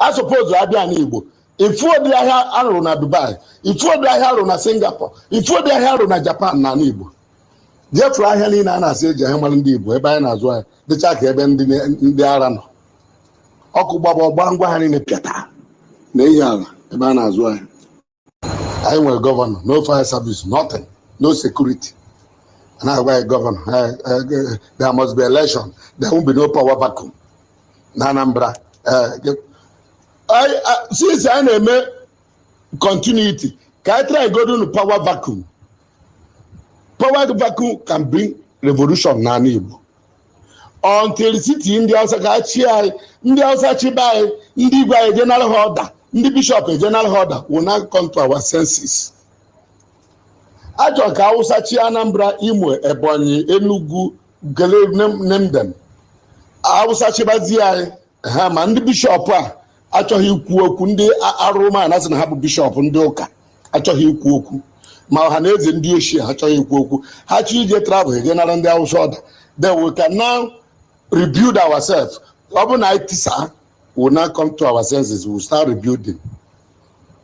I suppose Abia Igbo. If you dey ahia arụ na Dubai, if you dey ahia arụ na Singapore, if you dey ahia arụ na Japan na Igbo. Jefru ahia ni na na say je ahia ndị Igbo ebe anyị na-azụ ahịa dịcha ka ebe ndị ara nọ. Ọkụ gbagba ọgba ngwa ha niile pịata na ihe ala ebe a na-azụ ahịa. Anyị nwere gọvanọ, no fire service, nothing, no security. And I wear governor. There must be election. There won't be no power vacuum. Nanambra. Since I name continuity, can I try go to the power vacuum? Power vacuum can bring revolution Nanibu. Until the city in the house Chibai, in the general order, in the bishop a general order will not come to our senses. Ajọ ka Hausa chi Anambra, Imo, Ebonyi, Enugu, name them. Hausa chi bazia ma ndị bishop a achọghị ikwu okwu ndị Aroma na asị na ha bụ bishop ndị ụka achọghị ikwu okwu ma ọha na eze ndị ochie achọghị ikwu okwu ha chi ije travel general ndị Hausa order. Then we can now rebuild ourselves. Obuna will now come to our senses. We will start rebuilding.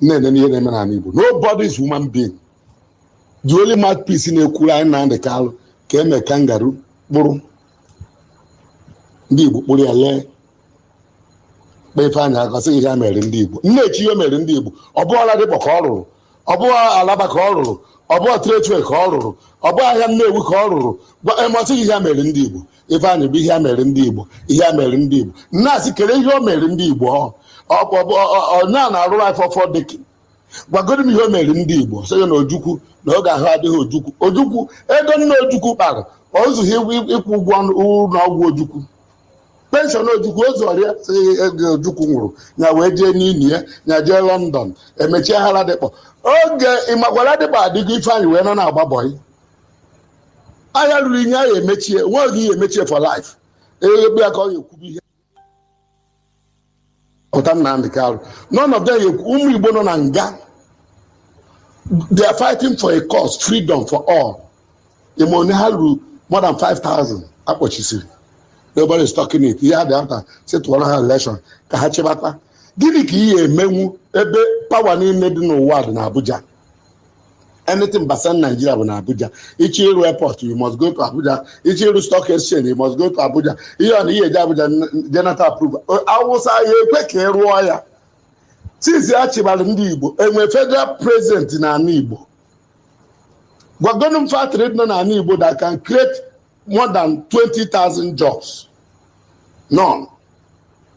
Nobody is human being. The only mouthpiece in a kula and the cow came a kangaroo. Buru. Dibu, Puliale. Bayfana, I say, Yammer in Dibu. Nature in Dibu. Obola de Bocoro. Oboa Alabacoro. Oboa Trade Coro. Oboa Yammer Coro. But I must see Yammer in Dibu. If I be Yammer in Dibu, Yammer in Dibu. Nasi Kereyo in Dibu. Or none are right for 4 decades. We're going to be home in Dibo. So you know, Juku, no, I had the Ojuku. Ojuku, I don't know Juku Bar. Also, here we equal one who now go Juku. Pension Ojuku, or say Juku. Now, we're Jenny near, now, London, and Mecha Haladepo. Okay, in Magwaladepa, did you find when on our boy? I had really a métier, one year métier for life. I call you could be here. None of them, they are fighting for a cause, freedom for all. The money more than 5,000. That's what she said. Nobody is talking it. He had the answer. Said to one election. Kahachibata. Give ye memu ebe power ni no word na Abuja. Anything Basan Nigeria in Abuja. Each airport you must go to Abuja. Each stock exchange you must go to Abuja. Here and here Abuja Janata approve. I was a quick lawyer. Since the Archibald Ndibo and a federal president in Anibo. We're going to fight in Anibo that can create more than 20,000 jobs. None.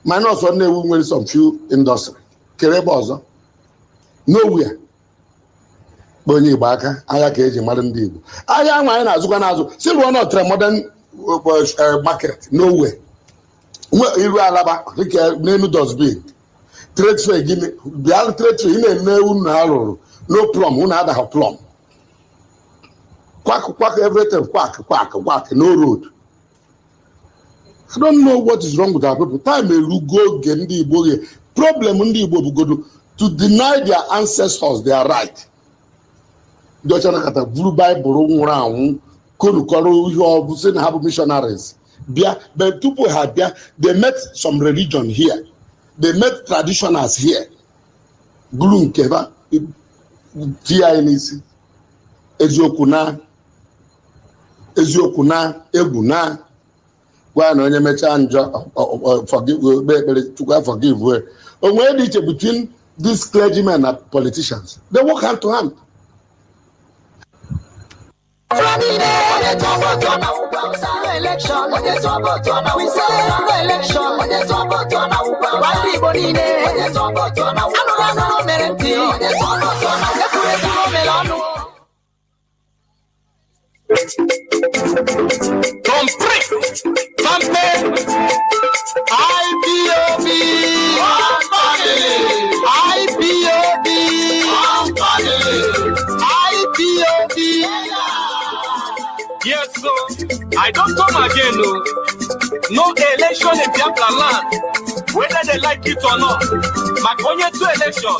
Minus one will some few industry. Kerebozo. Nowhere. Boni Baka, Aya Keji, Madam Dibo. Aya Mayana Zuganazo. Still one not modern market. Nowhere. Well, you are Alaba, name does big. Trade fair, give me the trade fair, no plum, one other have plum. Quack, everything, quack, no road. I don't know what is wrong with our people. Time will go get the Igbo. Problem in the Igbo go to deny their ancestors their right. Dochana blue Bible around, Kuru, you have seen have missionaries. But people had there, they met some religion here. They met traditionals here. Gloom Keva, Tianisi, Eziokuna, Eguna, when on your mechanjo forgive. And where is it between these clergymen and politicians? They work hand to hand. Election, we say election, Yes, so I don't come again, no election in Biafra land, whether they like it or not. Makonye to election,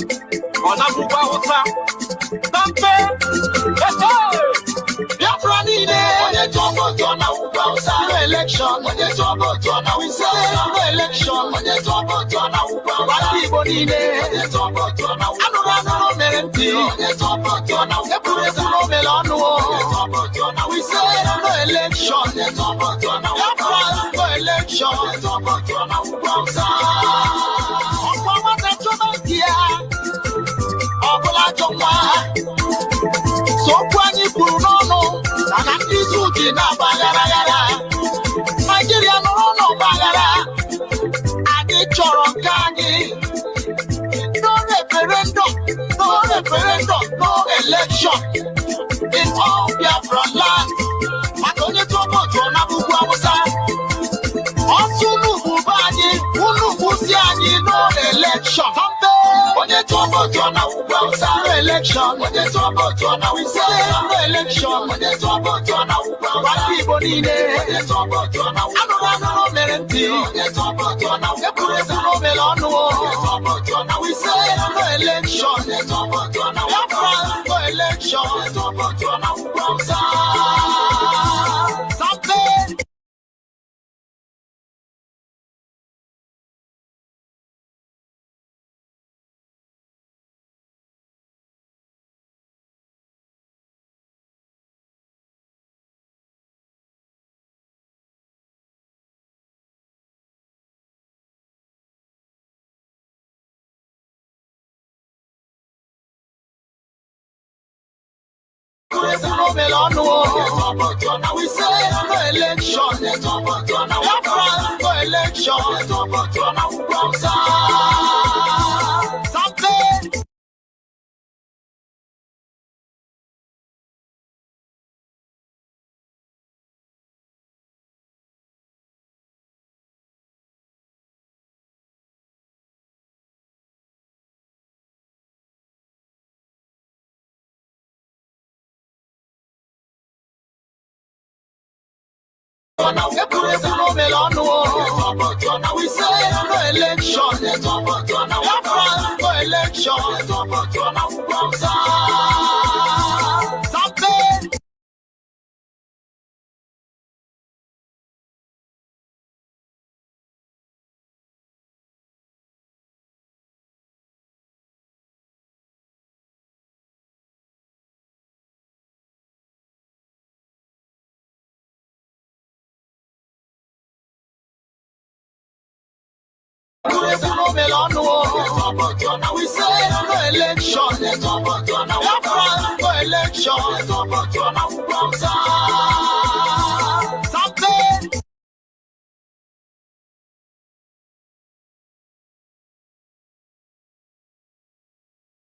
on Abuba Hosa, Tampe, Biafra need election, we say election, niile anụrụ mere ntị ekwuru mere ọnụ we say no election Biafrans no election ọkwa nwata chọba ntị ya ọbụla ajọ nwa so okwu anyị kwuru n'ọnụ na ndị izu ji na-agba aghara Nigeria nọrọ n'ọgba aghara anyị chọrọ nke anyị no referendum no election in all Biafra land maka onye tụọ vootu na ugwu Awụsa ọsụ n'ugwu bụ anyị unu gwụsi anyị no election onye tụọ vootu na ugwu Awụsa no election onye tụọ vootu na wise no election onye tụọ vootu na ugwu Awụsa ndị Igbo niile anụrụ mere ntị ekwuru mere ọnụ wise no election Biafrans no election we say no election Biafrans no election we say no election Biafrans no election we say no election Biafrans no election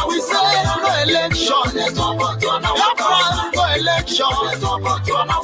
we say no election Biafrans no election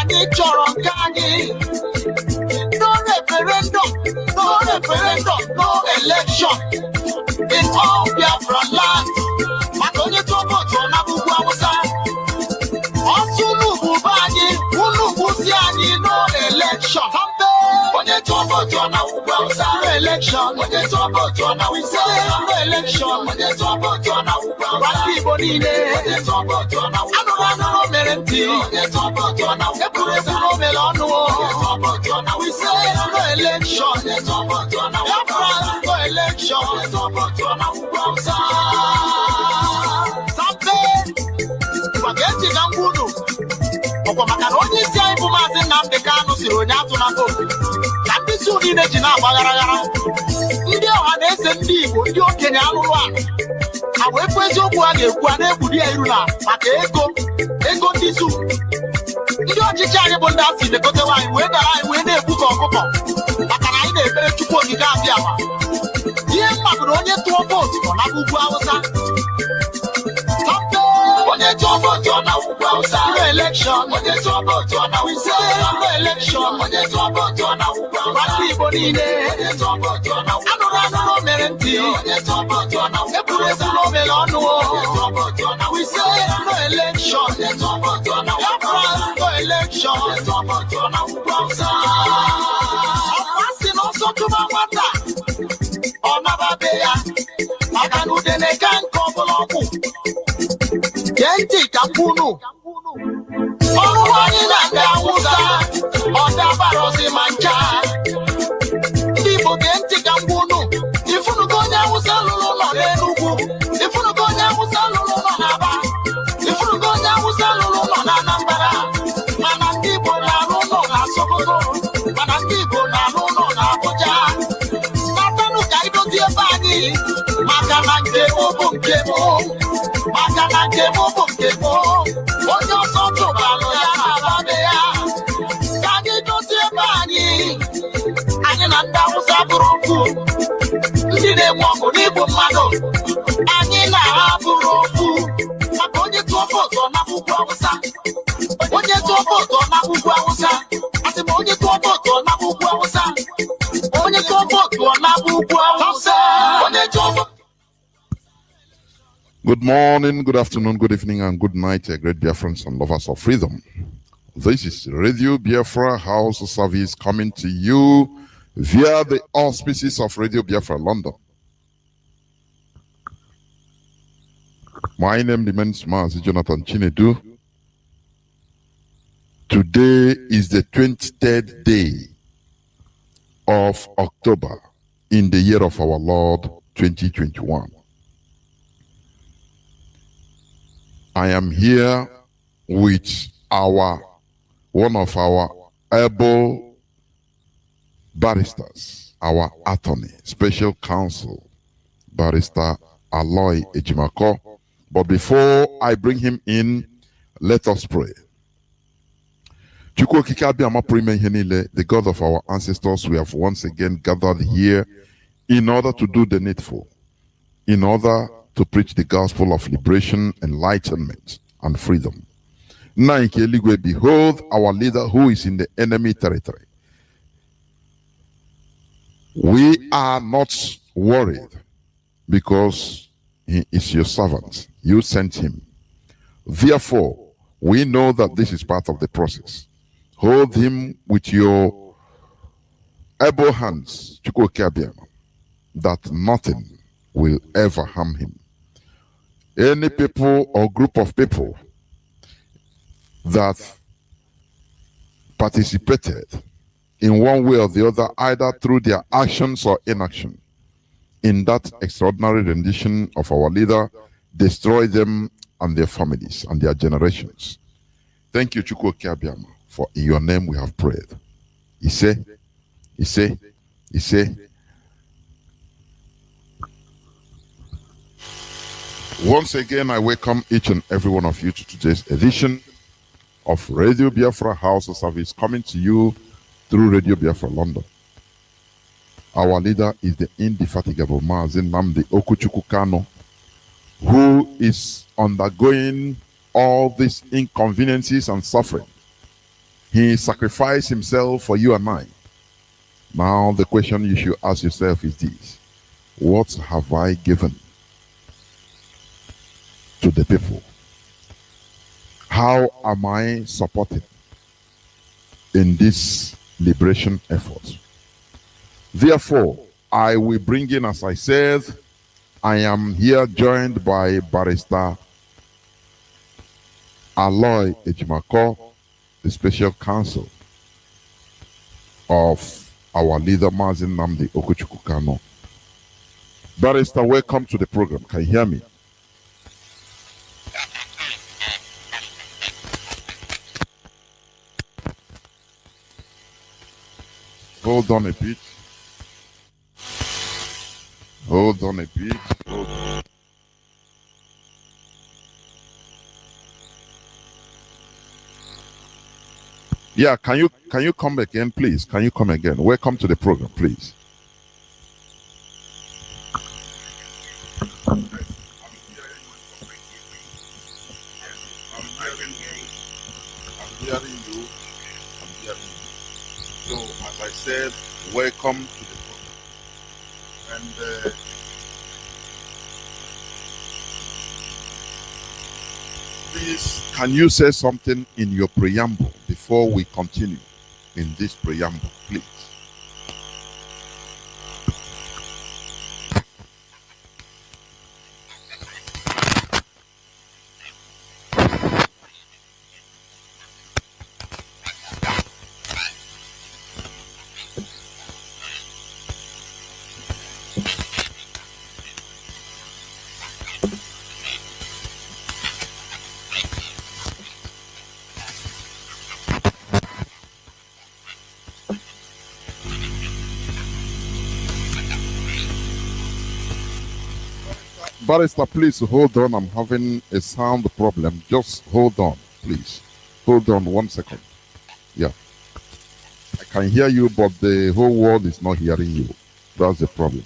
anyị chọrọ nke anyị no referendum no election in all Biafra land maka onye tụọ vootu na ugwu Awụsa ọsụ n'ugwu bụ anyị unu gwụsi anyị no election Onye tobo tona Hausa. No election. Onye tobo tona we say no election. Onye tobo tona Hausa. Wati bonine. Onye tobo tona Hausa. No merenti. Onye tobo tona Hausa. No melonu. Onye tobo tona we say no election. Onye tobo tona Hausa. No election. Onye tobo tona Hausa. Something. Spaghetti gambudu. Ọkwa maka na onye isi anyị bụ Maazị Nnamdi Kanu siri onye atụ na votu ka ndị isi niile ji na-agbagharagara ndị ọha na-ese ndị Igbo ndị okenye alụrụ ala ha wee kwuo eziokwu ha ga-ekwu a na-egbudi ya iru na maka ego ndị zu ndị ọchịchị anyị bụ ndị asị lekotewa anyị wee dara anyị wee na-egbu ka ọkụkọ maka na anyị na-ekpere Chukwu okike abịa ma ihe mmadụ na onye tụọ vootu nọ na ugwu Hausa. Onye tobo tona Hausa. No election. Onye tobo tona we say no election. Onye tobo tona Hausa. Wati Igbo niile. Onye tobo tona Hausa. No merenti. Onye tobo tona Hausa. No melonu. Onye tobo tona we say no election. Onye tobo tona Hausa. No election. Onye tobo tona Hausa. Ọkwasị n'ọsọ tụba nwata. Ọ nababe ya. Maka na udene ka nke ọbụla ọkwụ. Gente kampunu ọrụ anyị na-aga Hausa ọda barozi mancha ndị Igbo gee ka mgbunu ifunugo onye Hausa lụrụ nọ n'Enugu ifunugo onye Hausa lụrụ nọ n'Aba ifunugo onye Hausa lụrụ nọ n'Anambra mana ndị Igbo na-alụ nọ na Sokoto mana ndị Igbo na-alụ nọ na Abuja natanụ ka idozi ebe anyị maka na nke bụ nke bụ maka na nke bụ nke bụ onye ọsọ tụbalụ ya na-ababe ya ka anyị dozie ebe anyị na ndị Hausa bụrụ okwu ndị na-enwe ọgụ n'igbu mmadụ anyị na ha bụrụ okwu maka onye tụọ vootu ọ na-abụkwa Hausa onye tụọ vootu ọ na-abụkwa Hausa asị m onye tụọ vootu ọ na-abụkwa Hausa onye tụọ vootu ọ na-abụkwa Hausa onye tụọ. Good morning, good afternoon, good evening, and good night, great Biafrans and lovers of freedom. This is Radio Biafra House service coming to you via the auspices of Radio Biafra London. My name remains MAZI Jonathan Chinedu. Today is the 23rd day of October in the year of our Lord 2021. I am here with one of our able barristers, our attorney, special counsel, Barrister Aloy Ejimakor. But before I bring him in, let us pray. The God of our ancestors, we have once again gathered here in order to do the needful, in order to preach the gospel of liberation, enlightenment, and freedom. Behold our leader who is in the enemy territory. We are not worried because he is your servant. You sent him. Therefore, we know that this is part of the process. Hold him with your able hands, that nothing will ever harm him. Any people or group of people that participated in one way or the other, either through their actions or inaction, in that extraordinary rendition of our leader, destroy them and their families and their generations. Thank you, Chukwu Kiabiama, for in your name we have prayed. He said, once again, I welcome each and every one of you to today's edition of Radio Biafra House service, coming to you through Radio Biafra London. Our leader is the indefatigable Maazị Nnamdi Kanu, who is undergoing all these inconveniences and suffering. He sacrificed himself for you and I. Now the question you should ask yourself is this: what have I given to the people? How am I supporting in this liberation effort? Therefore, I will bring in, as I said, I am here joined by Barrister Aloy Ejimakor, the Special Counsel of our leader, MAZI Nnamdi Okuchukwu. Barrister, welcome to the program. Can you hear me? Hold on a bit. Hold on a bit. Hold on. Yeah, can you come again, please? Can you come again? Welcome to the program, please. I'm hearing you. So, as I said, welcome to the program. And please, can you say something in your preamble before we continue in this preamble, please? Barrister, please hold on. I'm having a sound problem. Just hold on, please. Hold on 1 second. Yeah. I can hear you, but the whole world is not hearing you. That's the problem.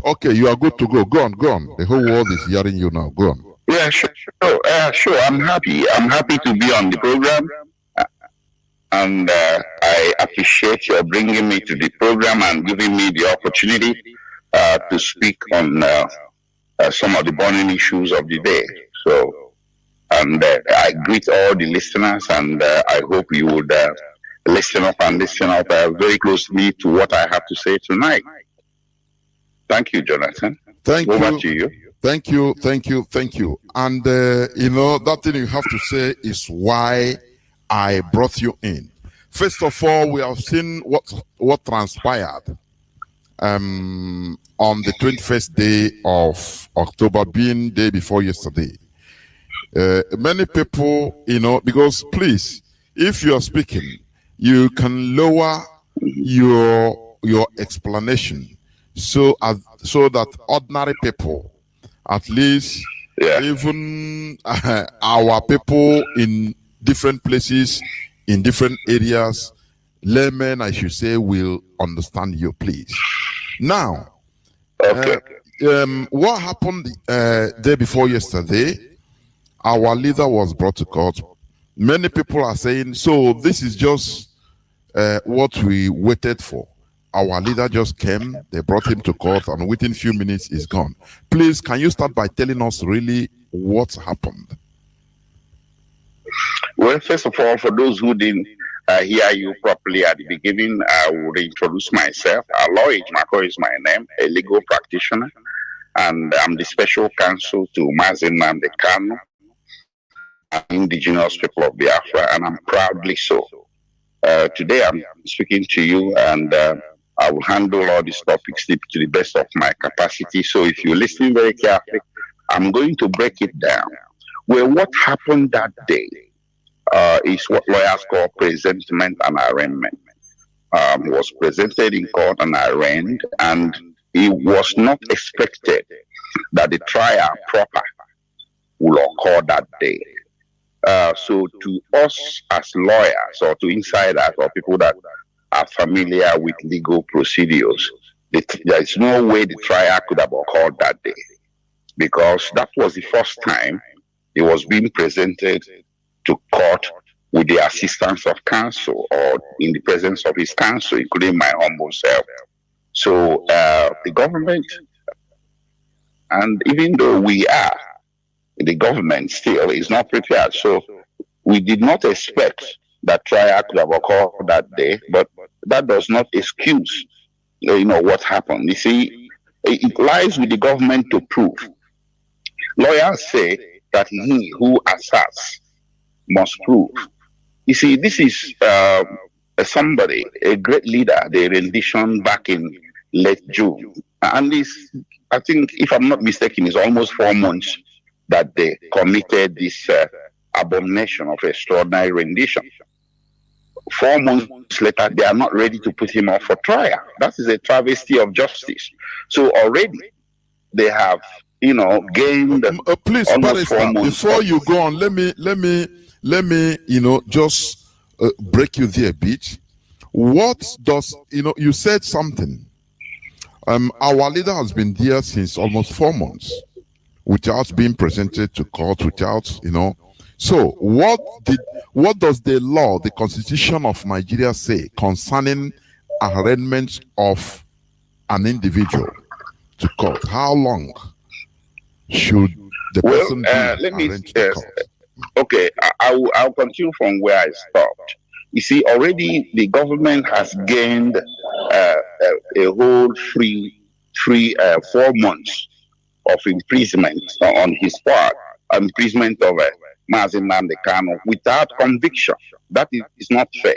Okay, you are good to go. Go on, go on. The whole world is hearing you now. Go on. Yeah, sure. Sure. I'm happy to be on the program, and I appreciate your bringing me to the program and giving me the opportunity to speak on some of the burning issues of the day. So, and I greet all the listeners, and I hope you would listen up very closely to what I have to say tonight. Thank you, Jonathan. Over to you. Thank you. And, that thing you have to say is why I brought you in. First of all, we have seen what transpired on the 21st day of October, being day before yesterday. Many people, because please, if you are speaking, you can lower your explanation so that ordinary people, at least even our people in different places, in different areas, laymen, I should say, will understand you, please. Now, what happened day before yesterday? Our leader was brought to court. Many people are saying, so this is just what we waited for. Our leader just came, they brought him to court, and within a few minutes, he's gone. Please, can you start by telling us really what happened? Well, first of all, for those who didn't hear you properly at the beginning, I would introduce myself. Aloy Ejimakor is my name, a legal practitioner, and I'm the special counsel to MAZI Nnamdi Kanu, indigenous people of Biafra, and I'm proudly so. Today, I'm speaking to you, and I will handle all these topics to the best of my capacity. So if you listen very carefully, I'm going to break it down. Well, what happened that day is what lawyers call presentment and arraignment. He was presented in court and arraigned, and it was not expected that the trial proper will occur that day. So to us as lawyers, or to insiders, or people that are familiar with legal procedures, there is no way the trial could have occurred that day, because that was the first time he was being presented to court with the assistance of counsel, or in the presence of his counsel, including my humble self. So the government And even though we are, the government still is not prepared. So we did not expect that trial could have occurred that day, but that does not excuse, what happened. You see, it lies with the government to prove. Lawyers say that he who asserts must prove. You see, this is somebody, a great leader, the rendition back in late June. And this, I think, if I'm not mistaken, is almost 4 months that they committed this abomination of extraordinary rendition. 4 months later, they are not ready to put him up for trial. That is a travesty of justice. So already they have, gained please, almost Barrister, 4 months. before you go on, let me, just break you there a bit. What does, you said something. Our leader has been there since almost 4 months without being presented to court, without, So what does the law, the constitution of Nigeria say concerning arraignment of an individual to court? How long should the person be arraigned to court? Okay, I'll continue from where I stopped. You see, already the government has gained a whole free 4 months of imprisonment on his part, imprisonment of MAZI without conviction. That is not fair,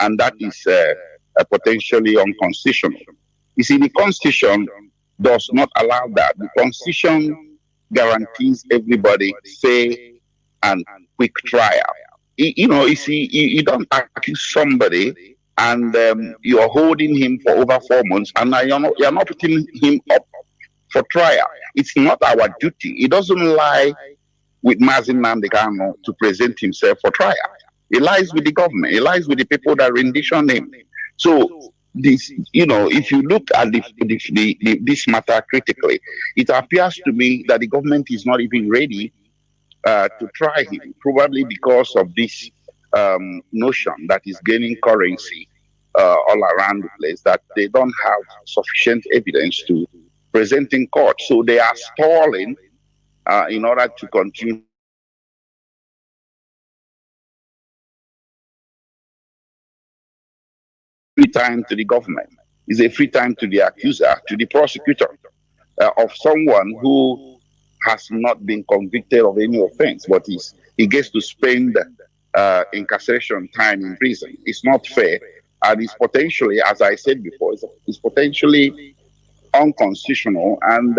and that is potentially unconstitutional. You see, the Constitution does not allow that. The Constitution guarantees everybody fair and quick trial. You see, you don't accuse somebody and you're holding him for over 4 months, and now you're not putting him up for trial. It's not our duty. It doesn't lie with MAZI to present himself for trial. It lies with the government. It lies with the people that rendition him. So this, if you look at this matter critically, it appears to me that the government is not even ready to try him, probably because of this notion that is gaining currency all around the place, that they don't have sufficient evidence to present in court. So they are stalling in order to continue free time to the government. It's a free time to the accuser, to the prosecutor of someone who has not been convicted of any offense, but he gets to spend incarceration time in prison. It's not fair, and it's potentially, as I said before, it's potentially unconstitutional. And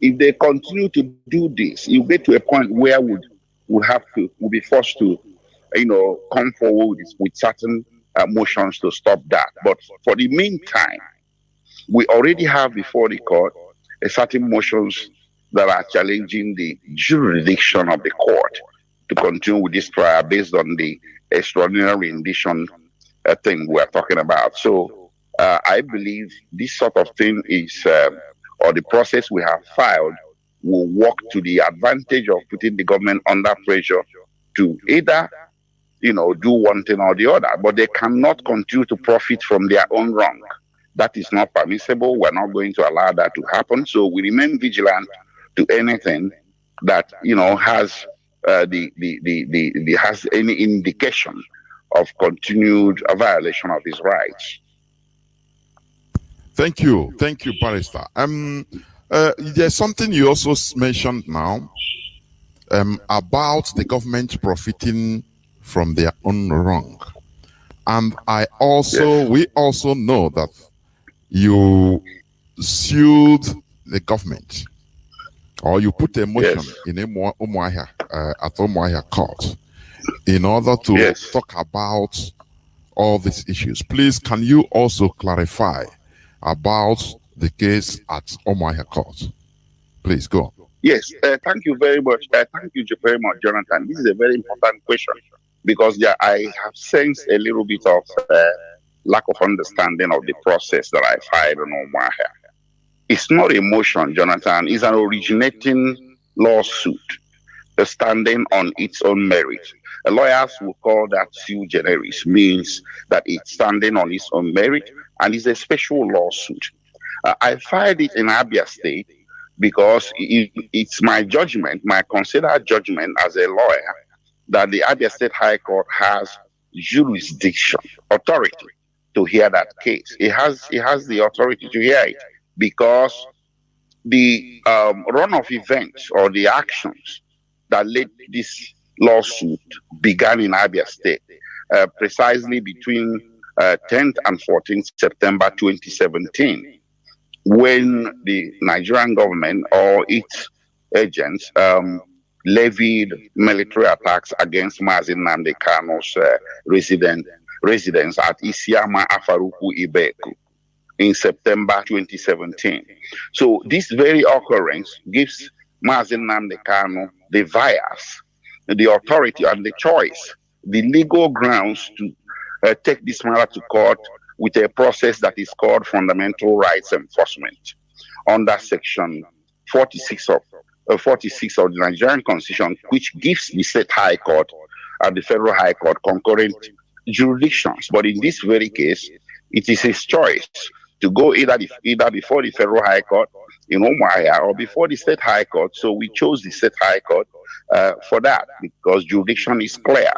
if they continue to do this, you get to a point where we'll be forced to, come forward with certain motions to stop that. But for the meantime, we already have before the court a certain motions that are challenging the jurisdiction of the court to continue with this trial based on the extraordinary rendition thing we're talking about. So I believe this sort of thing is, or the process we have filed, will work to the advantage of putting the government under pressure to either, do one thing or the other. But they cannot continue to profit from their own wrong. That is not permissible. We're not going to allow that to happen. So we remain vigilant to anything that has has any indication of continued violation of his rights. Thank you, Barrister. There's something you also mentioned now about the government profiting from their own wrong, and we also know that you sued the government, or you put a motion in Umuahia, at Umuahia court, in order to talk about all these issues. Please, can you also clarify about the case at Umuahia court? Please go on. Yes, thank you very much. Thank you very much, Jonathan. This is a very important question, because I have sensed a little bit of lack of understanding of the process that I filed on Umuahia. It's not a motion, Jonathan. It's an originating lawsuit standing on its own merit. Lawyers will call that sui generis, means that it's standing on its own merit, and it's a special lawsuit. I filed it in Abia State because it's my judgment, my considered judgment as a lawyer, that the Abia State High Court has jurisdiction, authority to hear that case. It has the authority to hear it because the run of events or the actions that led to this lawsuit began in Abia State precisely between 10th and 14th September 2017, when the Nigerian government or its agents levied military attacks against MAZI Nnamdi Kanu's residence at Isiama Afaruku Ibeku in September 2017. So this very occurrence gives MAZI Nnamdi Kanu the bias, the authority and the choice, the legal grounds to take this matter to court with a process that is called fundamental rights enforcement under section 46 of the Nigerian Constitution, which gives the state high court and the federal high court concurrent jurisdictions. But in this very case, it is his choice to go either before the federal high court in Umuahia or before the state high court. So we chose the state high court for that because jurisdiction is clear.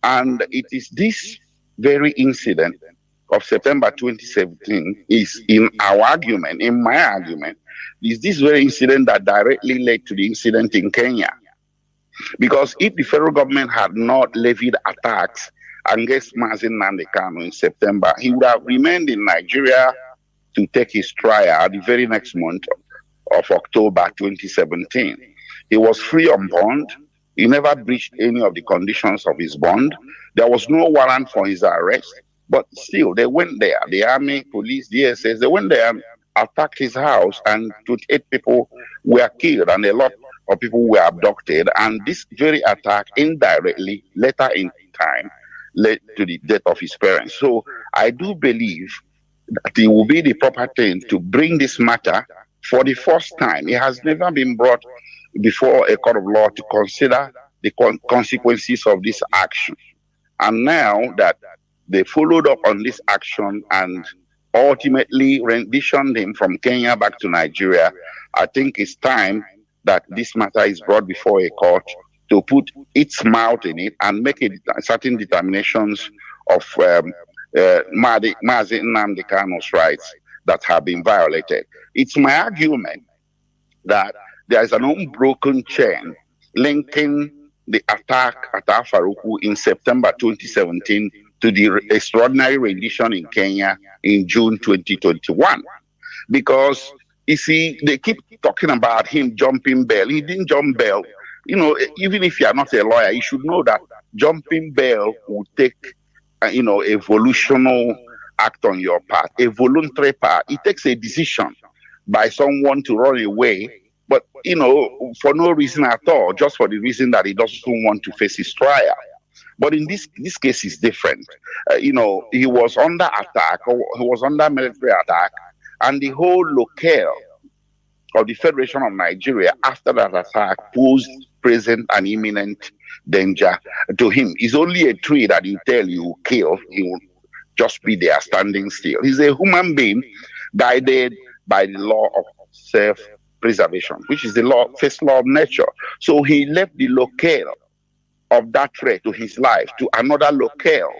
And it is this very incident of September 2017 is in my argument, is this very incident that directly led to the incident in Kenya. Because if the federal government had not levied attacks against MAZI Nnamdi Kanu in September, he would have remained in Nigeria to take his trial the very next month of October 2017. He was free on bond. He never breached any of the conditions of his bond. There was no warrant for his arrest, but still they went there. The army, police, DSS, they went there and attacked his house, and 28 people were killed and a lot of people were abducted. And this very attack indirectly, later in time, led to the death of his parents. So I do believe that it will be the proper thing to bring this matter for the first time. It has never been brought before a court of law to consider the consequences of this action. And now that they followed up on this action and ultimately renditioned him from Kenya back to Nigeria, I think it's time that this matter is brought before a court to put its mouth in it and make certain determinations of MAZI Nnamdi Kanu's rights that have been violated. It's my argument that there is an unbroken chain linking the attack at Afaruku in September 2017 to the extraordinary rendition in Kenya in June 2021. Because, you see, they keep talking about him jumping bail. He didn't jump bail. You know, even if you are not a lawyer, you should know that jumping bail will take, a volitional act on your part, a voluntary part. It takes a decision by someone to run away, but, for no reason at all, just for the reason that he doesn't want to face his trial. But in this case is different. He was under attack, or he was under military attack, and the whole locale of the Federation of Nigeria after that attack posed present and imminent danger to him. It's only a tree that you tell you kill, he will just be there standing still. He's a human being guided by the law of self-preservation, which is the first law of nature. So he left the locale of that threat to his life to another locale,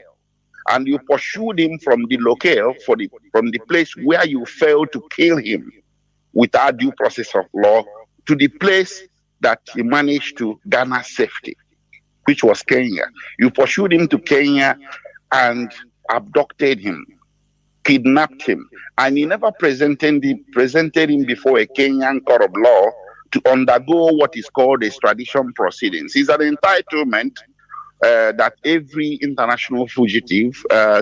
and you pursued him from the locale from the place where you failed to kill him without due process of law to the place that he managed to garner safety, which was Kenya. You pursued him to Kenya and abducted him, kidnapped him, and he never presented him before a Kenyan court of law to undergo what is called extradition proceedings. It's an entitlement that every international fugitive,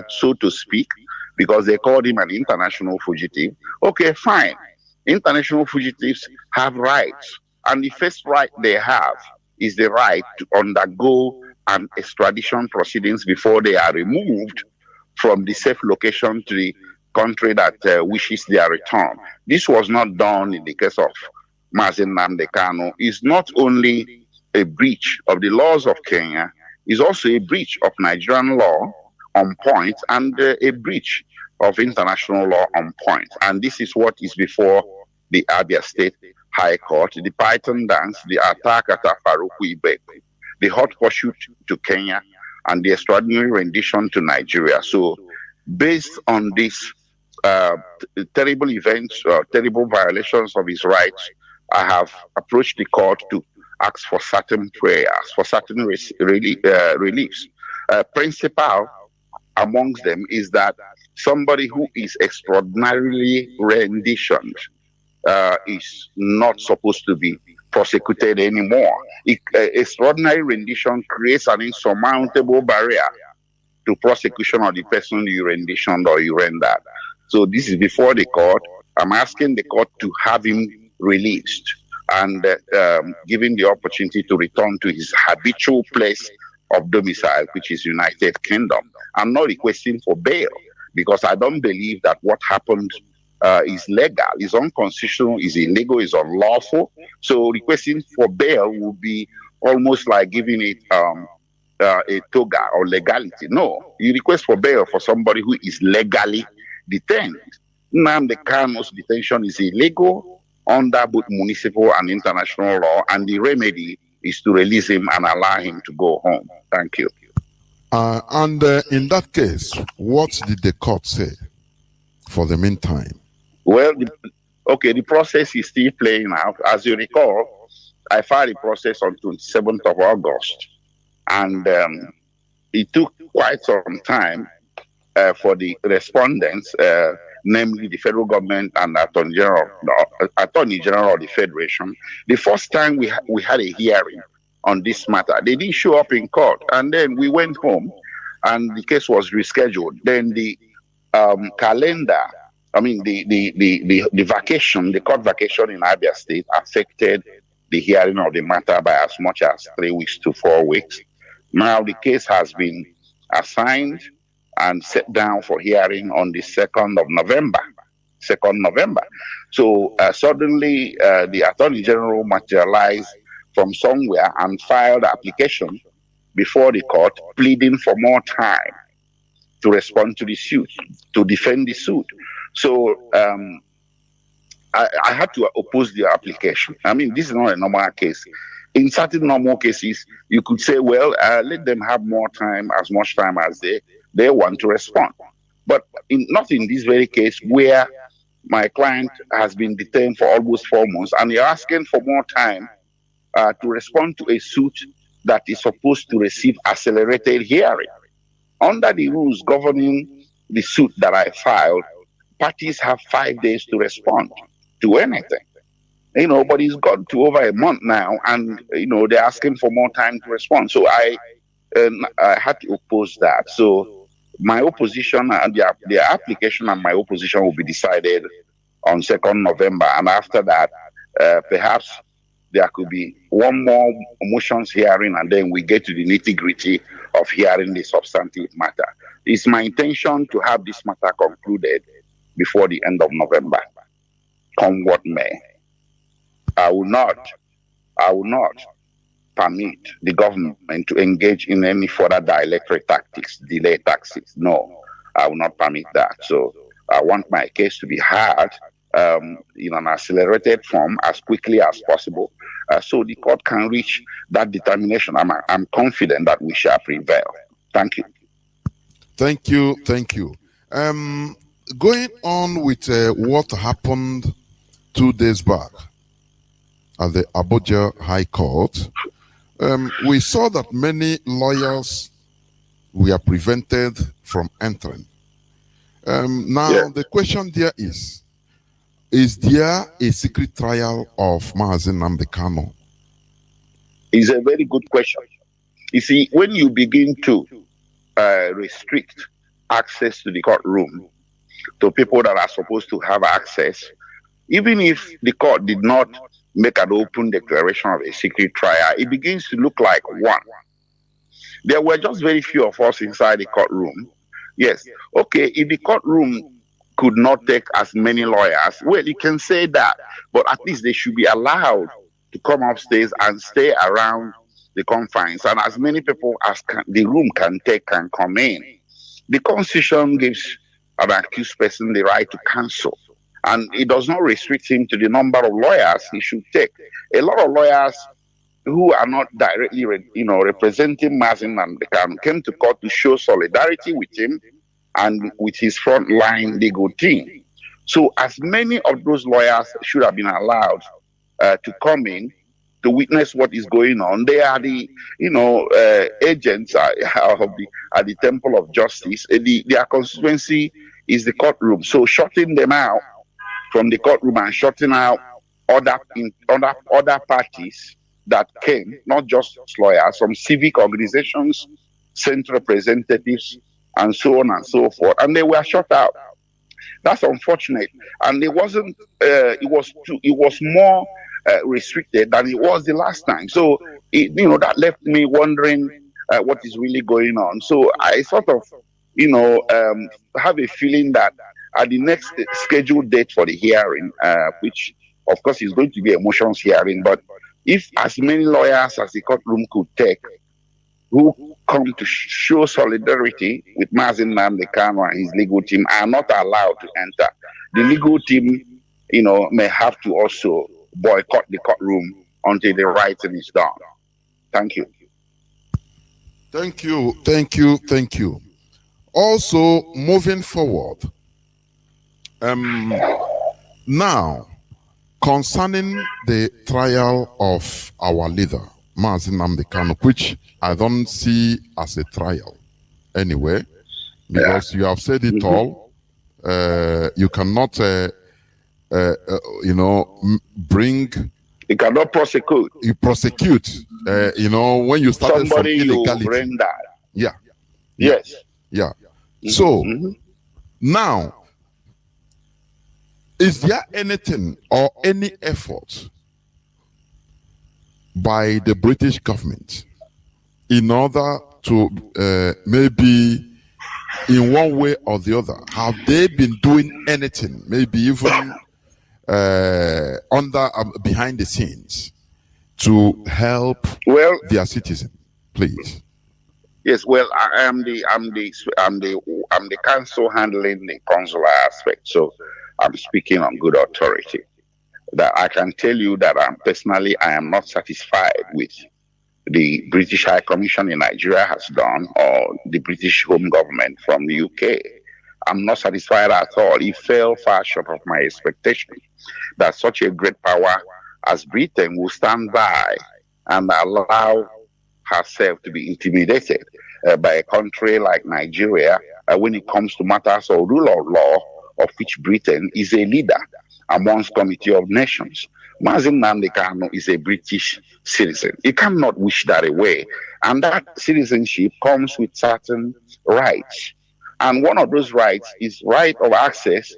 so to speak, because they called him an international fugitive. Okay, fine. International fugitives have rights, and the first right they have is the right to undergo an extradition proceedings before they are removed from the safe location to the country that wishes their return. This was not done in the case of MAZI Nnamdi Kanu. Is not only a breach of the laws of Kenya, is also a breach of Nigerian law on point, and a breach of international law on point. And this is what is before the Abia State High Court, the Python dance, the attack at Afaruku Ibeku, the hot pursuit to Kenya, and the extraordinary rendition to Nigeria. So, based on this terrible events, terrible violations of his rights, I have approached the court to ask for certain prayers, for certain reliefs. Principal amongst them is that somebody who is extraordinarily renditioned is not supposed to be prosecuted anymore. Extraordinary rendition creates an insurmountable barrier to prosecution of the person you renditioned or you rendered. So this is before the court. I'm asking the court to have him released and give him the opportunity to return to his habitual place of domicile, which is United Kingdom. I'm not requesting for bail because I don't believe that what happened is legal, is unconstitutional, is illegal, is unlawful. So requesting for bail would be almost like giving it a toga or legality. No, you request for bail for somebody who is legally detained. Nnamdi Kanu's detention is illegal under both municipal and international law, and the remedy is to release him and allow him to go home. Thank you. And in that case, what did the court say for the meantime? Well, the process is still playing out. As you recall, I filed a process on 27th of August, and it took quite some time for the respondents, namely the federal government and Attorney General of the Federation. The first time we had a hearing on this matter, they didn't show up in court, and then we went home, and the case was rescheduled. Then the calendar, I mean the vacation, the court vacation in Abia State affected the hearing of the matter by as much as 3 weeks to 4 weeks. Now the case has been assigned and set down for hearing on the 2nd of November. So suddenly the Attorney General materialized from somewhere and filed an application before the court pleading for more time to respond to the suit, to defend the suit. So I had to oppose the application. I mean, this is not a normal case. In certain normal cases, you could say, well, let them have more time, as much time as they want to respond. But not in this very case where my client has been detained for almost 4 months and you're asking for more time to respond to a suit that is supposed to receive accelerated hearing. Under the rules governing the suit that I filed, parties have 5 days to respond to anything. But it's gone to over a month now, and they're asking for more time to respond. So I had to oppose that. So my opposition and the application and my opposition will be decided on 2nd November, and after that, perhaps there could be one more motions hearing, and then we get to the nitty-gritty of hearing the substantive matter. It's my intention to have this matter concluded before the end of November, come what may. I will not permit the government to engage in any further dielectric tactics, delay tactics. No, I will not permit that. So I want my case to be heard in an accelerated form as quickly as possible, so the court can reach that determination. I'm confident that we shall prevail. Thank you. Thank you. Going on with what happened 2 days back at the Abuja High Court, we saw that many lawyers were prevented from entering. The question there is there a secret trial of MAZI Nnamdi Kanu? It's a very good question. You see, when you begin to restrict access to the courtroom to people that are supposed to have access, even if the court did not make an open declaration of a secret trial, it begins to look like one. There were just very few of us inside the courtroom. Yes, okay, if the courtroom could not take as many lawyers, well, you can say that, but at least they should be allowed to come upstairs and stay around the confines, and as many people as the room can take can come in. The Constitution gives an accused person the right to counsel, And it does not restrict him to the number of lawyers he should take. A lot of lawyers who are not directly, representing MAZI Nnamdi Kanu came to court to show solidarity with him and with his frontline legal team. So as many of those lawyers should have been allowed to come in to witness what is going on. They are the, agents at the Temple of Justice. Their constituency is the courtroom. So shutting them out from the courtroom and shutting out other parties that came, not just lawyers, from civic organizations, Senate representatives, and so on and so forth, and they were shut out. That's unfortunate, and it wasn't. It was more restricted than it was the last time. So that left me wondering what is really going on. So I sort of have a feeling that at the next scheduled date for the hearing, which of course is going to be a motions hearing, but if as many lawyers as the courtroom could take who come to show solidarity with MAZI Nnamdi Kanu and his legal team are not allowed to enter, the legal team, may have to also boycott the courtroom until the writing is done. Thank you. Thank you, thank you, thank you. Also, moving forward, now, concerning the trial of our leader, MAZI Nnamdi Kanu, which I don't see as a trial anyway, because you have said it all. You cannot, bring. You cannot prosecute. You prosecute. When you started somebody from illegality. You render. Yeah. Yes. Yeah. So now, is there anything or any effort by the British government in order to maybe in one way or the other, have they been doing anything, maybe even behind the scenes, to help their citizens, please? Yes, well, I'm the council handling the consular aspect, so I'm speaking on good authority. That I can tell you that I am not satisfied with the British High Commission in Nigeria has done, or the British Home Government from the UK. I'm not satisfied at all. It fell far short of my expectation that such a great power as Britain will stand by and allow herself to be intimidated by a country like Nigeria when it comes to matters of rule of law, of which Britain is a leader amongst Committee of Nations. MAZI Nnamdi Kanu is a British citizen. You cannot wish that away. And that citizenship comes with certain rights. And one of those rights is right of access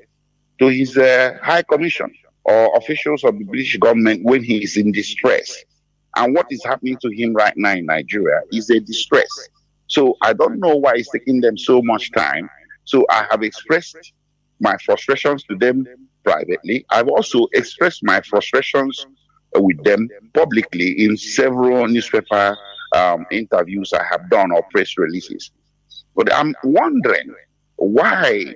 to his High Commission or officials of the British government when he is in distress. And what is happening to him right now in Nigeria is a distress. So I don't know why it's taking them so much time. So I have expressed my frustrations to them privately. I've also expressed my frustrations with them publicly in several newspaper interviews I have done or press releases. But I'm wondering, why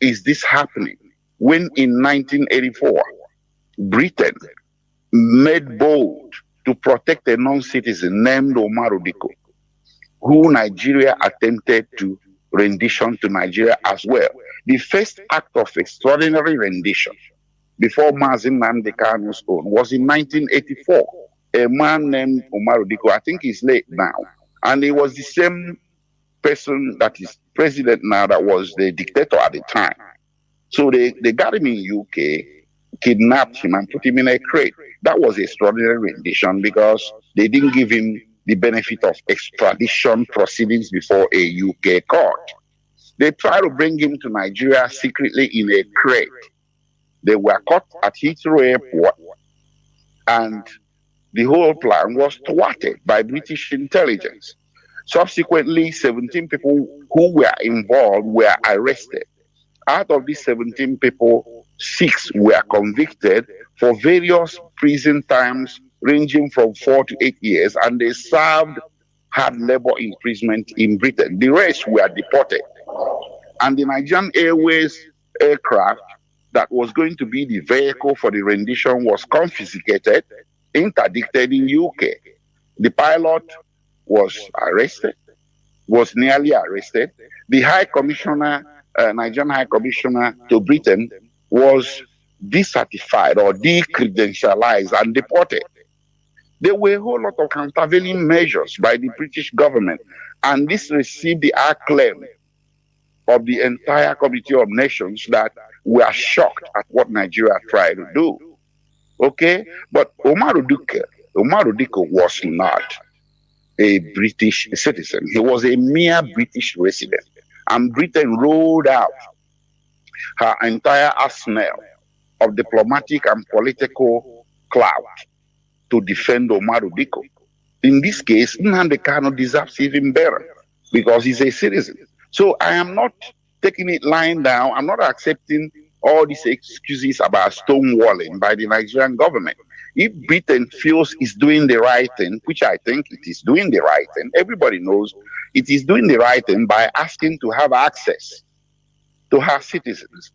is this happening when in 1984, Britain made bold to protect a non-citizen named Umaru Diko, who Nigeria attempted to rendition to Nigeria as well. The first act of extraordinary rendition before MAZI Nnamdi Kanu's own was in 1984. A man named Umaru Diko, I think he's late now, and he was the same person that is president now that was the dictator at the time. So they got him in UK, kidnapped him and put him in a crate. That was extraordinary rendition because they didn't give him the benefit of extradition proceedings before a UK court. They tried to bring him to Nigeria secretly in a crate. They were caught at Heathrow Airport, and the whole plan was thwarted by British intelligence. Subsequently, 17 people who were involved were arrested. Out of these 17 people, 6 were convicted for various prison times ranging from 4 to 8 years, and they served hard labor imprisonment in Britain. The rest were deported. And the Nigerian Airways aircraft that was going to be the vehicle for the rendition was confiscated, interdicted in UK. The pilot was arrested, was nearly arrested. The High Commissioner, Nigerian High Commissioner to Britain, was decertified or decredentialized and deported. There were a whole lot of countervailing measures by the British government, and this received the acclaim of the entire Committee of Nations that were shocked at what Nigeria tried to do. Okay? But Omar Diko was not a British citizen. He was a mere British resident. And Britain rolled out her entire arsenal of diplomatic and political clout to defend Omar Diko. In this case, Nnamdi Kanu deserves even better because he's a citizen. So I am not taking it lying down. I'm not accepting all these excuses about stonewalling by the Nigerian government. If Britain feels it's doing the right thing, which I think it is doing the right thing, everybody knows it is doing the right thing by asking to have access to her citizens,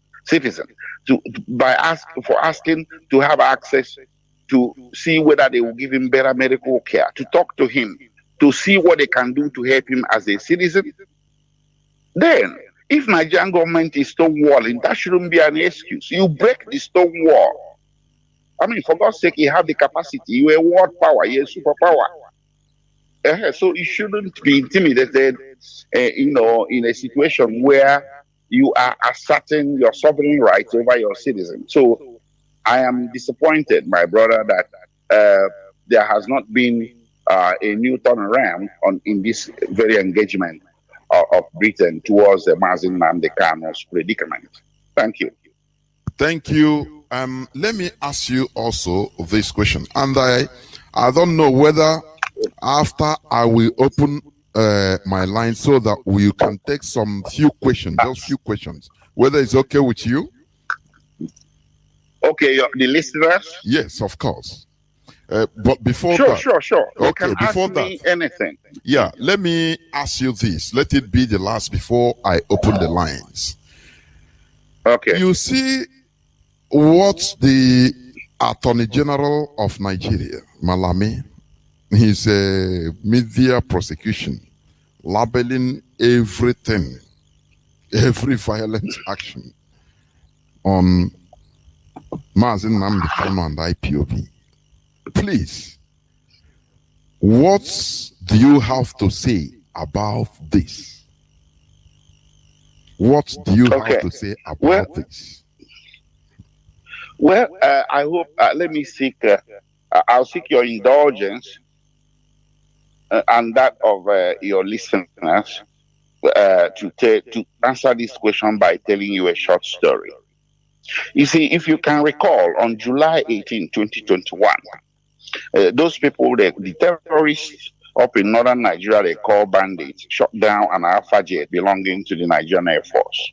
by asking to have access to see whether they will give him better medical care, to talk to him, to see what they can do to help him as a citizen. Then, if Nigerian government is stonewalling, that shouldn't be an excuse. You break the stone wall. I mean, for God's sake, you have the capacity. You're a world power. You're a superpower. So you shouldn't be intimidated, in a situation where you are asserting your sovereign rights over your citizens. So I am disappointed, my brother, that there has not been a new turnaround in this very engagement of Britain towards the MAZI Nnamdi Kanu's predicament. Thank you. Thank you. Let me ask you also this question, and I don't know whether after I will open my line so that we can take some few questions, just few questions, whether it's okay with you. Okay, the listeners? Yes, of course. But before sure, that, sure. You okay, can before ask me that, anything. Yeah, let me ask you this. Let it be the last before I open the lines. Okay. You see what the Attorney General of Nigeria, Malami, his media prosecution, labeling everything, every violent action on MAZI Nnamdi Kanu and IPOB. Please, what do you have to say about this? What do you have to say about this? Well, I hope, let me seek, I'll seek your indulgence and that of your listeners to answer this question by telling you a short story. You see, if you can recall, on July 18, 2021, those people, the terrorists up in northern Nigeria, they call bandits, shot down an Alpha jet belonging to the Nigerian Air Force.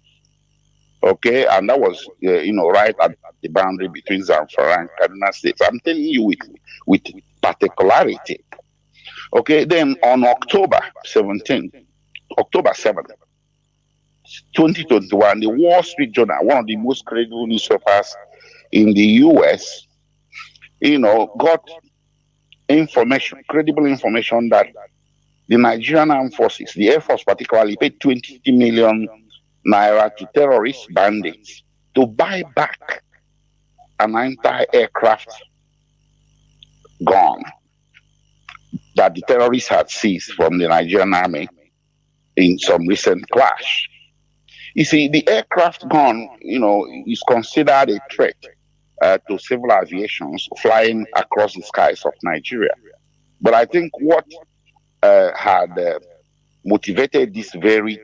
Okay, and that was, right at the boundary between Zamfara and Kaduna states. I'm telling you with particularity. Okay, then on October 7th, 2021, the Wall Street Journal, one of the most credible newspapers in the US, got credible information that the Nigerian Armed Forces, the Air Force particularly, paid 20 million naira to terrorist bandits to buy back an anti-aircraft gun that the terrorists had seized from the Nigerian army in some recent clash. You see, the aircraft gun, is considered a threat to civil aviations flying across the skies of Nigeria. But I think what had motivated this very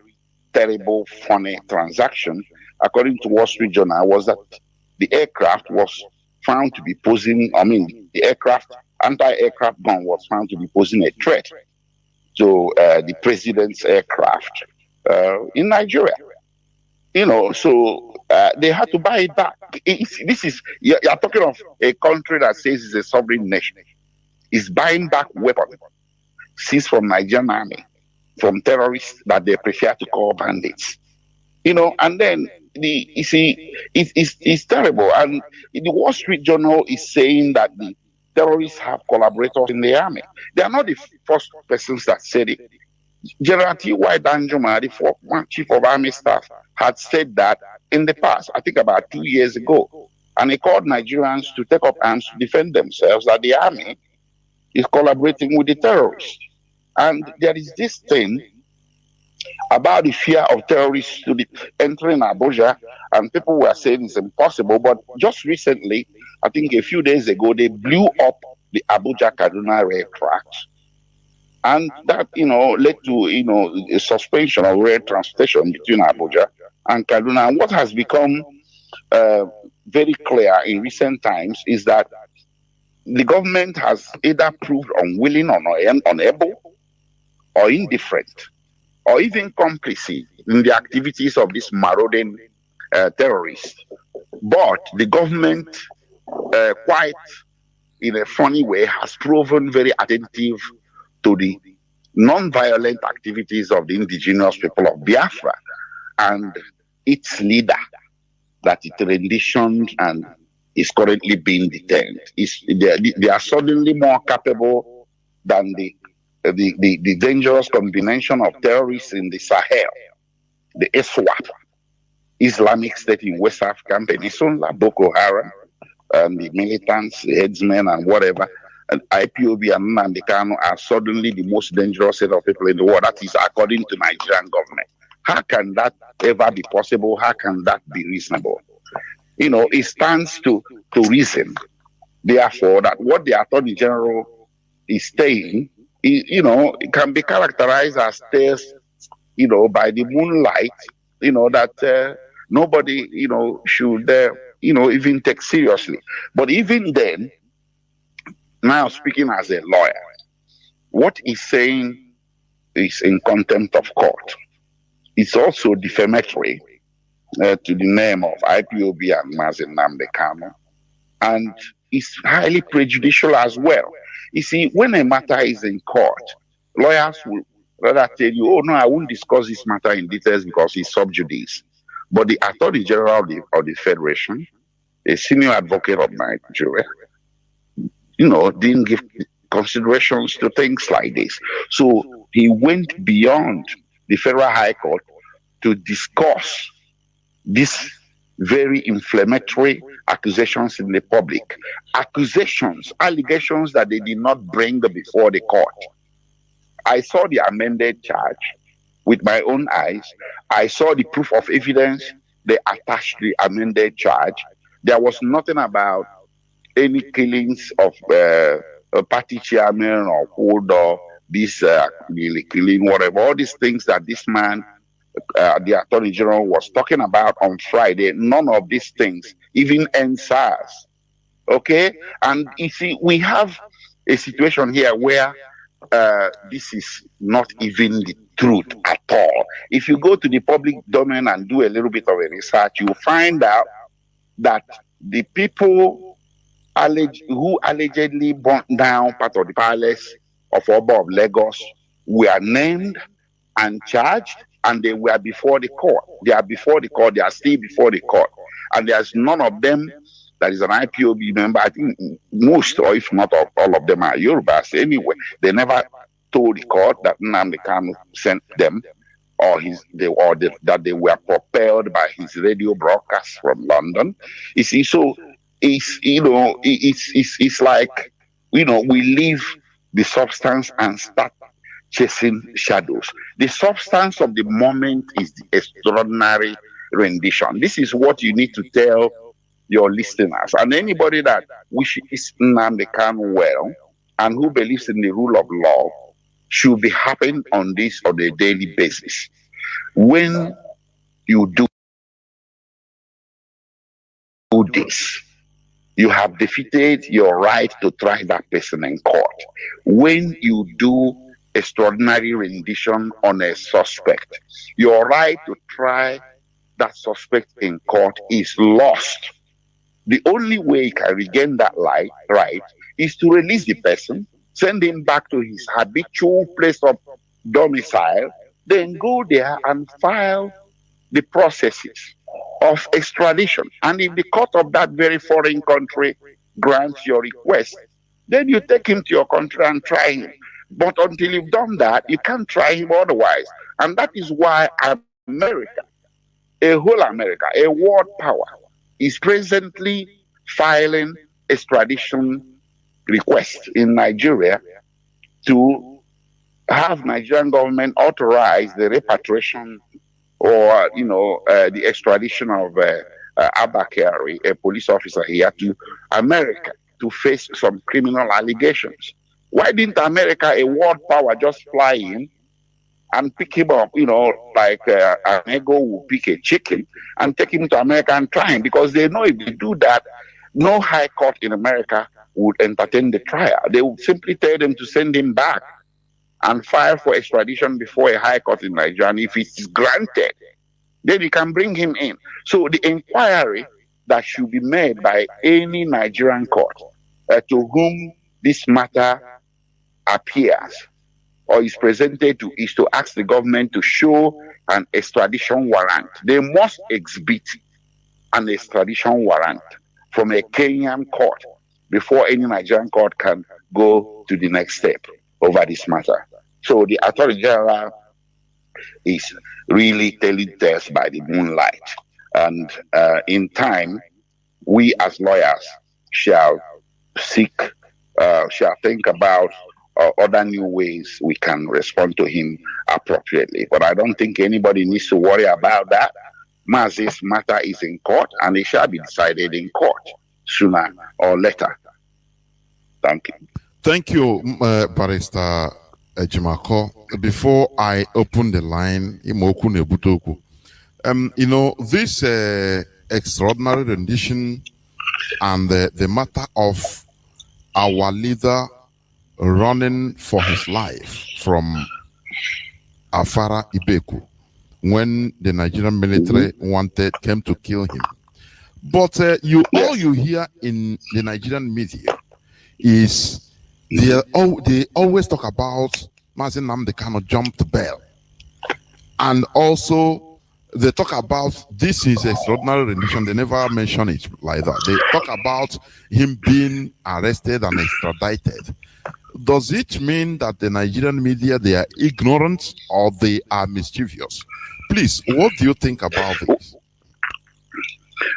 terrible, funny transaction, according to Wall Street Journal, was that the aircraft was found to be posing, the anti-aircraft gun was found to be posing a threat to the president's aircraft in Nigeria. So they had to buy it back. You're talking of a country that says it's a sovereign nation. It's buying back weapons seized from Nigerian army, from terrorists that they prefer to call bandits. And then you see, it's terrible. And the Wall Street Journal is saying that the terrorists have collaborators in the army. They are not the first persons that said it. General T.Y. Danjuma, the former chief of army staff, had said that in the past, I think about 2 years ago. And he called Nigerians to take up arms to defend themselves, that the army is collaborating with the terrorists. And there is this thing about the fear of terrorists to be entering Abuja, and people were saying it's impossible. But just recently, I think a few days ago, they blew up the Abuja-Kaduna rail tracks. And that, led to, a suspension of rail transportation between Abuja and Kaduna. And what has become very clear in recent times is that the government has either proved unwilling or unable or indifferent or even complicit in the activities of these marauding terrorists. But the government, quite in a funny way, has proven very attentive to the non-violent activities of the indigenous people of Biafra and its leader that it renditioned and is currently being detained. They are suddenly more capable than the dangerous combination of terrorists in the Sahel, the ISWAP, Islamic State in West African Peninsula, Boko Haram, and the militants, the headsmen, and whatever. And IPOB and Nnamdi Kanu are suddenly the most dangerous set of people in the world. That is according to Nigerian government. How can that ever be possible? How can that be reasonable? It stands to reason, therefore, that what the Attorney General is saying, it can be characterized as tales, by the moonlight, that nobody, should, even take seriously. But even then, now speaking as a lawyer, what he's saying is in contempt of court. It's also defamatory to the name of IPOB and MAZI Nnamdi Kanu, and it's highly prejudicial as well. You see, when a matter is in court, lawyers will rather tell you, oh no, I won't discuss this matter in details because it's sub judice. But the Attorney General of the Federation, a senior advocate of Nigeria, didn't give considerations to things like this. So he went beyond the Federal High Court to discuss these very inflammatory accusations in the public. Allegations that they did not bring before the court. I saw the amended charge with my own eyes. I saw the proof of evidence they attached to the amended charge. There was nothing about any killings of a party chairman or hold or this killing, whatever. All these things that this man, the Attorney General, was talking about on Friday, none of these things even SARS. Okay? And you see, we have a situation here where this is not even the truth at all. If you go to the public domain and do a little bit of a research, you'll find out that the people who allegedly burnt down part of the palace of Oba of Lagos were named and charged, and they were before the court. They are before the court. They are still before the court. And there's none of them that is an IPOB member. I think most, or if not all of them, are Yorubas. Anyway, they never told the court that Nnamdi Kanu sent them, or that they were propelled by his radio broadcast from London. You see, so it's like, we leave the substance and start chasing shadows. The substance of the moment is the extraordinary rendition. This is what you need to tell your listeners and anybody that wishes Nnamdi Kanu well and who believes in the rule of law should be happening on this on a daily basis. When you do this, you have defeated your right to try that person in court. When you do extraordinary rendition on a suspect, your right to try that suspect in court is lost. The only way you can regain that right is to release the person, send him back to his habitual place of domicile, then go there and file the processes. of extradition. And if the court of that very foreign country grants your request, then you take him to your country and try him. But until you've done that, you can't try him otherwise. And that is why America, a whole America, a world power, is presently filing extradition request in Nigeria to have Nigerian government authorize the repatriation or the extradition of Abba Kyari, a police officer here, to America to face some criminal allegations. Why didn't America, a world power, just fly in and pick him up, like an ego will pick a chicken and take him to America and try him? Because they know if they do that, no high court in America would entertain the trial. They would simply tell them to send him back and file for extradition before a high court in Nigeria. And if it's granted, then you can bring him in. So the inquiry that should be made by any Nigerian court to whom this matter appears or is presented to is to ask the government to show an extradition warrant. They must exhibit an extradition warrant from a Kenyan court before any Nigerian court can go to the next step over this matter. So the Attorney General is really telling tales by the moonlight. And in time, we as lawyers shall think about other new ways we can respond to him appropriately. But I don't think anybody needs to worry about that. MAZI's matter is in court, and it shall be decided in court sooner or later. Thank you. Thank you, Barrister Ejimakor. Before I open the line, this extraordinary rendition and the matter of our leader running for his life from Afara Ibeku when the Nigerian military came to kill him. But all you hear in the Nigerian media is they always talk about MAZI Nnamdi Kanu jumped bail. And also they talk about this is extraordinary rendition. They never mention it like that. They talk about him being arrested and extradited. Does it mean that the Nigerian media, they are ignorant or they are mischievous? Please, what do you think about this?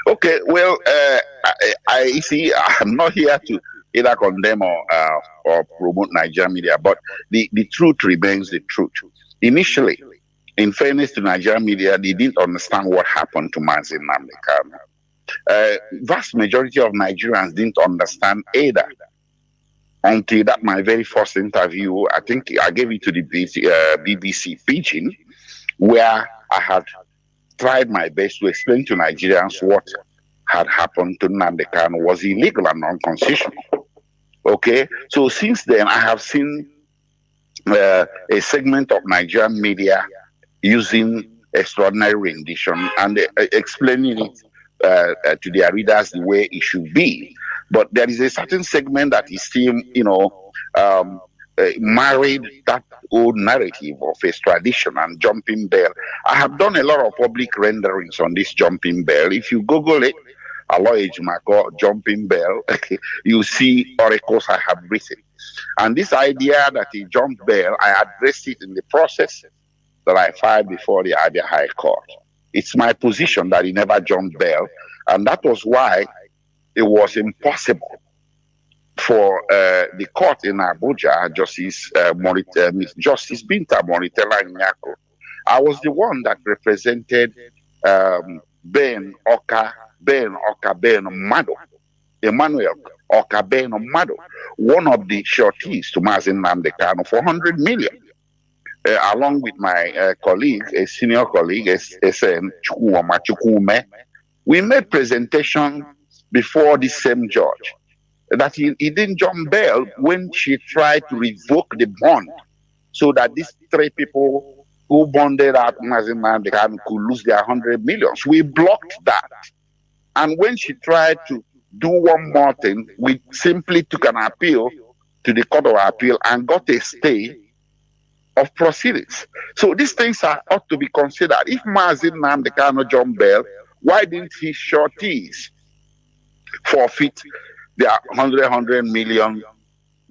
Okay, well, I see. I'm not here to either condemn or promote Nigerian media, but the truth remains the truth. Initially, in fairness to Nigerian media, they didn't understand what happened to MAZI Nnamdi Kanu. Vast majority of Nigerians didn't understand either until that my very first interview. I think I gave it to the BBC Pidgin, where I had tried my best to explain to Nigerians what had happened to Nnamdi Kanu was illegal and unconstitutional. Okay, so since then I have seen a segment of Nigerian media using extraordinary rendition and explaining it to their readers the way it should be. But there is a certain segment that is still, married that old narrative of extradition and jumping bail. I have done a lot of public renderings on this jumping bail. If you Google it, Ejimakor jumping bail, you see articles I have written. And this idea that he jumped bail, I addressed it in the process that I filed before the Abia High Court. It's my position that he never jumped bail, and that was why it was impossible for the court in Abuja, Justice Binta Moritela Nyako. I was the one that represented Ben Emmanuel Okabeno Mado, one of the sureties to MAZI Nnamdi Kanu for 100 million. Along with my colleague, a senior colleague, SN Chukwuma Chukwume, we made presentation before the same judge that he didn't jump bail when she tried to revoke the bond so that these three people who bonded out MAZI Nnamdi Kanu could lose their 100 millions. We blocked that. And when she tried to do one more thing, we simply took an appeal to the Court of Appeal and got a stay of proceedings. So these things ought to be considered. If MAZI Nnamdi Kanu jumped bail, Why didn't his shorties forfeit their 100 million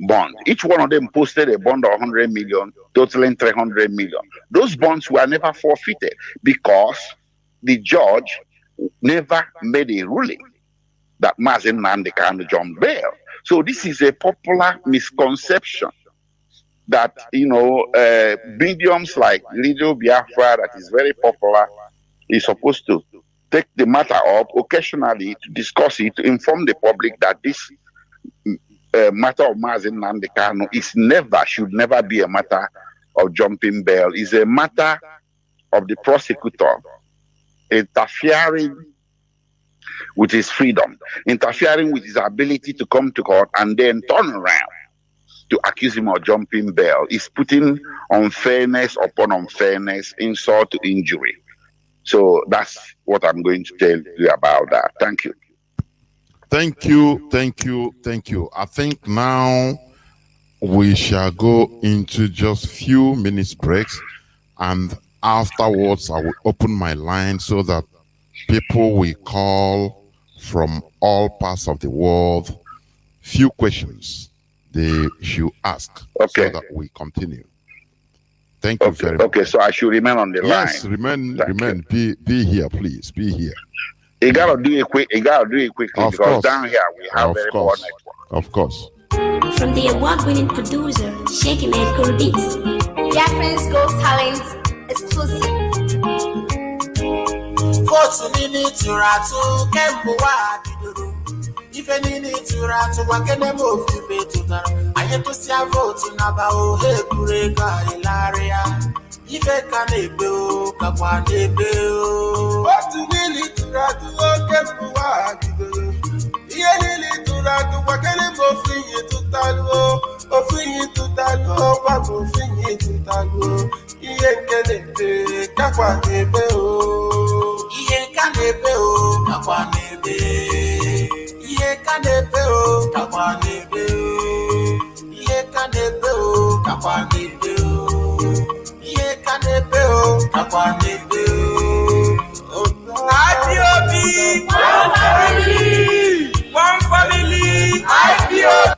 bond? Each one of them posted a bond of 100 million, totaling 300 million. Those bonds were never forfeited because the judge never made a ruling that MAZI Nnamdi Kanu jumped bail. So this is a popular misconception that, mediums like Radio Biafra, that is very popular, is supposed to take the matter up occasionally to discuss it, to inform the public that this matter of MAZI Nnamdi Kanu should never be a matter of jumping bail. It's a matter of the prosecutor interfering with his freedom, interfering with his ability to come to court and then turn around to accuse him of jumping bail. Is putting unfairness upon unfairness, insult to injury. So that's what I'm going to tell you about that. Thank you. Thank you, thank you, thank you. I think now we shall go into just few minutes breaks, and afterwards I will open my line so that people will call from all parts of the world. Few questions they should ask, okay, so that we continue. Thank you very much. Okay, so I should remain on the line. Yes, remain. Be here, please. Be here. You gotta do it quick. You gotta do it quickly, of because course. Down here we have very poor network. Of course. From the award-winning producer, Shaky Man Cool Beats. Biafrans Go Talent exclusive. If any need to rat to work in the move, you pay to them. I had to see a vote in about hey, Kureka, Hilaria. If I can a bill, Kapane bill. What to really to rat to work and work? Really to rat to work and move to Talo, or free to Talo, Babu free to Talo. He ain't can it be Kapane bill. He ain't can it be Kapane bill. Iye kanepe o kapanipe o. Iye kanepe o kapanipe o. Iye kanepe o kapanipe o. IPOB, one family, IPOB.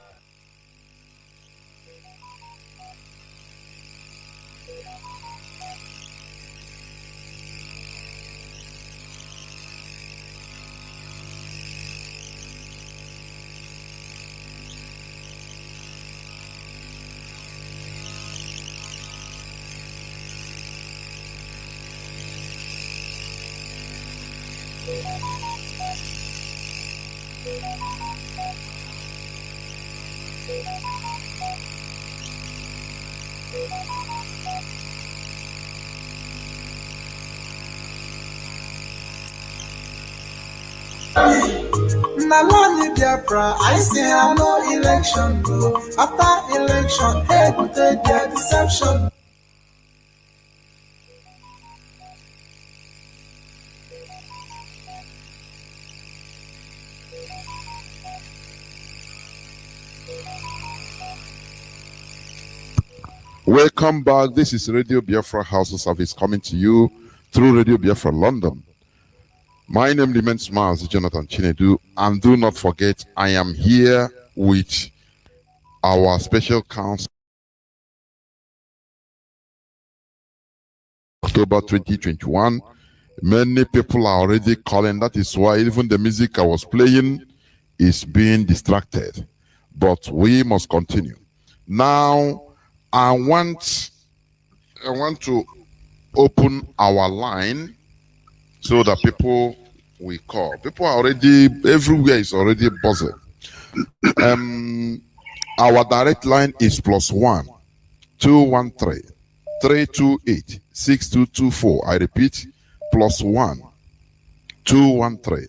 Nalani Biafra, I say I no election. After election, hey, but their deception. Welcome back. This is Radio Biafra HAUSA service coming to you through Radio Biafra London. My name remains MAZI Jonathan Chinedu, and do not forget, I am here with our special counsel, October 2021. Many people are already calling. That is why even the music I was playing is being distracted. But we must continue. Now, I want to open our line so that people will call. People are already, everywhere is already buzzing. Our direct line is +1 213 328 6224. I repeat, +1 213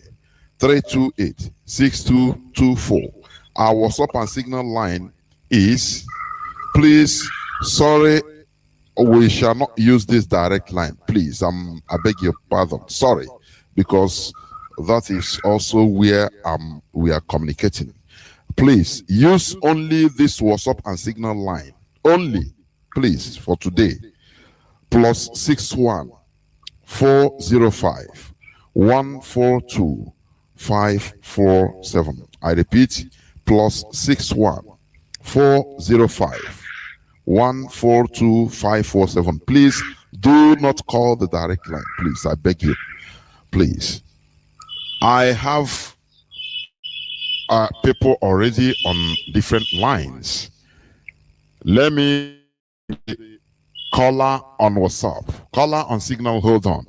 328 6224. Our WhatsApp and Signal line is, please, sorry, we shall not use this direct line. Please, I beg your pardon. Sorry, because that is also where we are communicating. Please use only this WhatsApp and Signal line only, please, for today. +61 405 142 547. I repeat, +61 405 142 547. Please do not call the direct line, please. I beg you, please. I have people already on different lines. Let me caller on WhatsApp, caller on Signal. Hold on.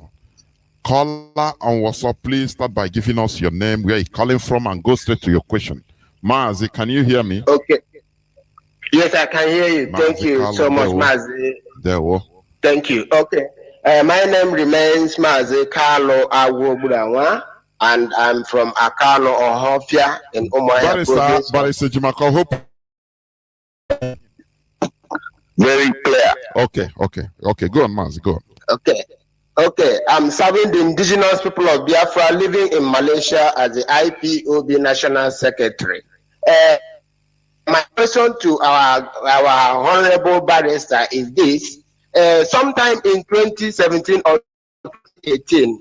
Caller on WhatsApp, please start by giving us your name, where you're calling from, and go straight to your question. Mazi, can you hear me? Okay. Yes, I can hear you. Thank you so much, Mazi. There we go. Thank you. Okay. My name remains Mazi Carlo Awobudawa, and I'm from Akano, Ohofia, in Umuahia province. Barrister Ejimakor, hope. Very clear. Okay. Go on, Mazi, go on. Okay, I'm serving the indigenous people of Biafra living in Malaysia as the IPOB National Secretary. My question to our Honorable Barrister is this. Sometime in 2017 or 2018,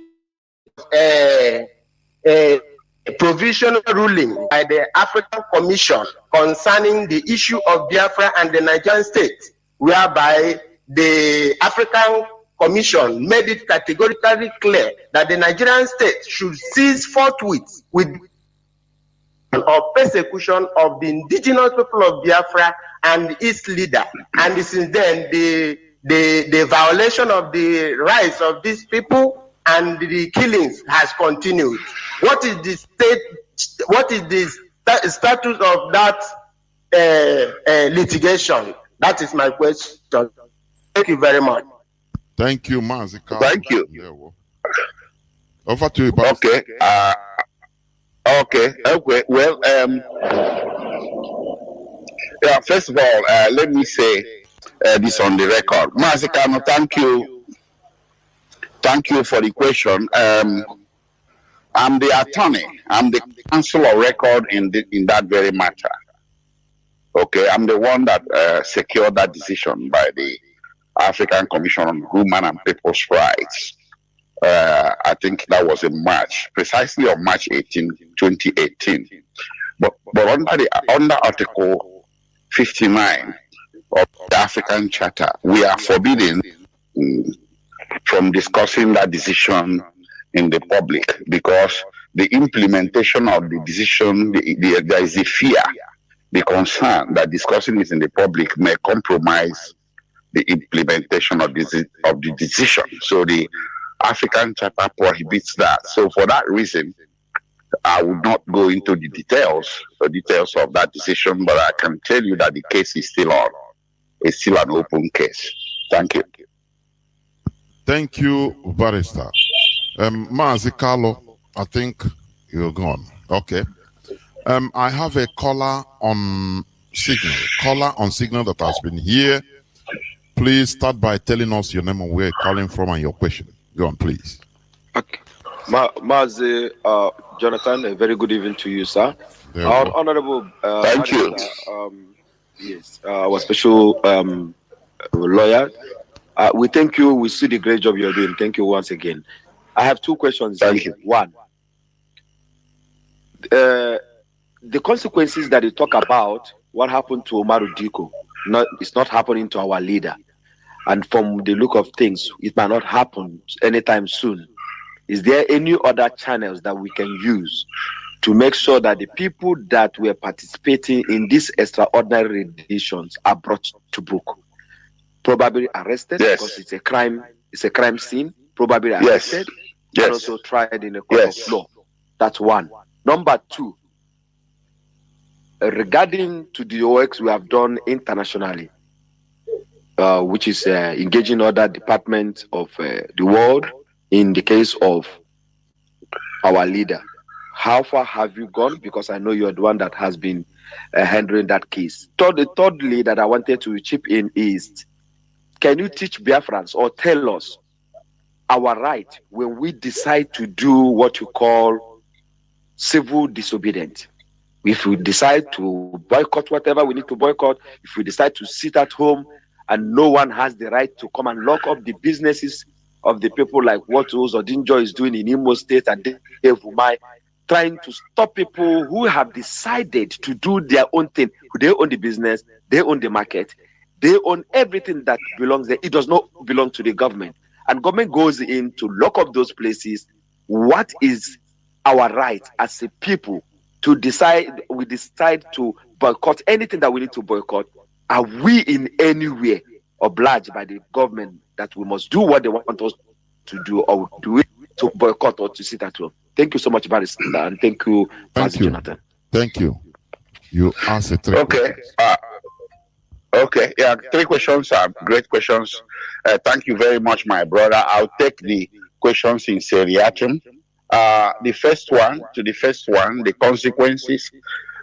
a provisional ruling by the African Commission concerning the issue of Biafra and the Nigerian state, whereby the African Commission made it categorically clear that the Nigerian state should cease forthwith with or persecution of the indigenous people of Biafra and its leader. And since then, the violation of the rights of these people and the killings has continued. What is the status of that litigation? That is my question. Thank you very much. Thank you, Mazi. Thank you. Over to you, Bob. Okay. Okay. Well, yeah, first of all, let me say this on the record. Mazi Kano, thank you. Thank you for the question. I'm the attorney. I'm the counsel of record in that very matter. Okay, I'm the one that secured that decision by the African Commission on Human and People's Rights. I think that was in March, precisely on March 18, 2018. But under Article 59 of the African Charter, we are forbidden from discussing that decision in the public because the implementation of the decision, there is a fear, the concern that discussing it in the public may compromise the implementation of the decision. So the African Charter prohibits that. So for that reason, I would not go into the details of that decision, but I can tell you that the case is still on. It's still an open case. Thank you. Thank you, Barrister. Mazi Carlo, I think you're gone. Okay. I have a caller on Signal. Caller on Signal that has been here. Please start by telling us your name and where you're calling from and your question. Go on, please. Okay. Mazi, Jonathan, a very good evening to you, sir. Our honorable thank you. Yes, our special lawyer. We thank you. We see the great job you're doing. Thank you once again. I have two questions. Thank you. One, the consequences that you talk about, what happened to Umaru Diko, it's not happening to our leader. And from the look of things, it might not happen anytime soon. Is there any other channels that we can use to make sure that the people that were participating in these extraordinary renditions are brought to book? Probably arrested, yes, because it's a crime scene, probably arrested, yes, and also tried in a court of law. That's one. Number two, regarding to the works we have done internationally, which is engaging other departments of the world in the case of our leader. How far have you gone? Because I know you're the one that has been handling that case. Thirdly, that I wanted to chip in is, can you teach Biafrans or tell us our right when we decide to do what you call civil disobedience? If we decide to boycott whatever we need to boycott, if we decide to sit at home and no one has the right to come and lock up the businesses of the people like what Odinjo is doing in Imo State and Dave Umai, trying to stop people who have decided to do their own thing. They own the business, they own the market, they own everything that belongs there. It does not belong to the government. And government goes in to lock up those places. What is our right as a people to decide? We decide to boycott anything that we need to boycott. Are we in any way obliged by the government that we must do what they want us to do, or do we to boycott or to sit at home? Thank you so much, Barrister, and thank you, Mazi Jonathan. Thank you. You answered 3 Okay. Okay. Yeah, 3 questions are great questions. Thank you very much, my brother. I'll take the questions in seriatim. The first one, the consequences,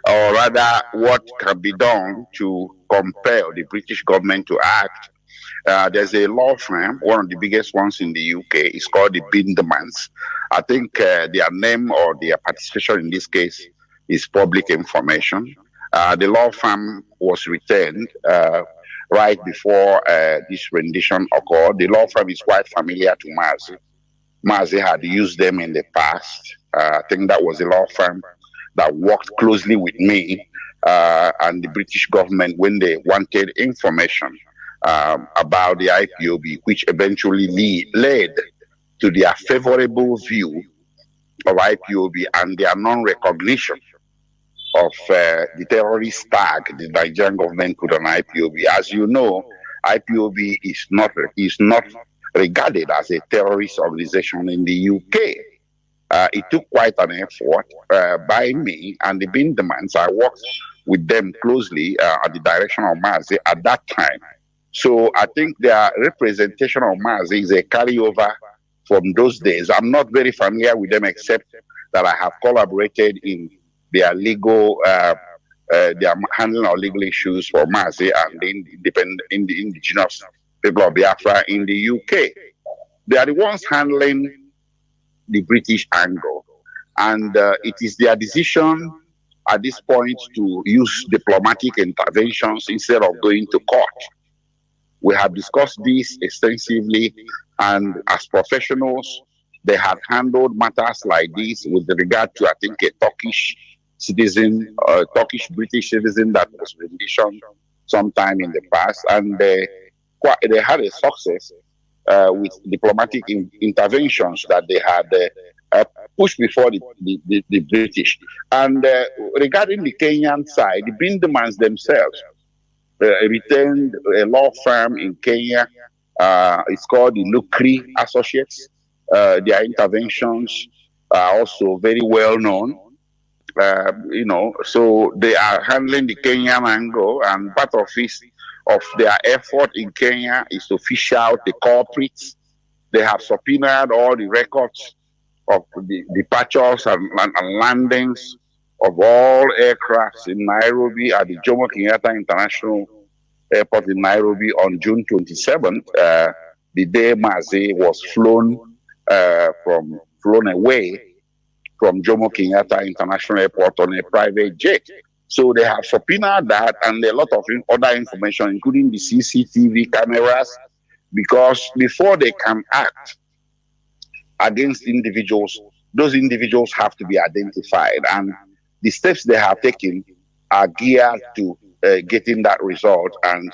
or rather what can be done to compel the British government to act. There's a law firm, one of the biggest ones in the UK. It's called the Bindemans. I think their name or their participation in this case is public information. The law firm was retained right before this rendition occurred. The law firm is quite familiar to MAZI. MAZI had used them in the past. I think that was a law firm that worked closely with me and the British government when they wanted information about the IPOB, which eventually led to their favorable view of IPOB and their non-recognition of the terrorist tag the Nigerian government put on IPOB. As you know, IPOB is not regarded as a terrorist organization in the UK. It took quite an effort by me and the Bindemans. I worked with them closely at the direction of MAZI at that time. So I think their representation of MAZI is a carryover from those days. I'm not very familiar with them, except that I have collaborated in their legal, their handling of legal issues for MAZI and the indigenous people of Biafra in the UK. They are the ones handling the British angle. And it is their decision at this point to use diplomatic interventions instead of going to court. We have discussed this extensively, and as professionals, they have handled matters like this with regard to, I think, a Turkish citizen, Turkish-British citizen that was renditioned sometime in the past, and they had a success with diplomatic interventions that they had pushed before the British. And regarding the Kenyan side, the Bindemans themselves retained a law firm in Kenya. It's called the Lukri Associates. Their interventions are also very well known. So they are handling the Kenyan angle, and part of their effort in Kenya is to fish out the culprits. They have subpoenaed all the records of the departures and landings of all aircrafts in Nairobi at the Jomo Kenyatta International Airport in Nairobi on June 27th, the day MAZI was flown away from Jomo Kenyatta International Airport on a private jet. So they have subpoenaed that and a lot of other information, including the CCTV cameras, because before they can act against individuals, those individuals have to be identified. And the steps they have taken are geared to getting that result. And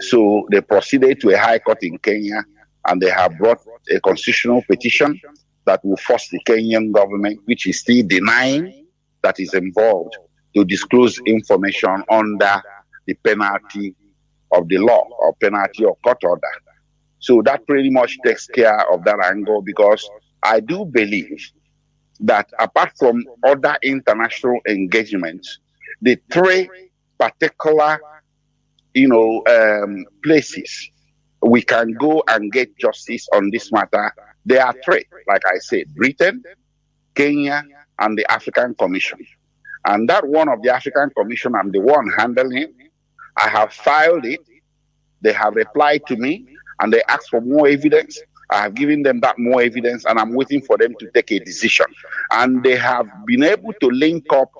so they proceeded to a high court in Kenya, and they have brought a constitutional petition that will force the Kenyan government, which is still denying that is involved, to disclose information under the penalty of the law or penalty of court order. So that pretty much takes care of that angle, because I do believe that apart from other international engagements, the 3 particular, places we can go and get justice on this matter, there are 3, like I said: Britain, Kenya, and the African Commission. And that one of the African Commission, I'm the one handling. I have filed it. They have replied to me, and they asked for more evidence. I have given them that more evidence, and I'm waiting for them to take a decision. And they have been able to link up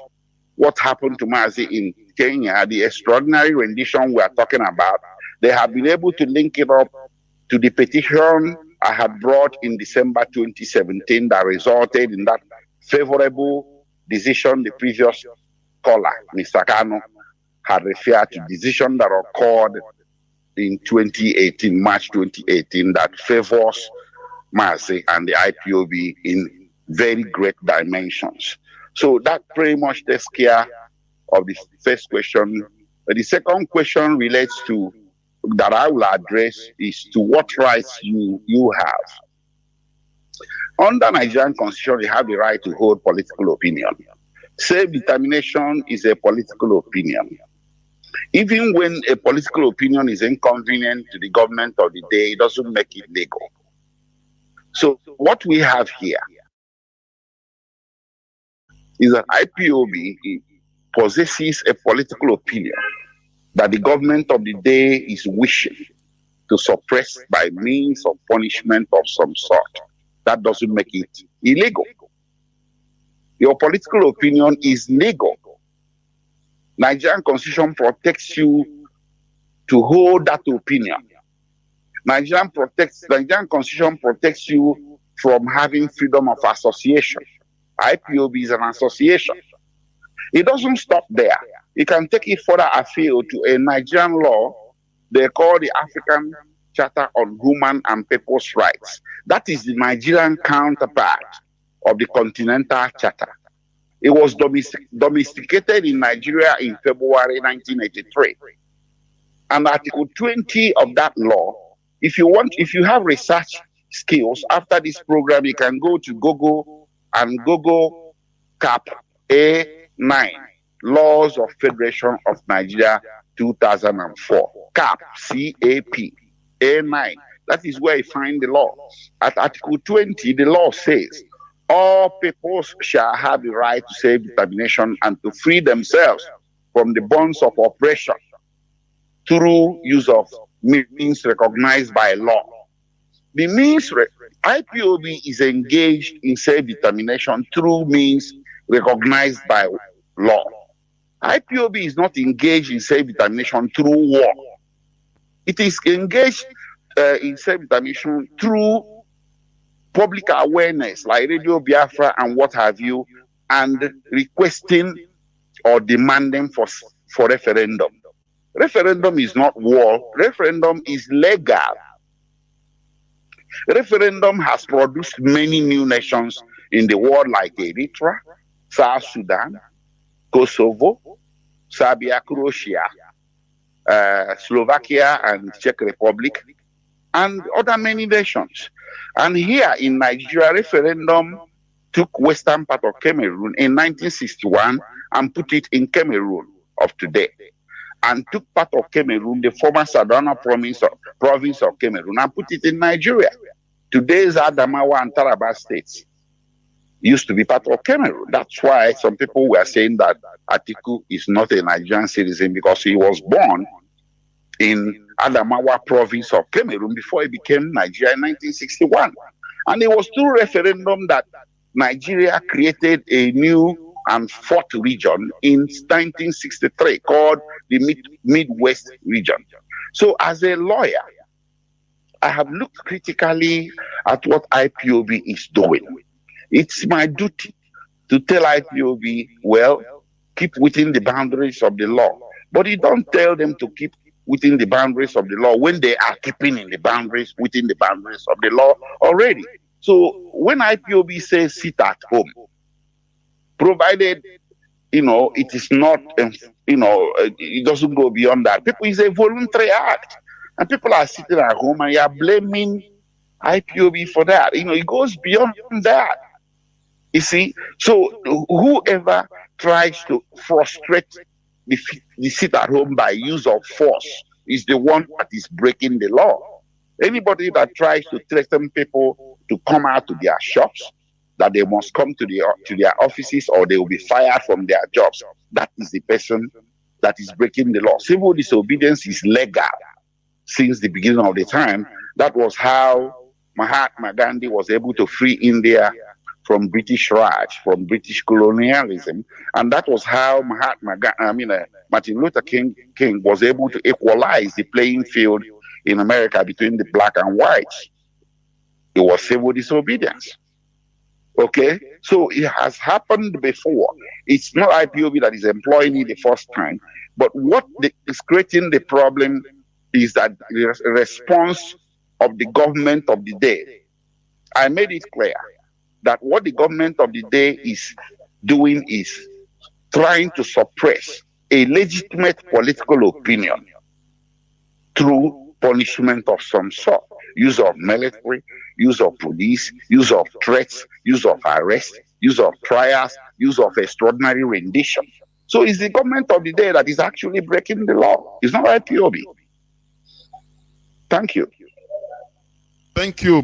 what happened to MAZI in Kenya, the extraordinary rendition we are talking about. They have been able to link it up to the petition I had brought in December 2017 that resulted in that favorable decision the previous caller, Mr. Kano, had referred to, decision that occurred in 2018, March 2018, that favors MAZI and the IPOB in very great dimensions. So that pretty much takes care of the first question. The second question relates to, that I will address, is to what rights you have. Under Nigerian Constitution, you have the right to hold political opinion. Self-determination is a political opinion. Even when a political opinion is inconvenient to the government of the day, it doesn't make it legal. So what we have here is that IPOB possesses a political opinion that the government of the day is wishing to suppress by means of punishment of some sort. That doesn't make it illegal. Your political opinion is legal. Nigerian Constitution protects you to hold that opinion. Nigerian Constitution protects you from having freedom of association. IPOB is an association. It doesn't stop there. You can take it further afield to a Nigerian law they call the African Charter on Human and People's Rights. That is the Nigerian counterpart of the Continental Charter. It was domesticated in Nigeria in February 1983. And Article 20 of that law, if you have research skills, after this program, you can go to Google and Google CAP A9, Laws of Federation of Nigeria 2004. CAP, C-A-P, A9. That is where you find the law. At Article 20, the law says, all peoples shall have the right to self-determination and to free themselves from the bonds of oppression through use of means recognized by law. The means, IPOB is engaged in self-determination through means recognized by law. IPOB is not engaged in self-determination through war. It is engaged in self-determination through public awareness, like Radio Biafra and what have you, and requesting or demanding for referendum. Referendum is not war. Referendum is legal. Referendum has produced many new nations in the world, like Eritrea, South Sudan, Kosovo, Serbia, Croatia, Slovakia and Czech Republic, and other many nations. And here in Nigeria, referendum took western part of Cameroon in 1961 and put it in Cameroon of today, and took part of Cameroon, the former Sadana province of Cameroon, and put it in Nigeria. Today's Adamawa and Taraba states used to be part of Cameroon. That's why some people were saying that Atiku is not a Nigerian citizen, because he was born in Adamawa province of Cameroon before he became Nigeria in 1961. And it was through referendum that Nigeria created a new and fourth region in 1963 called the Midwest region. So as a lawyer, I have looked critically at what IPOB is doing. It's my duty to tell IPOB, well, keep within the boundaries of the law. But you don't tell them to keep within the boundaries of the law when they are keeping in the boundaries, within the boundaries of the law already. So when IPOB says sit at home, provided, it is not, it doesn't go beyond that. People, is a voluntary act. And people are sitting at home and you are blaming IPOB for that. It goes beyond that. You see? So whoever tries to frustrate the sit at home by use of force is the one that is breaking the law. Anybody that tries to threaten people to come out to their shops, that they must come to their offices or they will be fired from their jobs, that is the person that is breaking the law. Civil disobedience is legal since the beginning of the time. That was how Mahatma Gandhi was able to free India from British Raj, from British colonialism, and that was how Martin Luther King was able to equalize the playing field in America between the black and whites. It was civil disobedience. Okay, so it has happened before. It's not IPOB that is employing it the first time, but what is creating the problem is that the response of the government of the day. I made it clear that what the government of the day is doing is trying to suppress a legitimate political opinion through punishment of some sort, use of military, use of police, use of threats, use of arrest, use of trials, use of extraordinary rendition. So it's the government of the day that is actually breaking the law. It's not IPOB. Thank you. Thank you,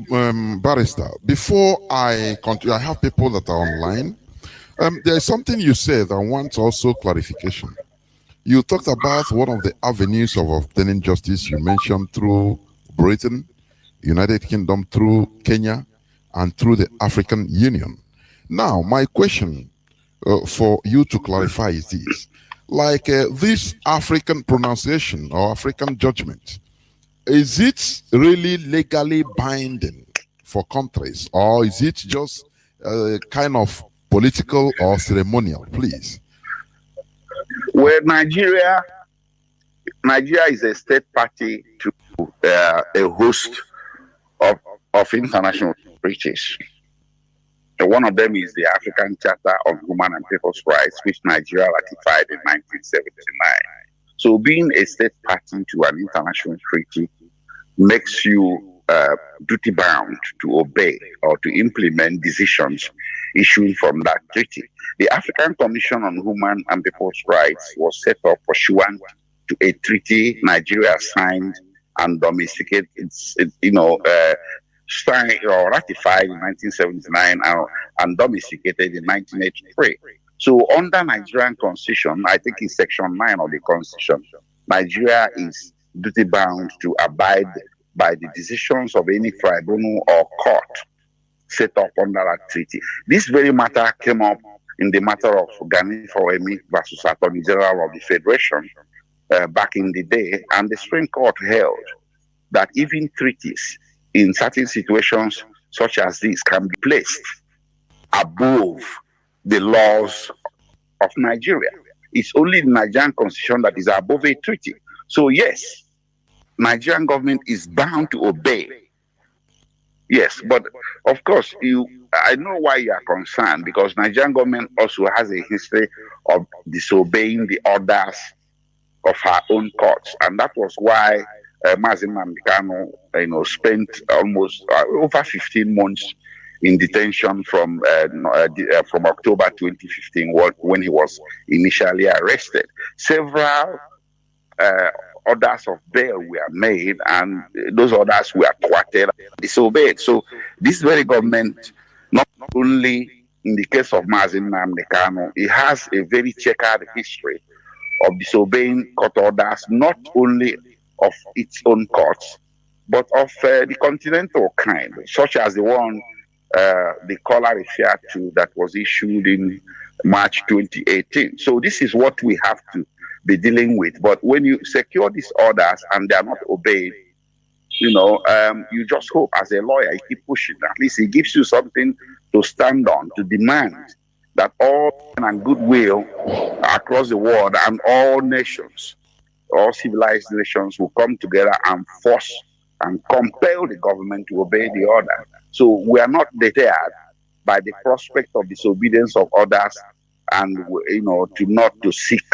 Barrister. Before I continue, I have people that are online. There is something you said I want also clarification. You talked about one of the avenues of obtaining justice. You mentioned through Britain, United Kingdom, through Kenya, and through the African Union. Now, my question for you to clarify is this. Like this African pronunciation or African judgment, is it really legally binding for countries, or is it just kind of political or ceremonial, please? Well, Nigeria is a state party to a host of international treaties. One of them is the African Charter on Human and People's Rights, which Nigeria ratified in 1979. So being a state party to an international treaty makes you duty bound to obey or to implement decisions issued from that treaty. The African Commission on Human and People's Rights was set up pursuant to a treaty Nigeria signed and domesticated, signed or ratified in 1979 and domesticated in 1983. So under Nigerian Constitution, I think in Section 9 of the Constitution, Nigeria is duty bound to abide by the decisions of any tribunal or court set up under that treaty. This very matter came up in the matter of Gani Fawemi versus Attorney General of the Federation back in the day, and the Supreme Court held that even treaties in certain situations such as this can be placed above the laws of Nigeria. It's only the Nigerian Constitution that is above a treaty. So yes, Nigerian government is bound to obey. Yes, but of course, I know why you are concerned, because Nigerian government also has a history of disobeying the orders of her own courts, and that was why MAZI spent almost over 15 months in detention from October 2015 when he was initially arrested. Several orders of bail were made, and those orders were thwarted, disobeyed. So this very government, not only in the case of MAZI Nnamdi Kanu, it has a very checkered history of disobeying court orders, not only of its own courts, but of the continental kind, such as the one the caller referred to that was issued in March 2018. So this is what we have to be dealing with. But when you secure these orders and they are not obeyed, you just hope as a lawyer, you keep pushing. At least it gives you something to stand on, to demand that all and goodwill across the world and all nations, all civilized nations, will come together and force and compel the government to obey the order. So we are not deterred by the prospect of disobedience of others, and to seek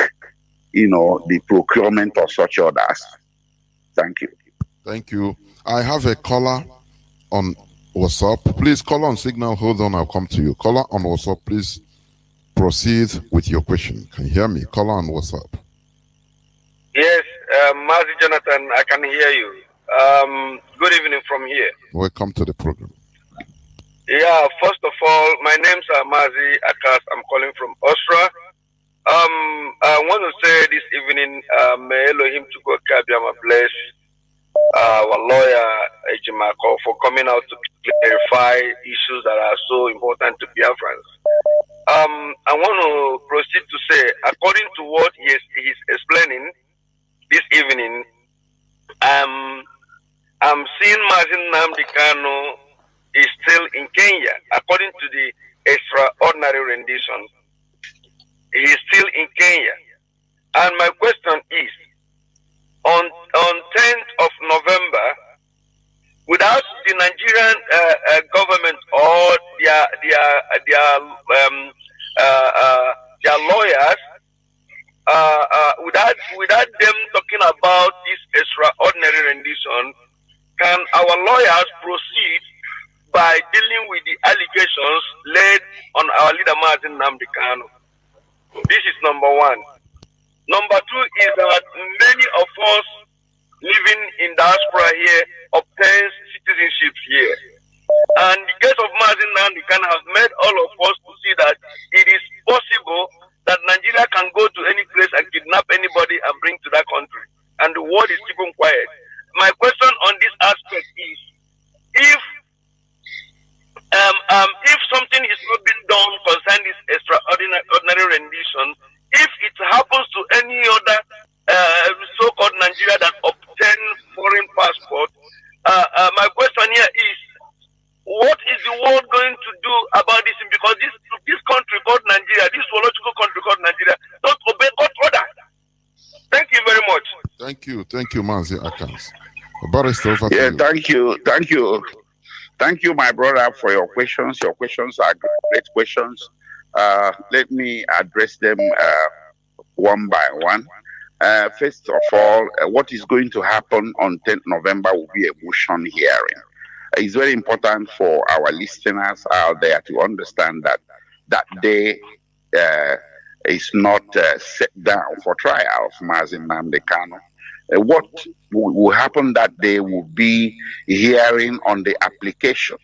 the procurement of such orders. Thank you. Thank you. I have a caller on WhatsApp. Please, caller on Signal. Hold on, I'll come to you. Caller on WhatsApp, please proceed with your question. Can you hear me? Caller on WhatsApp. Yes, MAZI Jonathan, I can hear you. Good evening from here. Welcome to the program. Yeah, first of all, my name's MAZI Akas. I'm calling from Austria. I want to say this evening, may Elohim to God Kabiama bless our lawyer Ejimakor for coming out to clarify issues that are so important to Biafrans. I want to proceed to say, according to what he's explaining this evening, I'm seeing MAZI Nnamdi Kanu is still in Kenya, according to the extraordinary rendition. He is still in Kenya. And my question is, on 10th of November, without the Nigerian government or their lawyers, without them talking about this extraordinary rendition, can our lawyers proceed by dealing with the allegations laid on our leader Mazi Nnamdi Kanu? This is number one. Number two is that many of us living in diaspora here obtains citizenship here. And the case of Mazi Nnamdi Kanu has made all of us to see that it is possible that Nigeria can go to any place and kidnap anybody and bring to that country. And the world is keeping quiet. My question on this aspect is, if something is not being done concerning this extraordinary rendition, if it happens to any other so-called Nigeria that obtain foreign passport, my question here is, what is the world going to do about this? Because this country called Nigeria, this zoological country called Nigeria, don't obey court order. Thank you very much. Thank you, Mazi Akans. Barrister, yeah, thank you, my brother, for your questions. Your questions are great questions. Let me address them one by one. First of all, what is going to happen on 10th November will be a motion hearing. It's very important for our listeners out there to understand that that day is not set down for trial of Mazi Nnamdi Kanu. What will happen that day will be a hearing on the application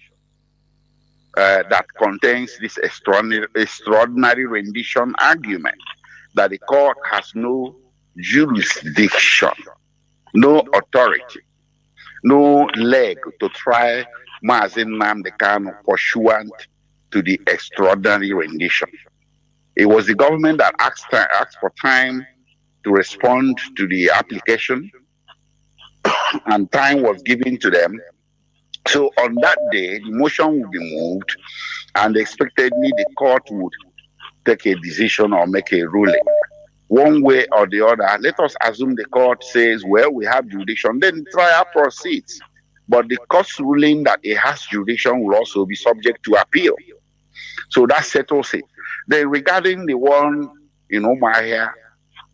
that contains this extraordinary rendition argument that the court has no jurisdiction, no authority, no leg to try Mazi Nnamdi Kanu pursuant to the extraordinary rendition. It was the government that asked for time to respond to the application, and time was given to them. So on that day, the motion will be moved, and expectedly the court would take a decision or make a ruling. One way or the other, let us assume the court says, well, we have jurisdiction, then trial proceeds. But the court's ruling that it has jurisdiction will also be subject to appeal. So that settles it. Then regarding the one in Umahia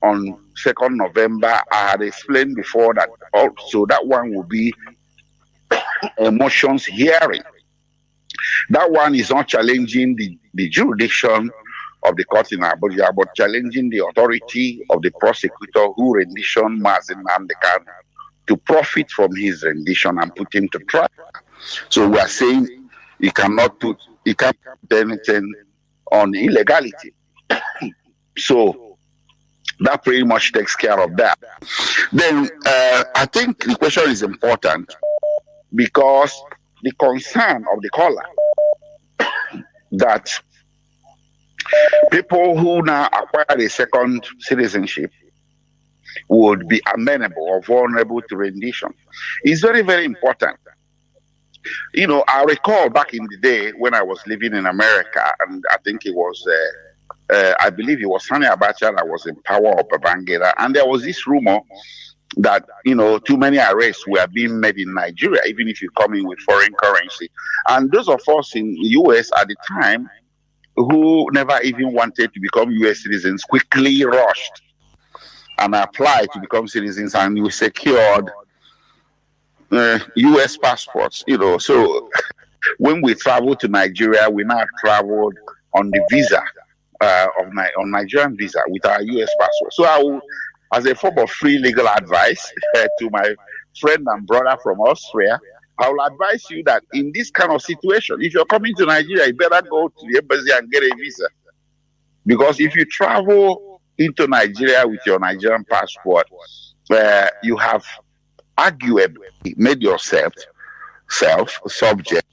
on 2nd November, I had explained before that also that one will be a motions hearing. That one is not challenging the jurisdiction of the court in Abuja, but challenging the authority of the prosecutor who renditioned Mazi Nnamdi Kanu to profit from his rendition and put him to trial. So we are saying he can't put anything on illegality. So that pretty much takes care of that. Then I think the question is important because the concern of the caller that people who now acquire a second citizenship would be amenable or vulnerable to rendition is very, very important. You know, I recall back in the day when I was living in America, and I think it was, I believe it was Sani Abacha that was in power of Babangida, and there was this rumor that, you know, too many arrests were being made in Nigeria, even if you come in with foreign currency. And those of us in the US at the time who never even wanted to become US citizens quickly rushed and applied to become citizens, and we secured US passports, you know. So when we traveled to Nigeria, we now traveled on the visa, on Nigerian visa with our US passport. So I will, as a form of free legal advice to my friend and brother from Austria, I will advise you that in this kind of situation, if you're coming to Nigeria, you better go to the embassy and get a visa. Because if you travel into Nigeria with your Nigerian passport, you have arguably made yourself subject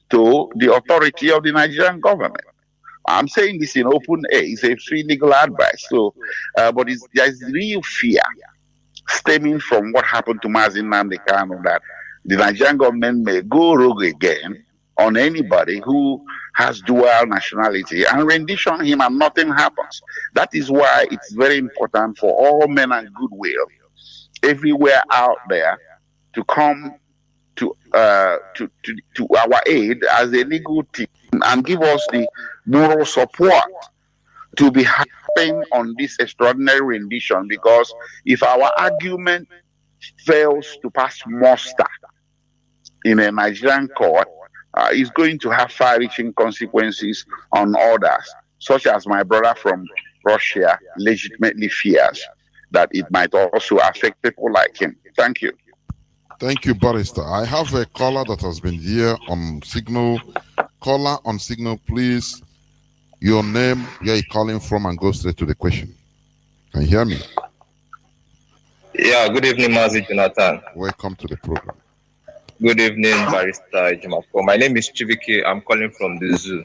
to the authority of the Nigerian government. I'm saying this in open air. It's a free legal advice. So, but there's real fear stemming from what happened to Mazi Nnamdi Kanu that the Nigerian government may go rogue again on anybody who has dual nationality and rendition him and nothing happens. That is why it's very important for all men and goodwill everywhere out there to come to our aid as a legal team and give us the moral support to be happy on this extraordinary rendition, because if our argument fails to pass muster in a Nigerian court, it's going to have far-reaching consequences on others, such as my brother from Russia legitimately fears that it might also affect people like him. Thank you. Thank you, Barrister. I have a caller that has been here on Signal. Caller on Signal, please. Your name, where you're calling from, and go straight to the question. Can you hear me? Yeah, good evening, MAZI Jonathan. Welcome to the program. Good evening, Barrister Ejimakor. My name is Chibike. I'm calling from the zoo.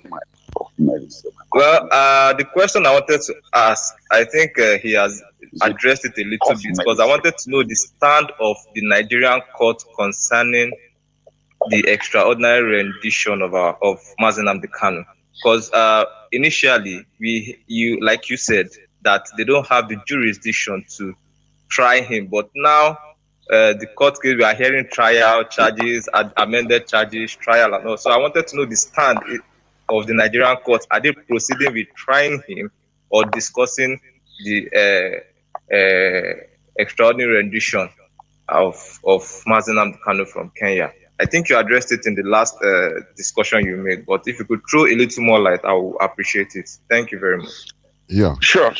Well, the question I wanted to ask, I think he has addressed it a little bit, because I wanted to know the stand of the Nigerian court concerning the extraordinary rendition of MAZI Nnamdi Kanu. Because initially, like you said, that they don't have the jurisdiction to try him, but now the court case, we are hearing trial charges, amended charges, trial and all. So I wanted to know the stand of the Nigerian court. Are they proceeding with trying him or discussing the extraordinary rendition of MAZI Nnamdi Kanu from Kenya? I think you addressed it in the last discussion you made, but if you could throw a little more light, I will appreciate it. Thank you very much. Yeah. Sure,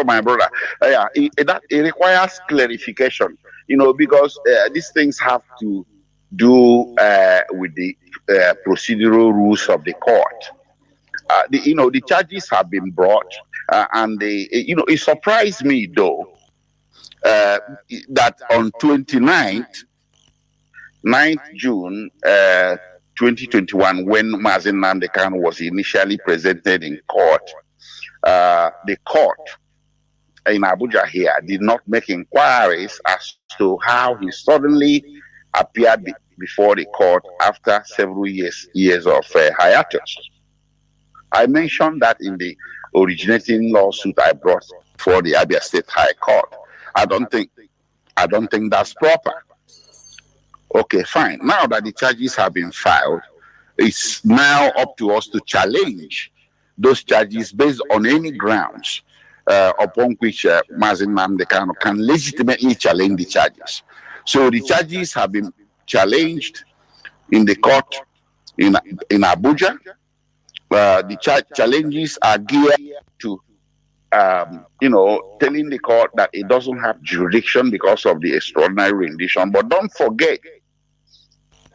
my brother. It requires clarification, because these things have to do with the procedural rules of the court. The charges have been brought, and it surprised me though that on 9th June 2021, when MAZI Nnamdi Kanu was initially presented in court, the court in Abuja here did not make inquiries as to how he suddenly appeared before the court after several years of hiatus. I mentioned that in the originating lawsuit I brought for the Abia State High Court. I don't think that's proper. Okay, fine. Now that the charges have been filed, it's now up to us to challenge those charges based on any grounds upon which MAZI Nnamdi Kanu can legitimately challenge the charges. So the charges have been challenged in the court in Abuja. The challenges are geared to, telling the court that it doesn't have jurisdiction because of the extraordinary rendition. But don't forget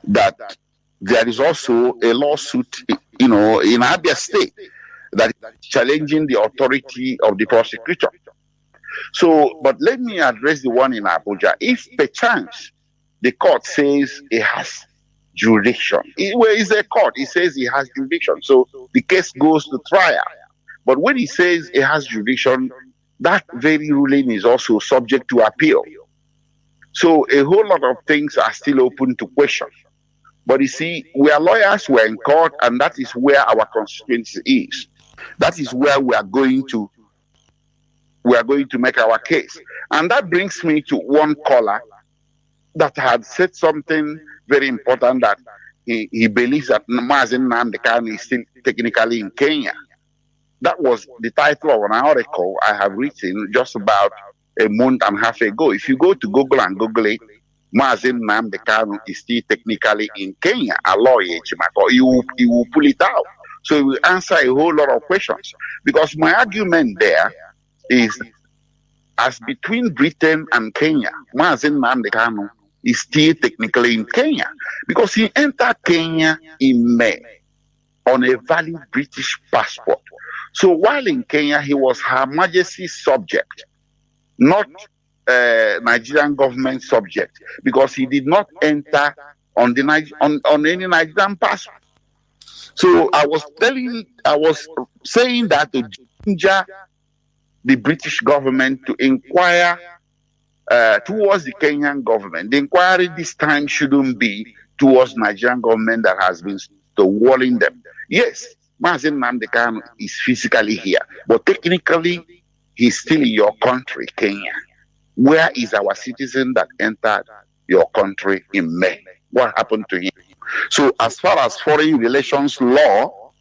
that there is also a lawsuit, in Abia State that is challenging the authority of the prosecutor. So, but let me address the one in Abuja. If perchance the court says it has jurisdiction, where is the court? It says it has jurisdiction, so the case goes to trial. But when he says it has jurisdiction, that very ruling is also subject to appeal. So a whole lot of things are still open to question. But you see, we are lawyers, we're in court, and that is where our constituency is. That is where we are going to make our case. And that brings me to one caller that had said something very important, that he believes that MAZI Nnamdi Kanu is still technically in Kenya. That was the title of an article I have written just about a month and a half ago. If you go to Google and Google it, MAZI Nnamdi Kanu is still technically in Kenya. A lawyer, Ejimakor, he will pull it out. So he will answer a whole lot of questions. Because my argument there is, as between Britain and Kenya, MAZI Nnamdi Kanu is still technically in Kenya, because he entered Kenya in May on a valid British passport. So while in Kenya, he was Her Majesty's subject, not Nigerian government subject, because he did not enter on any Nigerian passport. So I was saying that to ginger the British government to inquire towards the Kenyan government. The inquiry this time shouldn't be towards Nigerian government that has been to walling them. Yes, Mazi Nnamdi Kanu is physically here, but technically he's still in your country, Kenya. Where is our citizen that entered your country in May? What happened to him? So as far as foreign relations law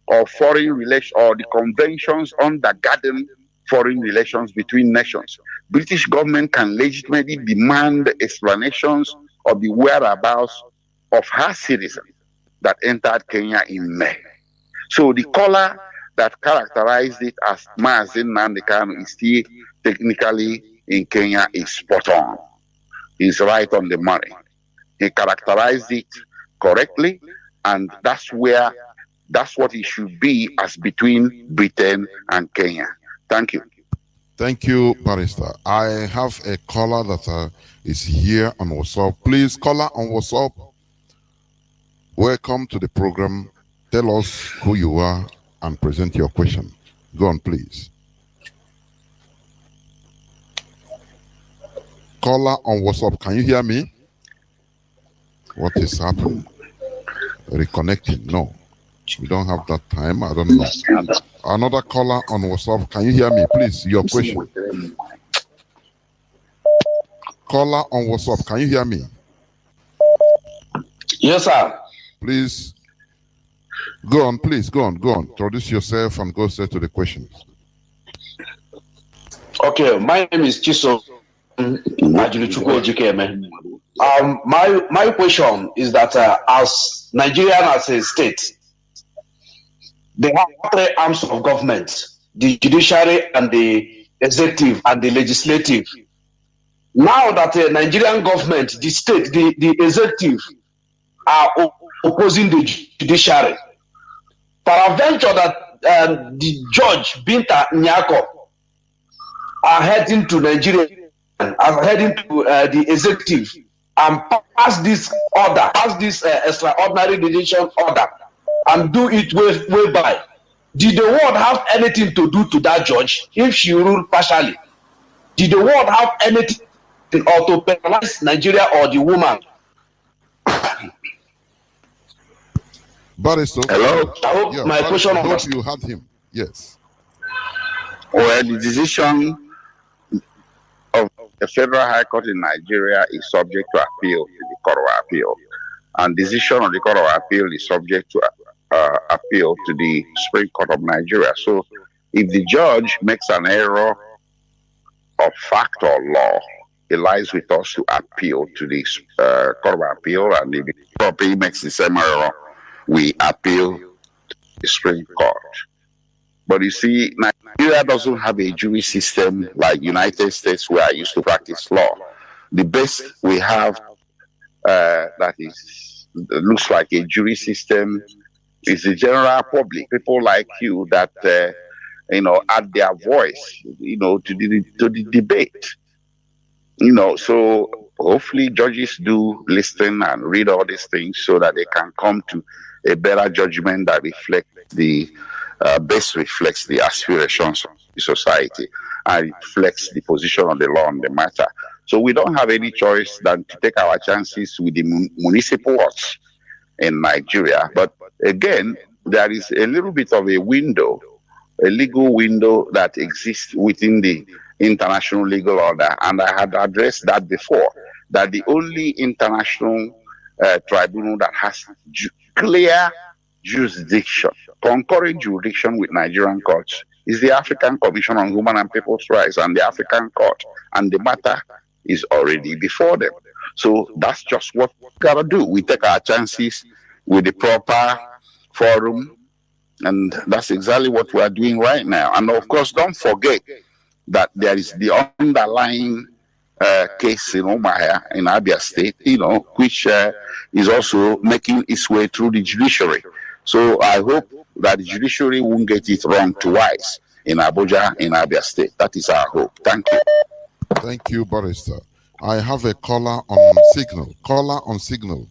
or foreign relation or the conventions undergirding foreign relations between nations, British government can legitimately demand explanations of the whereabouts of her citizen that entered Kenya in May. So the color that characterized it as Mazi Nnamdi Kanu is still technically in Kenya is spot on. He's right on the money. He characterized it correctly, and that's what it should be as between Britain and Kenya. Thank you. Thank you, Barrister. I have a caller that is here on WhatsApp. Please, caller on WhatsApp, welcome to the program. Tell us who you are and present your question. Go on, please. Caller on WhatsApp, can you hear me? What is happening? Reconnecting? No. We don't have that time. I don't know. Another caller on WhatsApp. Can you hear me? Please, your question. Caller on WhatsApp. Can you hear me? Yes, sir. Please. Go on, please. Go on. Introduce yourself and go straight to the question. Okay, my name is Chiso. My question is that as Nigeria as a state, they have three arms of government: the judiciary and the executive and the legislative. Now that the Nigerian government, the state, the executive are opposing the judiciary, peradventure that the judge Binta Nyako are heading to Nigeria, are heading to the executive and pass this order, pass this extraordinary detention order, and do it whereby. Did the world have anything to do to that judge if she ruled partially? Did the world have anything or to penalize Nigeria or the woman? Barrister. Hello? I hope my question I hope you had him. Yes. Well, the decision of the Federal High Court in Nigeria is subject to appeal to the Court of Appeal. And decision of the Court of Appeal is subject to appeal to the Supreme Court of Nigeria. So if the judge makes an error of fact or law, it lies with us to appeal to the Court of Appeal, and if the Court of Appeal makes the same error, we appeal to the Supreme Court. But you see, Nigeria doesn't have a jury system like United States where I used to practice law. The best we have that looks like a jury system is the general public, people like you that add their voice, to the debate. So hopefully judges do listen and read all these things so that they can come to a better judgment that best reflects the aspirations of the society and reflects the position of the law on the matter. So we don't have any choice than to take our chances with the municipal courts in Nigeria. But again, there is a little bit of a window, a legal window that exists within the international legal order. And I had addressed that before, that the only international tribunal that has clear jurisdiction, concurrent jurisdiction with Nigerian courts, is the African Commission on Human and People's Rights and the African Court. And the matter is already before them. So that's just what we gotta do. We take our chances with the proper forum, and that's exactly what we are doing right now. And of course, don't forget that there is the underlying case in Omaya in Abia State, which is also making its way through the judiciary. So I hope that the judiciary won't get it wrong twice in Abuja, in Abia State. That is our hope. Thank you. Thank you, Barrister. I have a caller on signal. Caller on signal.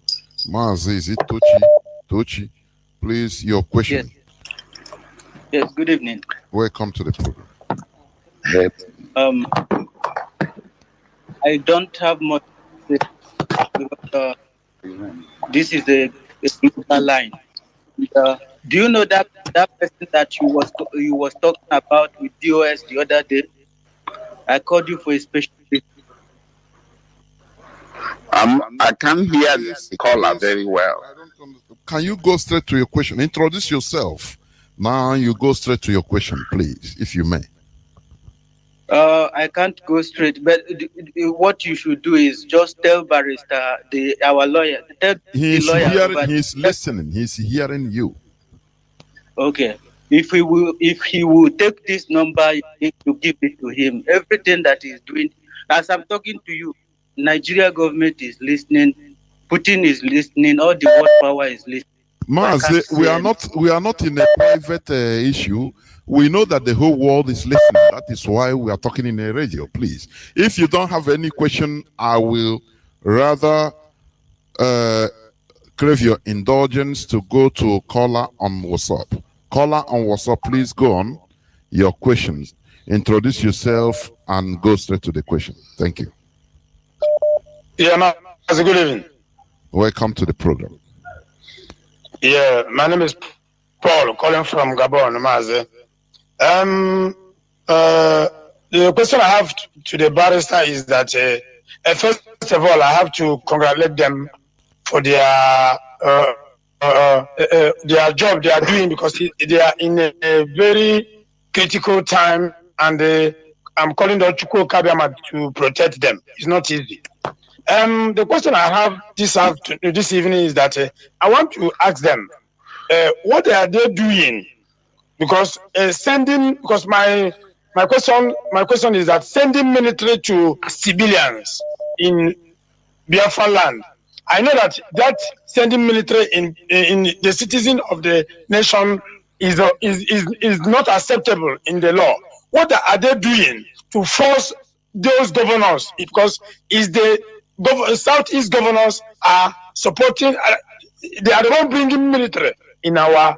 Mazi, is it Tochi? Please, your question. Yes, good evening. Welcome to the program. I don't have much to say because this is a global line. Do you know that person that you was talking about with DOS the other day? I called you for a special. I can't hear the caller very well. Can you go straight to your question? Introduce yourself. Now you go straight to your question, please, if you may. I can't go straight, but what you should do is just tell Barrister, our lawyer. He's listening. He's hearing you. Okay. If he will take this number, you need to give it to him. Everything that he's doing, as I'm talking to you, Nigeria government is listening, Putin is listening, all the world power is listening. Mazi, we are not in a private issue. We know that the whole world is listening. That is why we are talking in a radio. Please, if you don't have any question, I will rather crave your indulgence to go to caller on WhatsApp. Caller on WhatsApp, please go on your questions. Introduce yourself and go straight to the question. Thank you. Yeah, Mazi, good evening. Welcome to the program. Yeah, my name is Paul, calling from Gabon, Mazi. The question I have to the barrister is that, first of all, I have to congratulate them for their job they are doing, because they are in a very critical time, and I'm calling the Chukwu Kabiama to protect them. It's not easy. The question I have this evening is that I want to ask them, what are they doing? Because my question is that sending military to civilians in Biafra land, I know that sending military in the citizen of the nation is not acceptable in the law. What are they doing to force those governors? Because Southeast governors are supporting, they are the one bringing military in our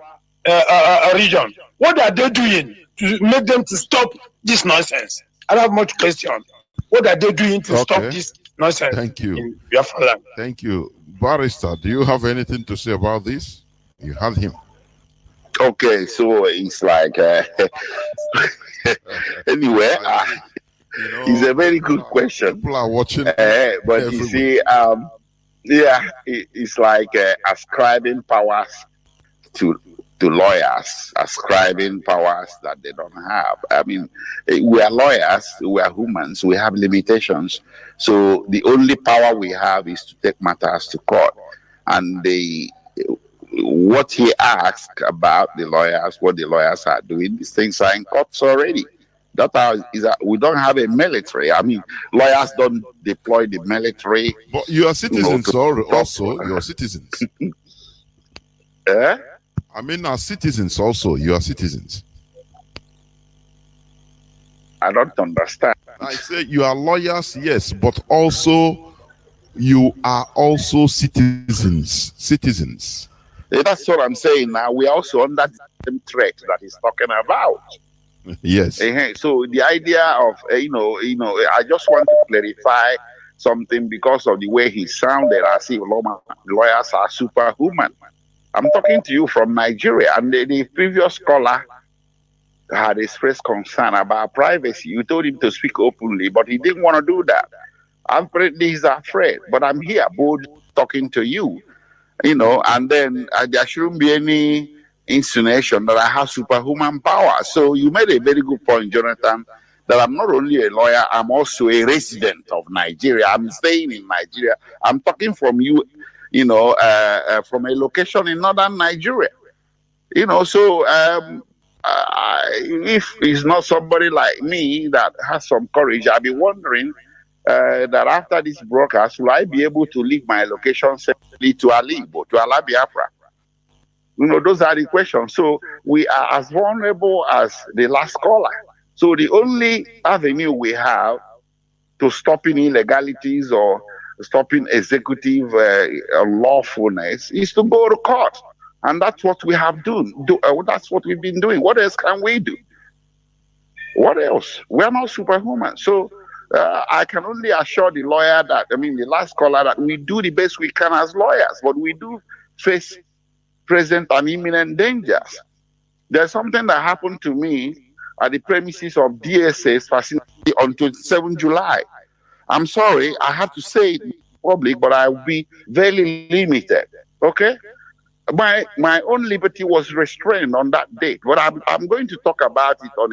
region. What are they doing to make them to stop this nonsense? I don't have much question. What are they doing to stop this nonsense? Thank you. In Biafra land? Thank you. Barrister, do you have anything to say about this? You have him. Okay, so it's like anyway, it's a very good question. People are watching, but you see, it's like ascribing powers to lawyers, ascribing powers that they don't have. I mean, we are lawyers, we are humans, we have limitations. So the only power we have is to take matters to court. And what he asked about the lawyers, what the lawyers are doing, these things are in courts already. We don't have a military. I mean, lawyers don't deploy the military. But you are citizens also. You are citizens. I mean, as citizens also, you are citizens. I don't understand. I say you are lawyers, yes, but also you are also citizens. Citizens. That's what I'm saying now. We are also under the same threat that he's talking about. Yes. So the idea of, I just want to clarify something because of the way he sounded as if lawyers are superhuman. I'm talking to you from Nigeria, and the previous caller had expressed concern about privacy. You told him to speak openly, but he didn't want to do that. Apparently he's afraid, but I'm here bold talking to you, and then there shouldn't be any insinuation that I have superhuman power. So you made a very good point, Jonathan, that I'm not only a lawyer, I'm also a resident of Nigeria. I'm staying in Nigeria. I'm talking from you, from a location in northern Nigeria. So if it's not somebody like me that has some courage, I'll be wondering that after this broadcast, will I be able to leave my location safely to Alibo, to Ala Biafra? Those are the questions. So we are as vulnerable as the last caller. So the only avenue we have to stopping illegalities or stopping executive lawfulness is to go to court. And that's what we have done. That's what we've been doing. What else can we do? What else? We're not superhuman. So I can only assure the last caller, that we do the best we can as lawyers, but we do face present and imminent dangers. There's something that happened to me at the premises of DSS facility on 27 July. I'm sorry, I have to say it in public, but I will be very limited. Okay? My own liberty was restrained on that date, but I'm going to talk about it on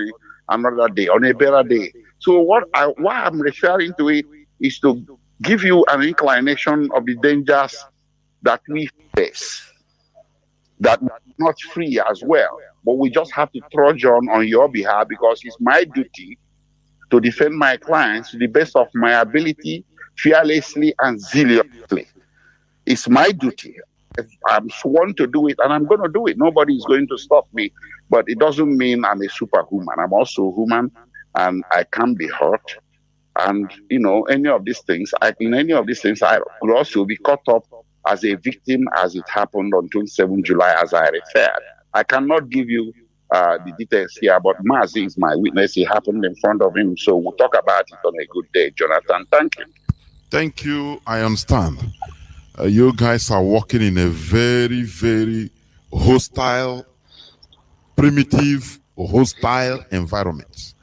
another day, on a better day. So why I'm referring to it is to give you an inclination of the dangers that we face, that we're not free as well, but we just have to trudge on your behalf, because it's my duty to defend my clients to the best of my ability, fearlessly and zealously. It's my duty. I'm sworn to do it, and I'm going to do it. Nobody is going to stop me. But it doesn't mean I'm a superhuman. I'm also human, and I can be hurt. And any of these things, I could also be caught up as a victim, as it happened on 27 July, as I referred. I cannot give you the details here, but MAZI is my witness. It happened in front of him, so we'll talk about it on a good day. Jonathan, thank you. Thank you. I understand. You guys are working in a very, very hostile, primitive, hostile environment.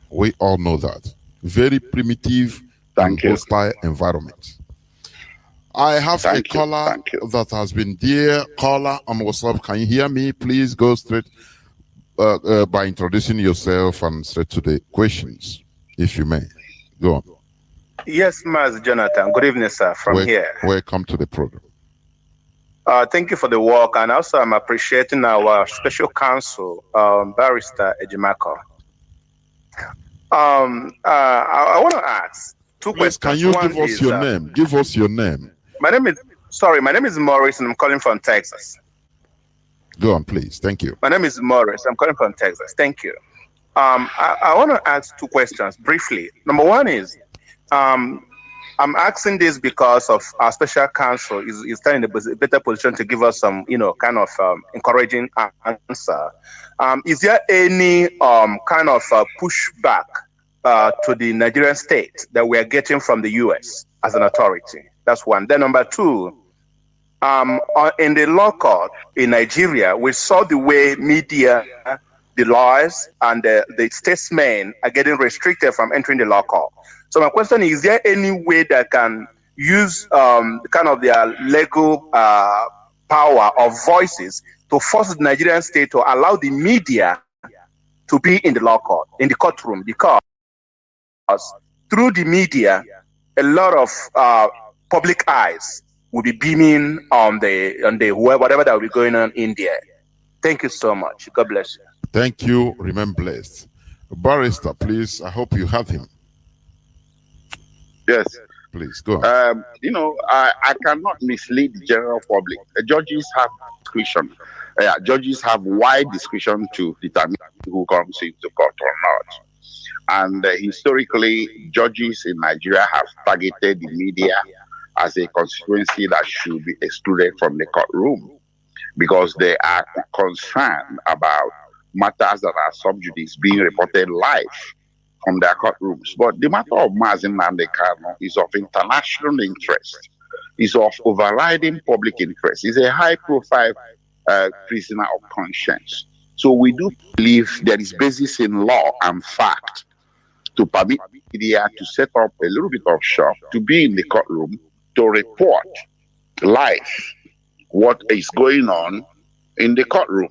We all know that. Very primitive and hostile environment. I have a caller that has been there. Caller on WhatsApp. Can you hear me? Please go straight by introducing yourself and straight to the questions, if you may. Go on. Yes, Maz Jonathan. Good evening, sir, from here. Welcome to the program. Thank you for the work, and also I'm appreciating our special counsel, Barrister Ejimakor. I want to ask two questions. Can you give us your name? Give us your name. My name is Morris, and I'm calling from Texas. Go on, please. Thank you. My name is Morris. I'm calling from Texas. Thank you. I want to ask two questions briefly. Number one is, I'm asking this because of our special counsel is in a better position to give us some, kind of encouraging answer. Is there any kind of pushback to the Nigerian state that we are getting from the U.S. as an authority? That's one. Then number two, in the law court in Nigeria, we saw the way media, the lawyers, and the statesmen are getting restricted from entering the law court. So my question is there any way that can use kind of their legal power or voices to force the Nigerian state to allow the media to be in the law court, in the courtroom? Because through the media, a lot of public eyes will be beaming on the whatever that will be going on in there. Thank you so much. God bless you. Thank you. Remain blessed. Barrister, please. I hope you have him. Yes. Please go on. I cannot mislead the general public. Judges have discretion. Judges have wide discretion to determine who comes into court or not. And historically, judges in Nigeria have targeted the media as a constituency that should be excluded from the courtroom because they are concerned about matters that are sub judice being reported live from their courtrooms. But the matter of MAZI is of international interest, is of overriding public interest, is a high-profile prisoner of conscience. So we do believe there is basis in law and fact to permit media to set up a little bit of shop, to be in the courtroom, to report live what is going on in the courtroom.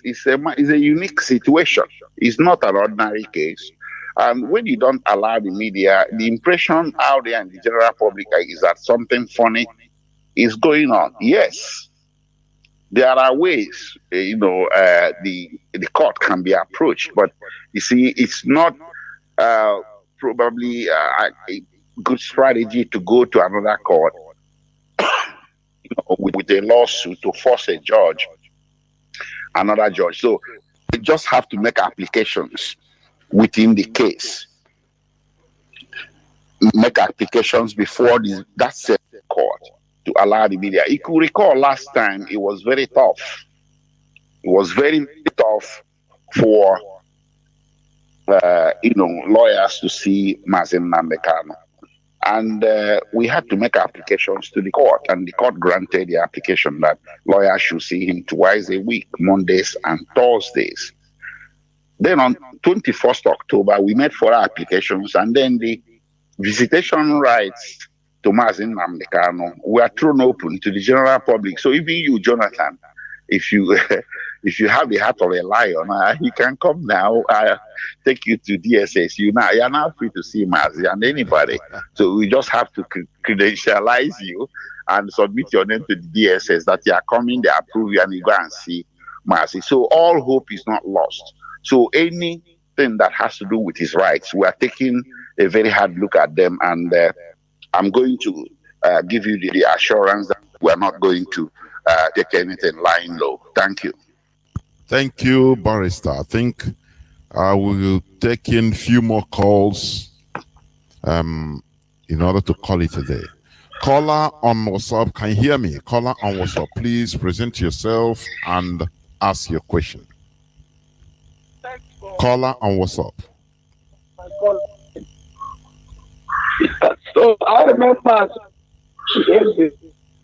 It's a unique situation. It's not an ordinary case. And when you don't allow the media, the impression out there in the general public is that something funny is going on. Yes, there are ways, the court can be approached, but you see, it's not probably a good strategy to go to another court with a lawsuit to force a judge, another judge. So you just have to make applications within the case. Make applications before that set court to allow the media. You could recall last time it was very tough. It was very tough for lawyers to see MAZI. And we had to make applications to the court, and the court granted the application that lawyers should see him twice a week, Mondays and Thursdays. Then on 21st October, we made 4 applications, and then the visitation rights to MAZI Nnamdi Kanu were thrown open to the general public. So even you, Jonathan, if you if you have the heart of a lion, you can come now. Take you to DSS. You're now free to see MAZI and anybody. So we just have to credentialize you and submit your name to the DSS that you are coming. They approve you and you go and see MAZI. So all hope is not lost. So anything that has to do with his rights, we are taking a very hard look at them, and I'm going to give you the assurance that we are not going to take anything lying low. Thank you. Thank you, Barrister. I think I will take in a few more calls in order to call it a day. Caller on WhatsApp, can you hear me? Caller on WhatsApp, please present yourself and ask your question. Caller on WhatsApp. So I remember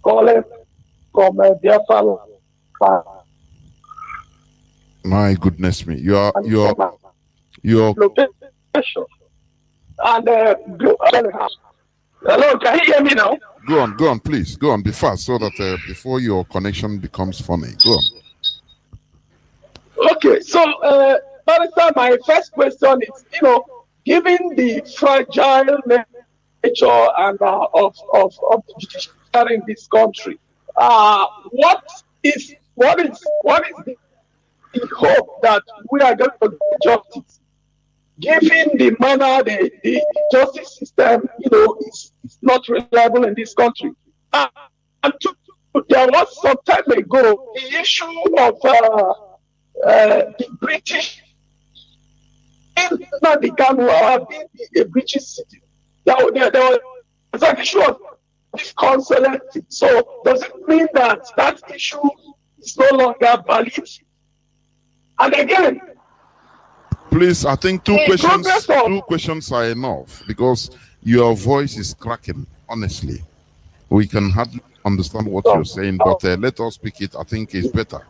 calling from Biafra. My goodness me, your location. And hello, can you hear me now? Go on, please. Go on, be fast so that before your connection becomes funny. Go on. Okay, so Barrister, my first question is, given the fragile nature and of the judiciary in this country, what is the hope that we are going to get justice, given the manner the justice system, is not reliable in this country? And there was some time ago the issue of the British Nnamdi Kanu being a British citizen. There was an issue of this consulate. So does it mean that issue is no longer valid? And again, please, I think two questions are enough, because your voice is cracking. Honestly, we can hardly understand what you're saying, but let us speak it. I think it's better.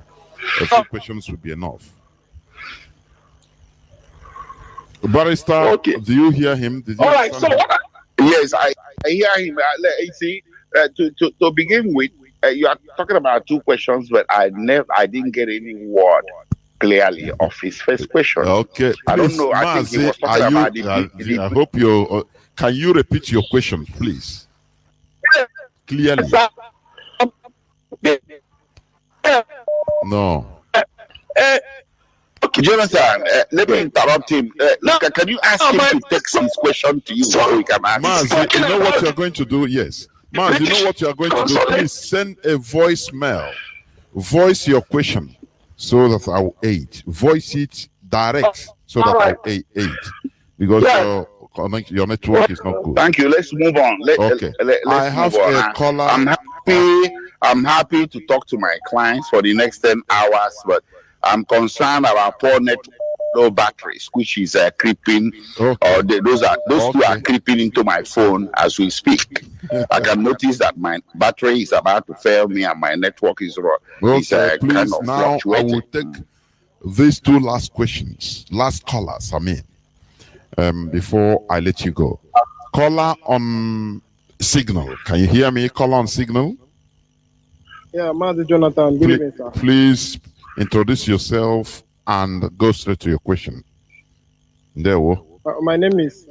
A few questions would be enough. Barrister, do you hear him? Did you all right, so yes, I hear him. See, to begin with, you are talking about 2 questions, but I didn't get any word clearly of his first question. Okay, I don't know. I think he was talking about I hope you can you repeat your question, please? Clearly. No. Jonathan, let me interrupt him. Can you ask him to text his question to you so we can ask? Maz, you know what you're going to do? Yes. Maz, you know what you're going to do? Please send a voicemail. Voice your question so that I will aid. Voice it direct so that I will aid. Because your network is not good. Thank you. Let's move on. Let's I have a caller. I'm happy to talk to my clients for the next 10 hours, but I'm concerned about poor network, low batteries, which is creeping. Or those two are creeping into my phone as we speak. I can notice that my battery is about to fail me and my network is please, kind of now I will take these 2 last questions, last callers. Before I let you go, caller on Signal. Can you hear me? Caller on Signal. Yeah, Mazi Jonathan. Good evening, sir. Please introduce yourself and go straight to your question. There we my name is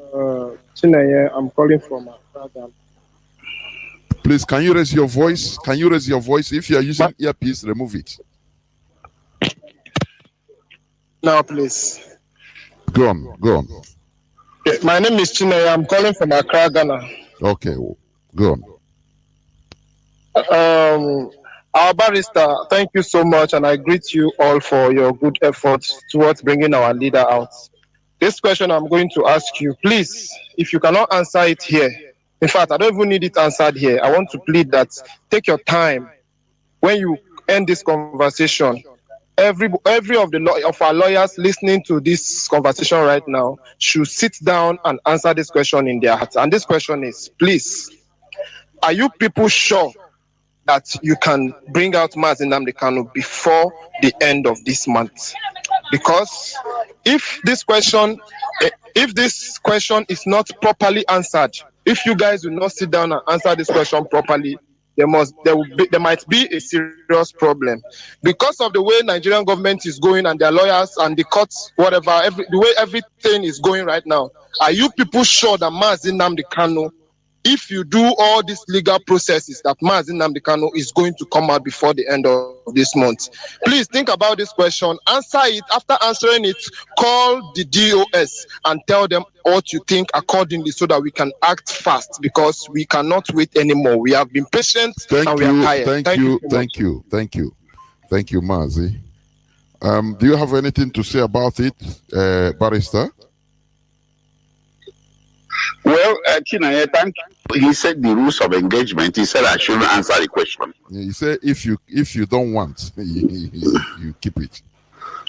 Chineye. I'm calling from Accra. Please, can you raise your voice? Can you raise your voice? If you are using earpiece, remove it. Now, please. Go on. My name is Chineye. I'm calling from Accra, Ghana. Okay, go on. Our barrister, thank you so much, and I greet you all for your good efforts towards bringing our leader out. This question I'm going to ask you, please, if you cannot answer it here, in fact, I don't even need it answered here. I want to plead that take your time when you end this conversation. every of our lawyers listening to this conversation right now should sit down and answer this question in their hearts. And this question is, please, are you people sure that you can bring out MAZI Nnamdi Kanu before the end of this month? Because if this question is not properly answered, if you guys will not sit down and answer this question properly, there might be a serious problem. Because of the way Nigerian government is going and their lawyers and the courts, whatever, the way everything is going right now, are you people sure that MAZI Nnamdi Kanu, if you do all these legal processes, that MAZI Nnamdi Kanu is going to come out before the end of this month? Please think about this question, answer it. After answering it, call the DOS and tell them what you think accordingly so that we can act fast, because we cannot wait anymore. We have been patient and we are tired. Thank you, Mazi. Do you have anything to say about it, Barrister? Well, Chinaya, thank you. He said the rules of engagement. He said I shouldn't answer the question. He said if you don't want, you keep it.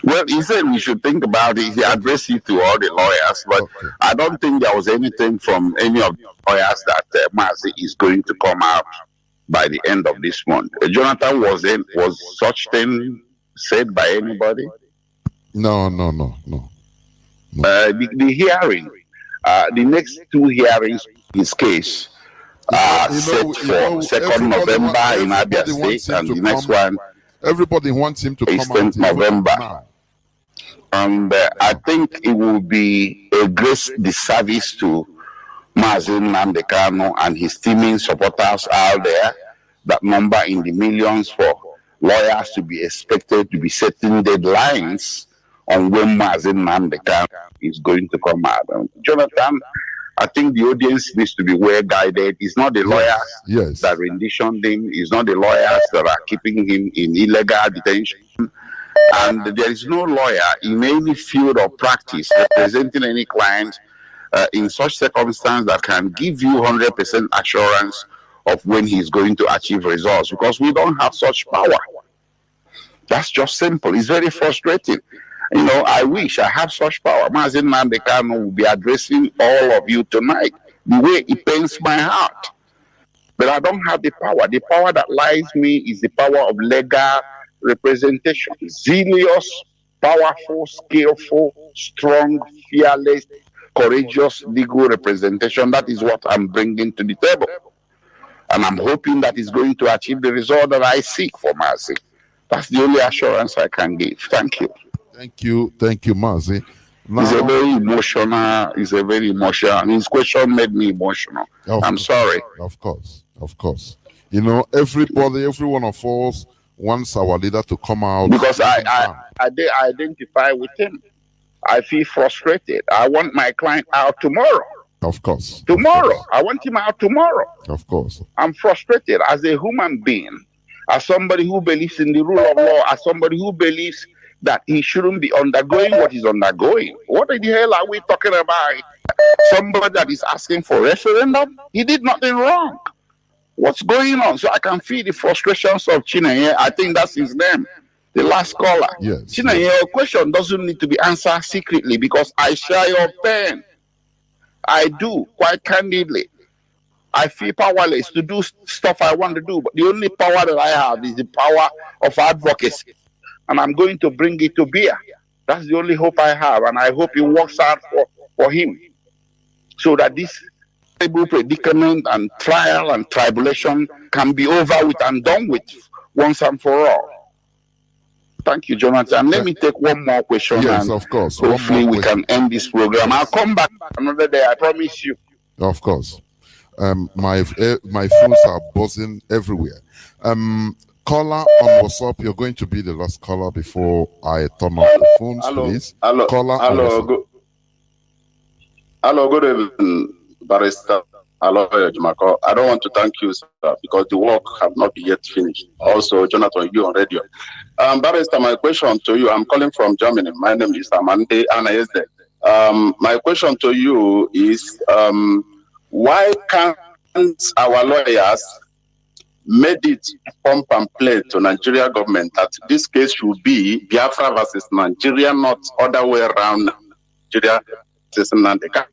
Well, he said we should think about it. He addressed it to all the lawyers, but I don't think there was anything from any of the lawyers that MAZI is going to come out by the end of this month. Jonathan, was such thing said by anybody? No. The hearing. The next two hearings in his case are set for 2nd November in Abia State, and the next one everybody wants him to come is 10th November. And I think it will be a great disservice to MAZI Nnamdi Kanu and his teaming supporters out there, that number in the millions, for lawyers to be expected to be setting deadlines on when MAZI Nnamdi Kanu is going to come out. Jonathan, I think the audience needs to be well guided. It's not the lawyers that renditioned him. It's not the lawyers that are keeping him in illegal detention. And there is no lawyer in any field of practice representing any client in such circumstance that can give you 100% assurance of when he's going to achieve results, because we don't have such power. That's just simple. It's very frustrating. You know, I wish I had such power. MAZI Nnamdi Kanu will be addressing all of you tonight the way it pains my heart. But I don't have the power. The power that lies me is the power of legal representation. Zealous, powerful, skillful, strong, fearless, courageous legal representation. That is what I'm bringing to the table. And I'm hoping that it's going to achieve the result that I seek for MAZI. That's the only assurance I can give. Thank you. Thank you, Mazi. It's a very emotional. And his question made me emotional. I'm sorry. Of course. You know, every one of us wants our leader to come out. Because I identify with him. I feel frustrated. I want my client out tomorrow. Of course. Tomorrow. I want him out tomorrow. Of course. I'm frustrated as a human being, as somebody who believes in the rule of law, as somebody who believes that he shouldn't be undergoing what he's undergoing. What the hell are we talking about? Somebody that is asking for referendum? He did nothing wrong. What's going on? So I can feel the frustrations of Chineye. I think that's his name, the last caller. Yes. Chineye, your question doesn't need to be answered secretly, because I share your pain. I do, quite candidly. I feel powerless to do stuff I want to do, but the only power that I have is the power of advocacy. And I'm going to bring it to bear. That's the only hope I have. And I hope it works out for him, so that this terrible predicament and trial and tribulation can be over with and done with once and for all. Thank you, Jonathan. Let me take one more question. Yes, and of course. Hopefully we can end this program. I'll come back another day, I promise you. Of course. My phones are buzzing everywhere. Caller on WhatsApp, you're going to be the last caller before I turn off the phones, please. Good evening, Barrister. Hello, Ejimakor. I don't want to thank you, sir, because the work have not yet finished. Also, Jonathan, you on radio. Barrister, my question to you, I'm calling from Germany. My name is Amande Anaesde. My question to you is, why can't our lawyers made it pump and play to Nigeria government that this case should be Biafra versus Nigeria, not other way around. Nigeria versus Nigeria.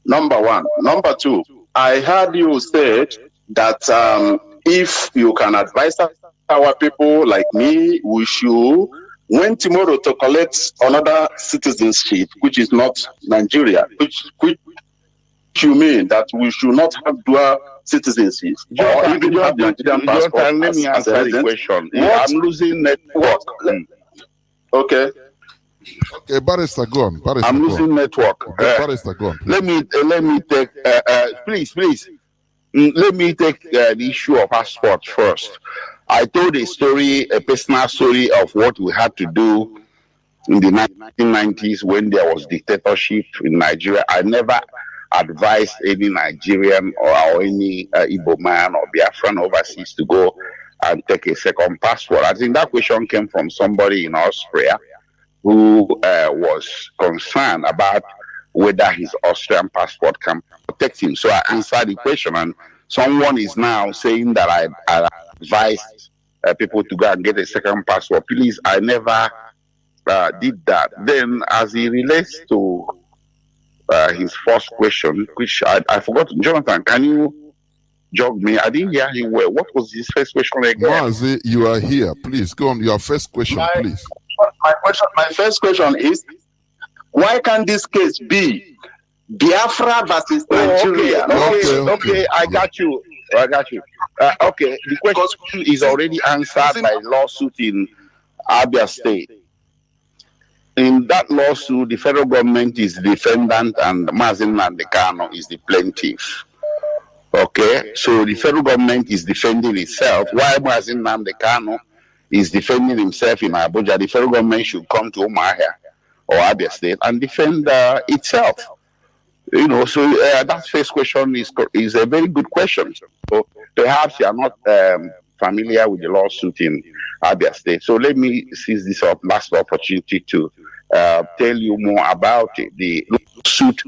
Number one. Number two, I heard you say that if you can advise our people like me, we should, when tomorrow to collect another citizenship, which is not Nigeria, which you mean that we should not have dual citizenship, or even have Nigerian passport. Let me answer the question. I'm losing network. Okay. Okay, Barrister, go on. Barrister, I'm losing network. Barrister, go on. Please. Let me take please. Let me take the issue of passport first. I told a personal story of what we had to do in the 1990s when there was dictatorship in Nigeria. I never advised any Nigerian or any Igbo man or Biafran overseas to go and take a second passport. I think that question came from somebody in Austria who was concerned about whether his Austrian passport can protect him. So I answered the question, and someone is now saying that I advised people to go and get a second passport. Please, I never did that. Then, as it relates to his first question, which I forgot, Jonathan, can you jog me? I didn't hear him well. What was his first question again? Mazi, you are here. Please go on. Your first question, please. My first question is, why can't this case be Biafra versus Nigeria? Okay, I got you. Okay, the question is already answered by lawsuit in Abia State. In that lawsuit, the federal government is the defendant and MAZI Nnamdi is the plaintiff. Okay, so the federal government is defending itself. While MAZI Nnamdi is defending himself in Abuja, the federal government should come to Umuahia or Abia State and defend itself. You know, so that first question is a very good question. So perhaps you are not familiar with the lawsuit in Abia State. So let me seize this last opportunity to tell you more about it. The lawsuit,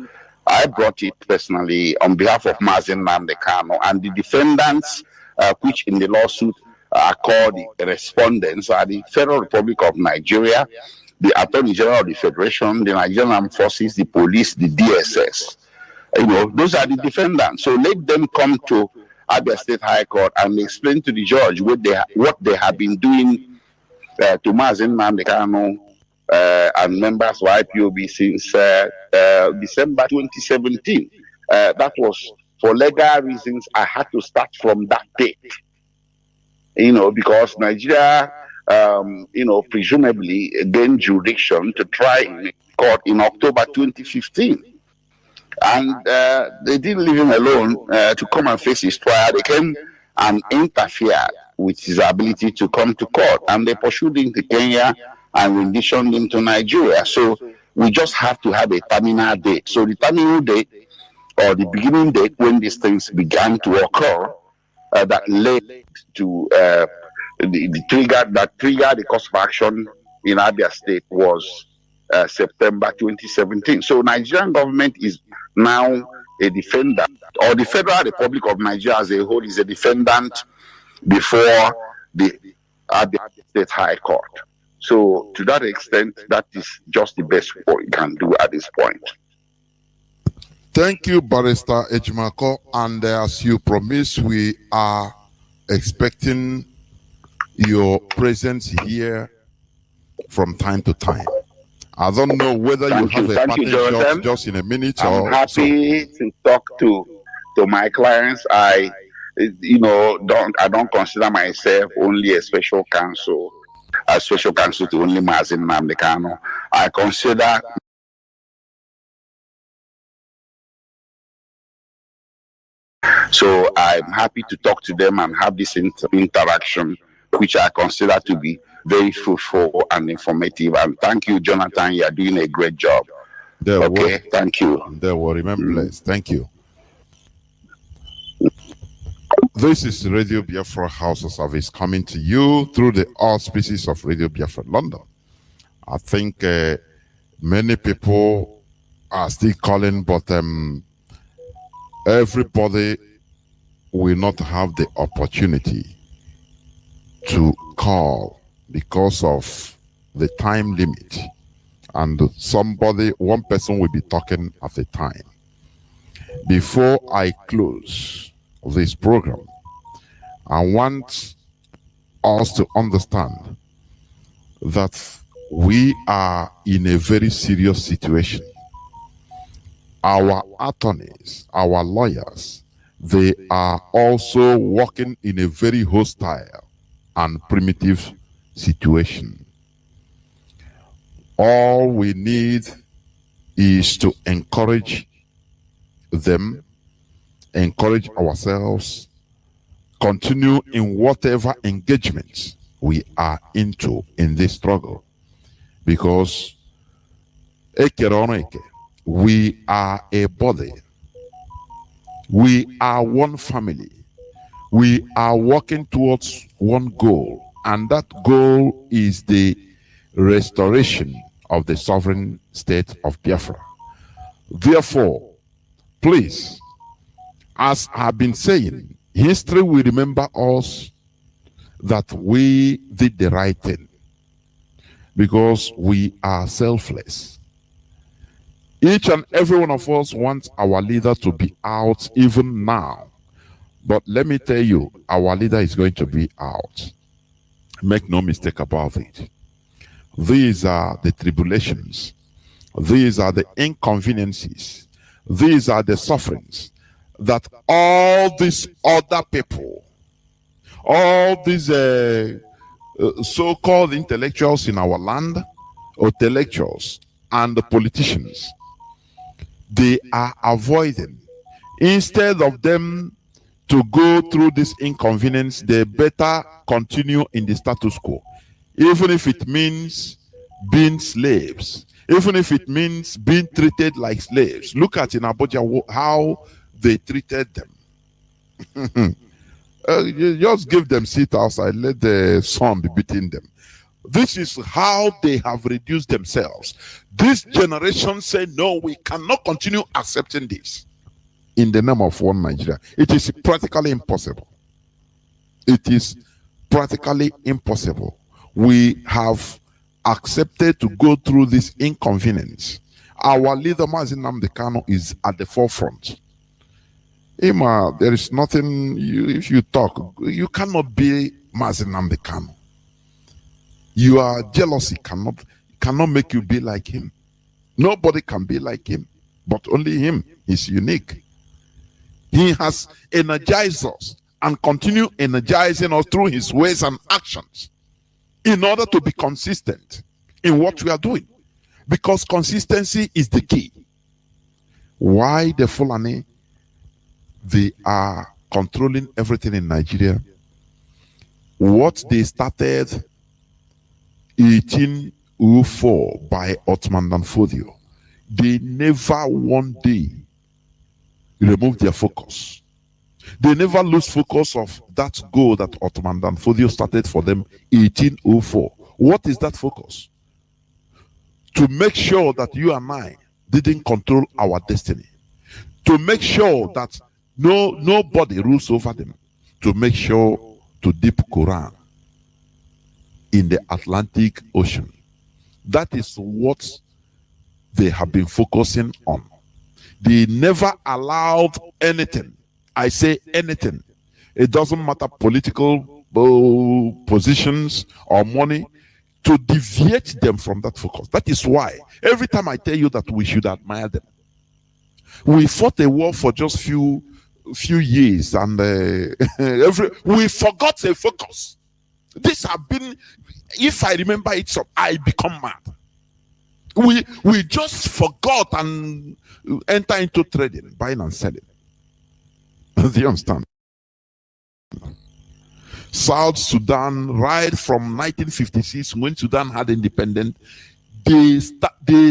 I brought it personally on behalf of MAZI Nnamdi Kanu, and the defendants, which in the lawsuit are called the respondents, are the Federal Republic of Nigeria, the Attorney General of the Federation, the Nigerian Armed Forces, the police, the DSS. You know, those are the defendants. So let them come to Abia State High Court and explain to the judge what they have been doing to MAZI Nnamdi Kanu and members of IPOB since December 2017. That was for legal reasons. I had to start from that date. You know, because Nigeria, you know, presumably gained jurisdiction to try in court in October 2015. And they didn't leave him alone to come and face his trial. They came and interfered with his ability to come to court. And they pursued him to Kenya and renditioned him to Nigeria. So we just have to have a terminal date. So the terminal date, or the beginning date when these things began to occur, that led to the trigger that triggered the course of action in Abia State was September 2017. So Nigerian government is now a defendant, or the Federal Republic of Nigeria as a whole is a defendant before the Abia State High Court. So to that extent, that is just the best we can do at this point. Thank you, Barrister Ejimakor. And as you promised, we are expecting your presence here from time to time. I don't know whether you have a parting shot just in a minute. I'm happy to talk to my clients. I don't consider myself only a special counsel to only MAZI Nnamdi Kanu. I consider so I'm happy to talk to them and have this interaction, which I consider to be very fruitful and informative. And thank you, Jonathan. You are doing a great job. Thank you. They will remember blessed. Thank you. This is Radio Biafra HAUSA service coming to you through the auspices of Radio Biafra London. I think many people are still calling, but everybody will not have the opportunity to call because of the time limit, and one person will be talking at a time. Before I close this program, I want us to understand that we are in a very serious situation. Our attorneys, our lawyers, they are also working in a very hostile and primitive situation. All we need is to encourage them, encourage ourselves, continue in whatever engagements we are into in this struggle, because we are a body, we are one family, we are working towards one goal, and that goal is the restoration of the sovereign state of Biafra. Therefore, please, as I've been saying, history will remember us that we did the right thing because we are selfless. Each and every one of us wants our leader to be out even now. But let me tell you, our leader is going to be out. Make no mistake about it. These are the tribulations. These are the inconveniences. These are the sufferings that all these other people, all these so-called intellectuals in our land, intellectuals and the politicians, they are avoiding. Instead of them to go through this inconvenience, they better continue in the status quo. Even if it means being slaves, even if it means being treated like slaves. Look at in Abuja how they treated them. Just give them seat outside, let the sun be beating them. This is how they have reduced themselves. This generation say, no, we cannot continue accepting this in the name of one Nigeria. It is practically impossible. It is practically impossible. We have accepted to go through this inconvenience. Our leader, MAZI Nnamdi Kanu, is at the forefront. Ima, there is nothing, if you talk, you cannot be MAZI Nnamdi Kanu. Your jealousy cannot make you be like him. Nobody can be like him, but only him is unique. He has energized us and continue energizing us through his ways and actions in order to be consistent in what we are doing, because consistency is the key. Why the Fulani? They are controlling everything in Nigeria. What they started 1804 by Ottoman Danfodio, they never one day removed their focus. They never lose focus of that goal that Ottoman Danfodio started for them 1804. What is that focus? To make sure that you and I didn't control our destiny. To make sure that nobody rules over them. To make sure to dip Quran in the Atlantic Ocean. That is what they have been focusing on. They never allowed anything. I say anything. It doesn't matter political positions or money to deviate them from that focus. That is why every time I tell you that we should admire them. We fought a war for just few years and we forgot the focus. This have been, if I remember it, so I become mad. We just forgot and enter into trading, buying and selling. Do you understand? South Sudan, right from 1956, when Sudan had independence, they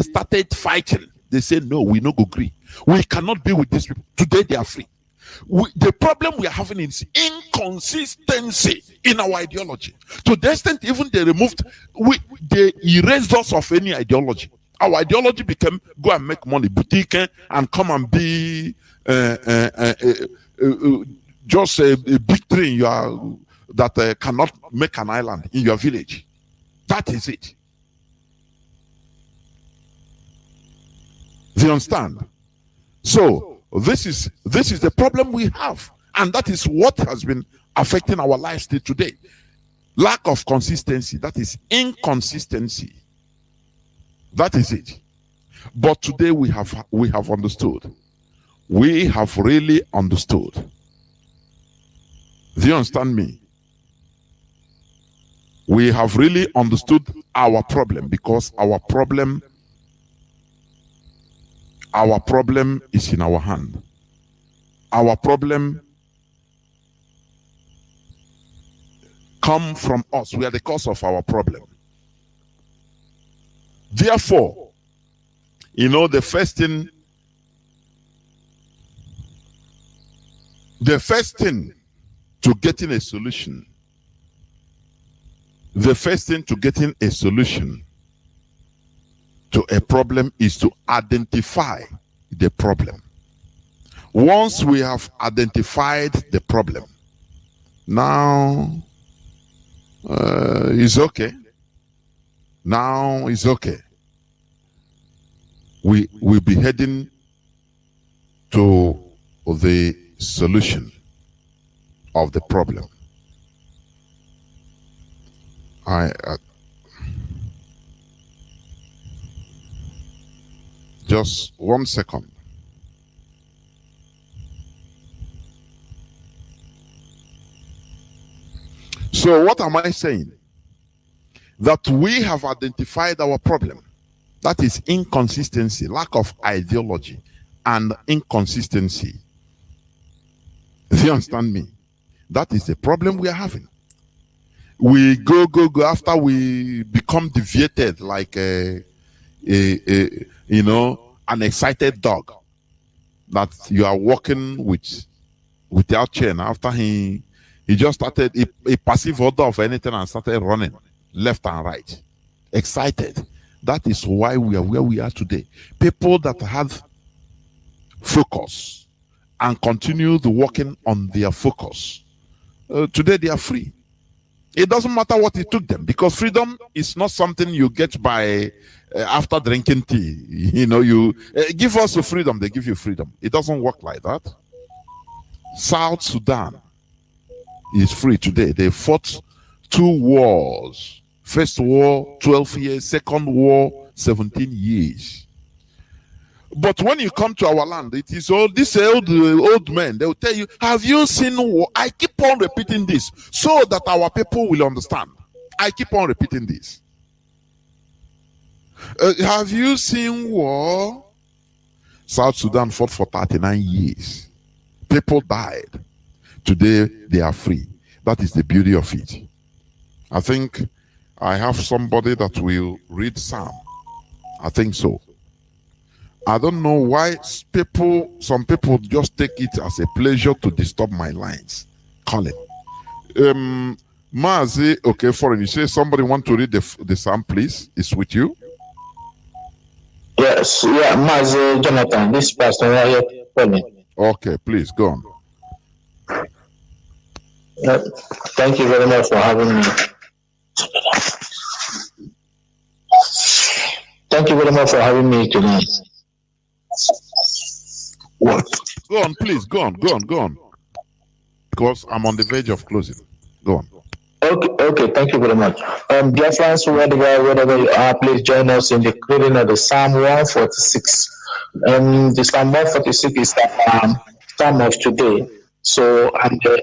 started fighting. They said, no, we no go agree. We cannot be with these people. Today they are free. The problem we are having is inconsistency in our ideology. To the extent even they removed, they erased us of any ideology. Our ideology became go and make money, boutique, and come and be Just a big tree that cannot make an island in your village. That is it. Do you understand? So this is the problem we have, and that is what has been affecting our lives till today. Lack of consistency, that is inconsistency. That is it. But today we have understood. We have really understood. Do you understand me? We have really understood our problem, because our problem is in our hand. Our problem come from us. We are the cause of our problem. Therefore, the first thing to getting a solution, to a problem is to identify the problem. Once we have identified the problem, now it's okay. Now it's okay. We will be heading to the solution of the problem. Just 1 second. So what am I saying? That we have identified our problem. That is inconsistency, lack of ideology, and inconsistency. Do you understand me? That is the problem we are having. We go after we become deviated like an excited dog that you are walking without chain. After he just started a passive order of anything and started running left and right, excited. That is why we are where we are today. People that have focus and continued working on their focus, today they are free. It doesn't matter what it took them, because freedom is not something you get by after drinking tea. You give us the freedom, they give you freedom. It doesn't work like that. South Sudan is free today. They fought 2 wars. First war, 12 years. Second war, 17 years. But when you come to our land, it is all these old men. They will tell you, have you seen war? I keep on repeating this so that our people will understand. I keep on repeating this. Have you seen war? South Sudan fought for 39 years. People died. Today, they are free. That is the beauty of it. I think I have somebody that will read Psalm. I think so. I don't know why some people just take it as a pleasure to disturb my lines. Colin. MAZI, okay, foreign. You say somebody want to read the Psalm, please? It's with you? Yes, yeah, MAZI, Jonathan, this person right here, Colin. Okay, please, go on. Thank you very much for having me. Thank you very much for having me tonight. What? Go on, please. Go on. Because I'm on the verge of closing. Go on. Okay. Thank you very much. Biafrans, wherever you are, please join us in the reading of the Psalm 146. The Psalm 146 is the Psalm of today. So,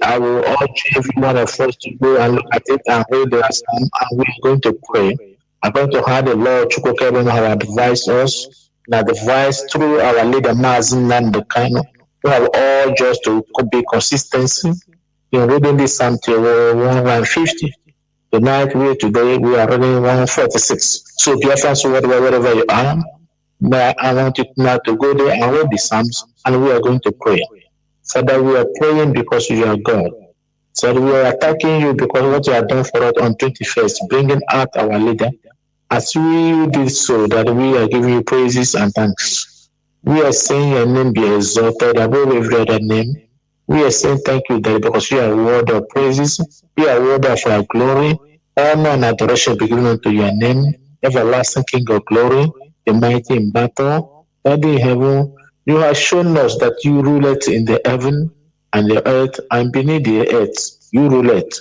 I will urge every one of us to go and look at it and read the Psalm, and we're going to pray. I'm going to have the Lord Chukwu have advised us, and advised through our leader MAZI Nandekano, who have all just to be consistency in reading this Psalm till 150. Tonight, today we are reading 146. So, Biafrans, wherever you are, I want you now to go there and read the Psalms, and we are going to pray. Father, we are praying because you are God. So we are attacking you because what you have done for us on 21st, bringing out our leader. As we did so, that we are giving you praises and thanks. We are saying your name be exalted above every other name. We are saying thank you, Daddy, because you are worthy of praises, you are worthy of our glory, honor and adoration beginning unto your name, everlasting King of glory, the mighty in battle. Daddy in heaven, you have shown us that you rule it in the heaven and the earth and beneath the earth. You rule it.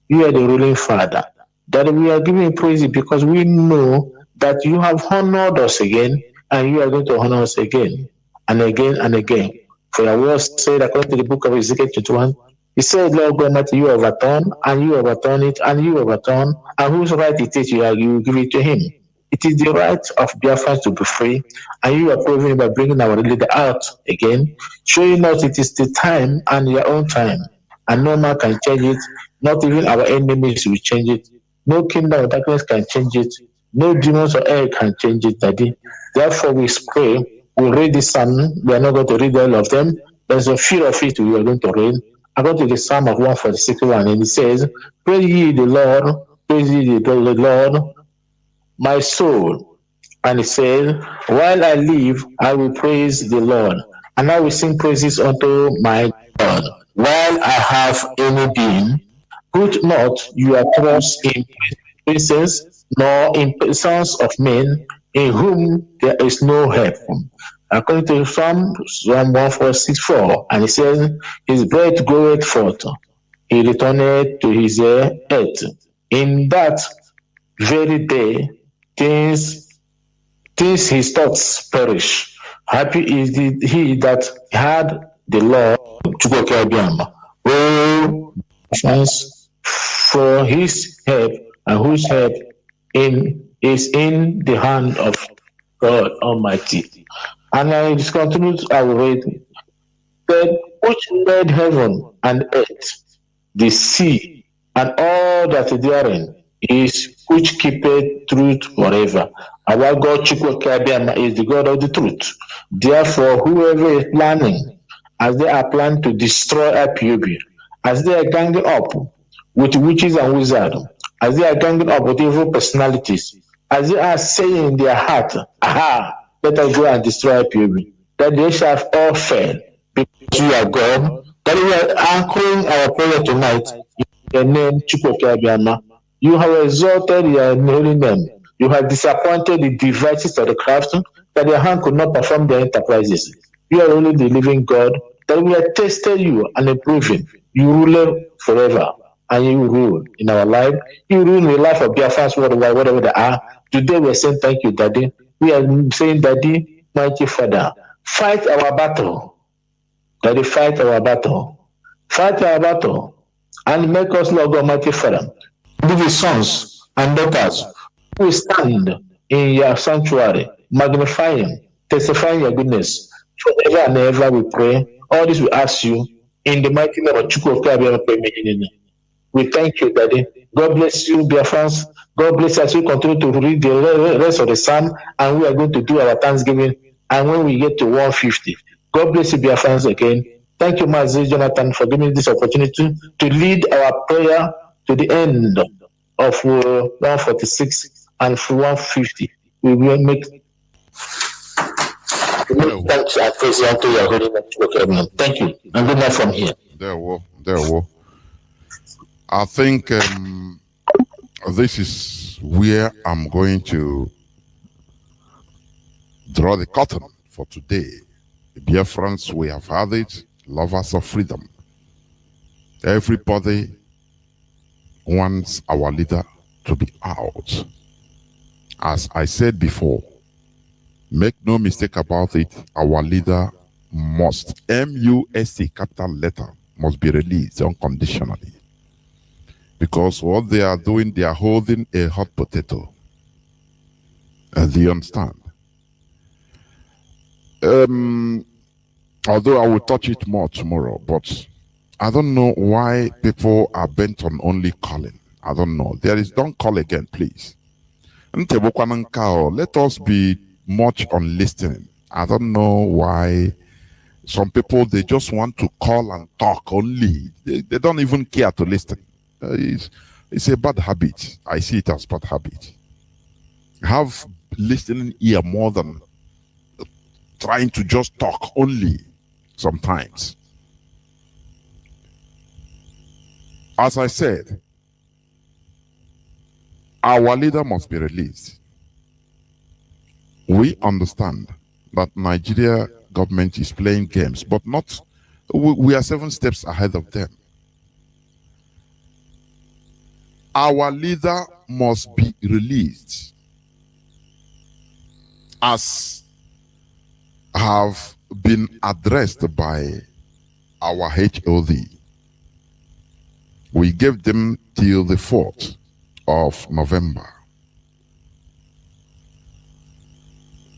You are the ruling Father. That we are giving praise because we know that you have honored us again and you are going to honor us again and again and again. For your word said, according to the book of Ezekiel 21, he said, Lord God Almighty, you overturn and you overturn it and you overturn, and whose right it is, you will give it to him. It is the right of Biafrans to be free, and you are proving by bringing our leader out again, showing us it is the time and your own time, and no man can change it, not even our enemies will change it. No kingdom of darkness can change it. No demons or air can change it, Daddy. Therefore, we pray. We'll read this psalm. We are not going to read all of them. There's a few of it we are going to read. According to the Psalm of 146, and it says, praise ye the Lord, praise ye the Lord, my soul. And it says, while I live, I will praise the Lord, and I will sing praises unto my God. While I have any being, put not your trust in princes, nor in sons of men, in whom there is no help. According to Psalm 1464, and it says, his breath goeth forth, he returneth to his earth. In that very day, things his thoughts perish. Happy is he that had the Lord to oh, thanks for his help, and whose help is in the hand of God Almighty. And I just continue, I will read, that which made heaven and earth, the sea, and all that is therein, is which keepeth truth forever. Our God Chukwukabiama is the God of the truth. Therefore, whoever is planning, as they are planning to destroy IPOB, as they are ganging up with witches and wizards, as they are ganging up with evil personalities, as they are saying in their heart, aha, let us go and destroy IPOB, that they shall all fail because you are God. That we are anchoring our prayer tonight in the name Chukwukabiama. You have exalted your holy name. You have disappointed the devices of the craft that their hand could not perform their enterprises. You are only the living God, that we have tested you and approving. You rule forever, and you rule in our life. You rule in the life of Biafrans worldwide, whatever they are. Today we are saying thank you, Daddy. We are saying, Daddy, mighty Father, fight our battle. Daddy, fight our battle. Fight our battle, and make us, Lord God, mighty Father, be the sons and daughters who stand in your sanctuary, magnifying, testifying your goodness. Forever and ever we pray. All this we ask you in the mighty name of Chukwukabiama. We thank you, Daddy. God bless you, dear friends. God bless us. We continue to read the rest of the psalm, and we are going to do our thanksgiving. And when we get to 150, God bless you, dear friends, again. Thank you, MAZI Jonathan, for giving me this opportunity to lead our prayer to the end of 146 and 150. We will make thanks and praise unto your holy name. Thank you, and good night from here. There will. I think this is where I'm going to draw the curtain for today. Biafrans, we have had it, lovers of freedom. Everybody wants our leader to be out. As I said before, make no mistake about it, our leader must, M-U-S-T, capital letter, must be released unconditionally. Because what they are doing, they are holding a hot potato. And do you understand? Although I will touch it more tomorrow, but I don't know why people are bent on only calling. I don't know. Don't call again, please. Let us be much on listening. I don't know why some people, they just want to call and talk only. They don't even care to listen. It's a bad habit. I see it as bad habit. Have listening ear more than trying to just talk only sometimes. As I said, our leader must be released. We understand that Nigeria government is playing games, but not, we are 7 steps ahead of them. Our leader must be released, as have been addressed by our HOD. We gave them till the 4th of November.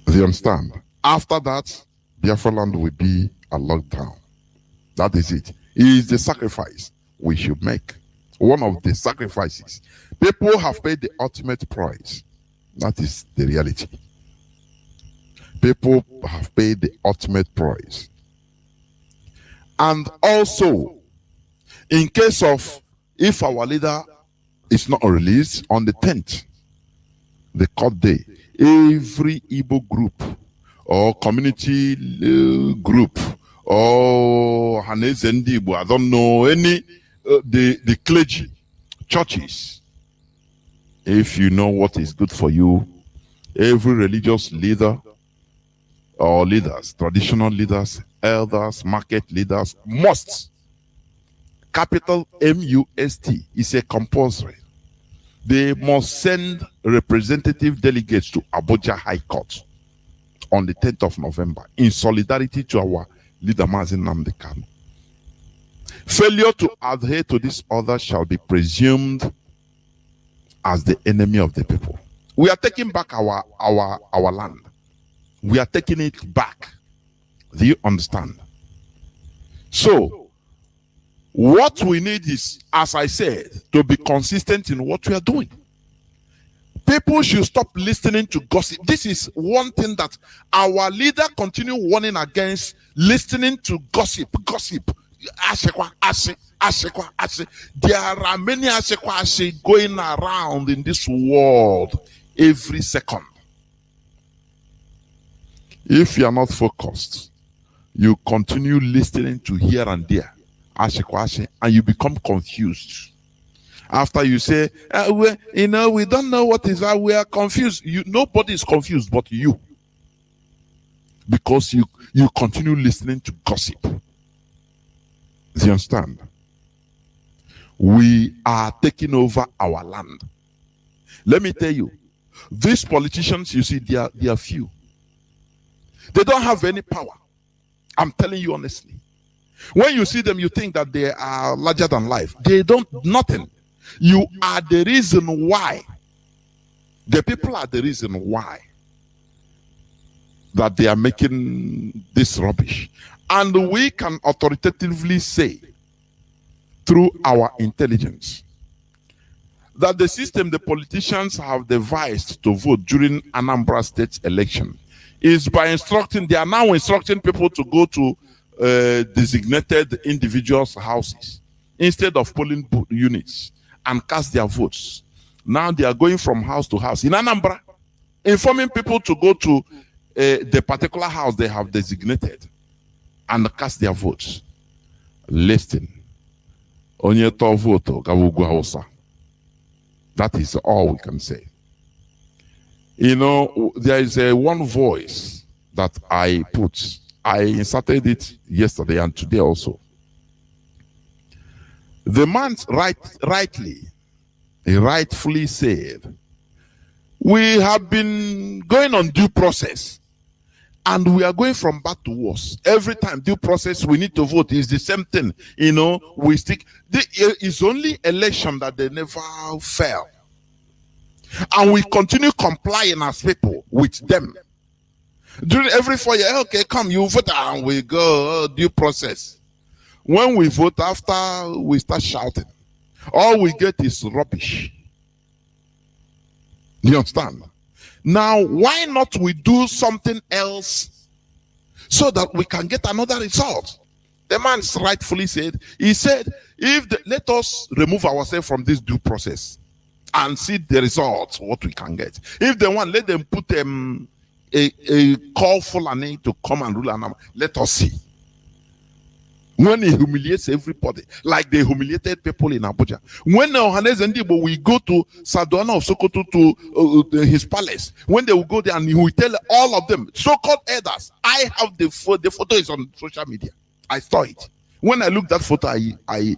Do you understand? After that, Biafra land will be a lockdown. That is it. It is the sacrifice we should make. One of the sacrifices. People have paid the ultimate price. That is the reality. People have paid the ultimate price. And also, in case of, if our leader is not released on the 10th, the court day, every Igbo group or community group or Hanezendi Igbo, I don't know, any, the clergy, churches, if you know what is good for you, every religious leader or leaders, traditional leaders, elders, market leaders must, capital MUST, is a compulsory. They must send representative delegates to Abuja High Court on the 10th of November in solidarity to our leader MAZI Nnamdi Kanu. Failure to adhere to this order shall be presumed as the enemy of the people. We are taking back our land. We are taking it back. Do you understand? So, what we need is, as I said, to be consistent in what we are doing. People should stop listening to gossip. This is one thing that our leader continue warning against, listening to gossip. Gossip. Ashekwa, ashe, ashekwa, ashe. There are many ashekwa, ashe going around in this world every second. If you are not focused, you continue listening to here and there, and you become confused. After you say, we don't know what is that, we are confused. Nobody is confused but you. Because you continue listening to gossip. Do you understand? We are taking over our land. Let me tell you, these politicians, you see, they are few. They don't have any power. I'm telling you honestly. When you see them, you think that they are larger than life. They don't, nothing. You are the reason why. The people are the reason why that they are making this rubbish. And we can authoritatively say, through our intelligence, that the system the politicians have devised to vote during Anambra State election is by instructing, they are now instructing people to go to designated individuals' houses instead of polling units and cast their votes. Now they are going from house to house in Anambra, informing people to go to the particular house they have designated and cast their votes. Listen. Onye to voto gawugwa HAUSA. That is all we can say. You know, there is one voice that I put. I inserted it yesterday and today also. The man rightfully said, we have been going on due process and we are going from bad to worse. Every time due process, we need to vote. It's the same thing. You know, we stick. It's only election that they never fail. And we continue complying as people with them. During every 4 years, okay, come, you vote, and we go due process. When we vote, after we start shouting, all we get is rubbish. Do you understand? Now, why not we do something else so that we can get another result? The man rightfully said, he said, let us remove ourselves from this due process and see the results, what we can get. If they want, let them put a call Fulani to come and rule, and let us see. When he humiliates everybody, like they humiliated people in Abuja. When Ohanes and Dibo will go to Sadona of Sokoto to his palace, when they will go there and he will tell all of them, so-called elders, I have the photo is on social media. I saw it. When I looked at photo, I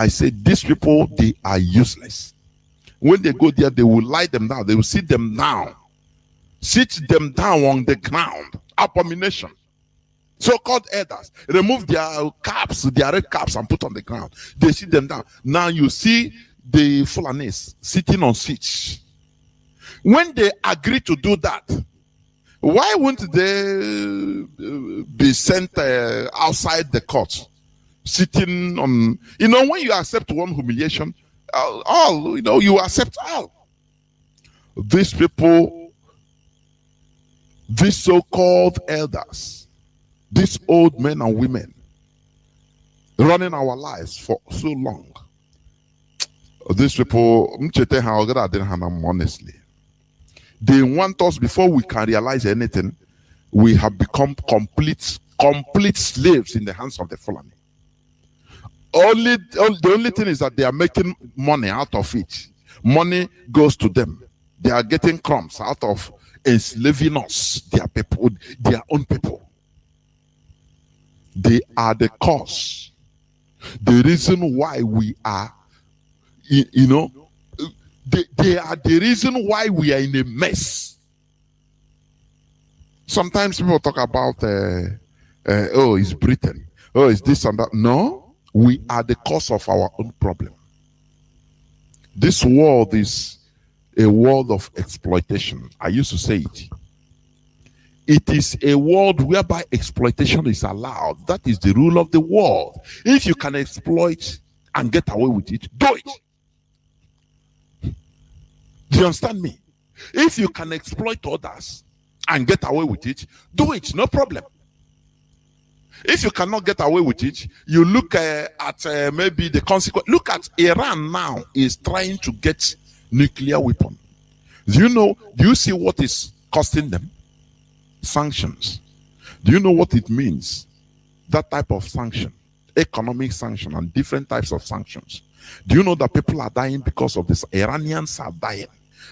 said, these people, they are useless. When they go there, they will lie them down. They will sit them down. Sit them down on the ground. Abomination. So-called elders remove their caps, their red caps, and put on the ground. They sit them down. Now you see the Fulanis sitting on seats. When they agree to do that, why wouldn't they be sent outside the court, sitting on? You know, when you accept one humiliation, you accept all. These people, these so-called elders, these old men and women running our lives for so long. These people, honestly, they want us, before we can realize anything, we have become complete slaves in the hands of the Fulani. The only thing is that they are making money out of it. Money goes to them. They are getting crumbs out of enslaving us, their people, their own people. They are the cause, the reason why we are, they are the reason why we are in a mess. Sometimes people talk about, it's Britain, it's this and that. No, we are the cause of our own problem. This world is a world of exploitation. I used to say it. It is a world whereby exploitation is allowed. That is the rule of the world. If you can exploit and get away with it, do it. Do you understand me? If you can exploit others and get away with it, do it, no problem. If you cannot get away with it, you look at maybe the consequence. Look at Iran now is trying to get nuclear weapon. Do you see what is costing them? Sanctions. Do you know what it means? That type of sanction, economic sanction, and different types of sanctions. Do you know that people are dying because of this? Iranians are dying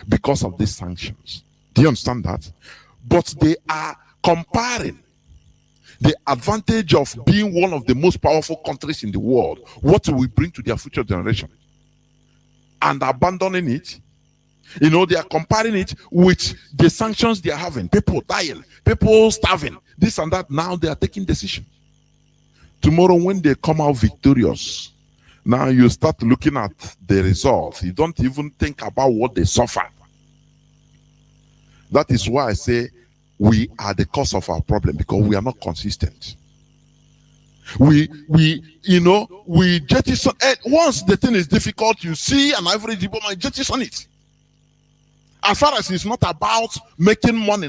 because of these sanctions. Do you understand that? But they are comparing the advantage of being one of the most powerful countries in the world, what will we bring to their future generation, and abandoning it. They are comparing it with the sanctions they are having. People dying, people starving, this and that. Now they are taking decision. Tomorrow when they come out victorious, now you start looking at the results. You don't even think about what they suffered. That is why I say we are the cause of our problem, because we are not consistent. We jettison. And once the thing is difficult, you see an average Igbo man jettison it. As far as it's not about making money,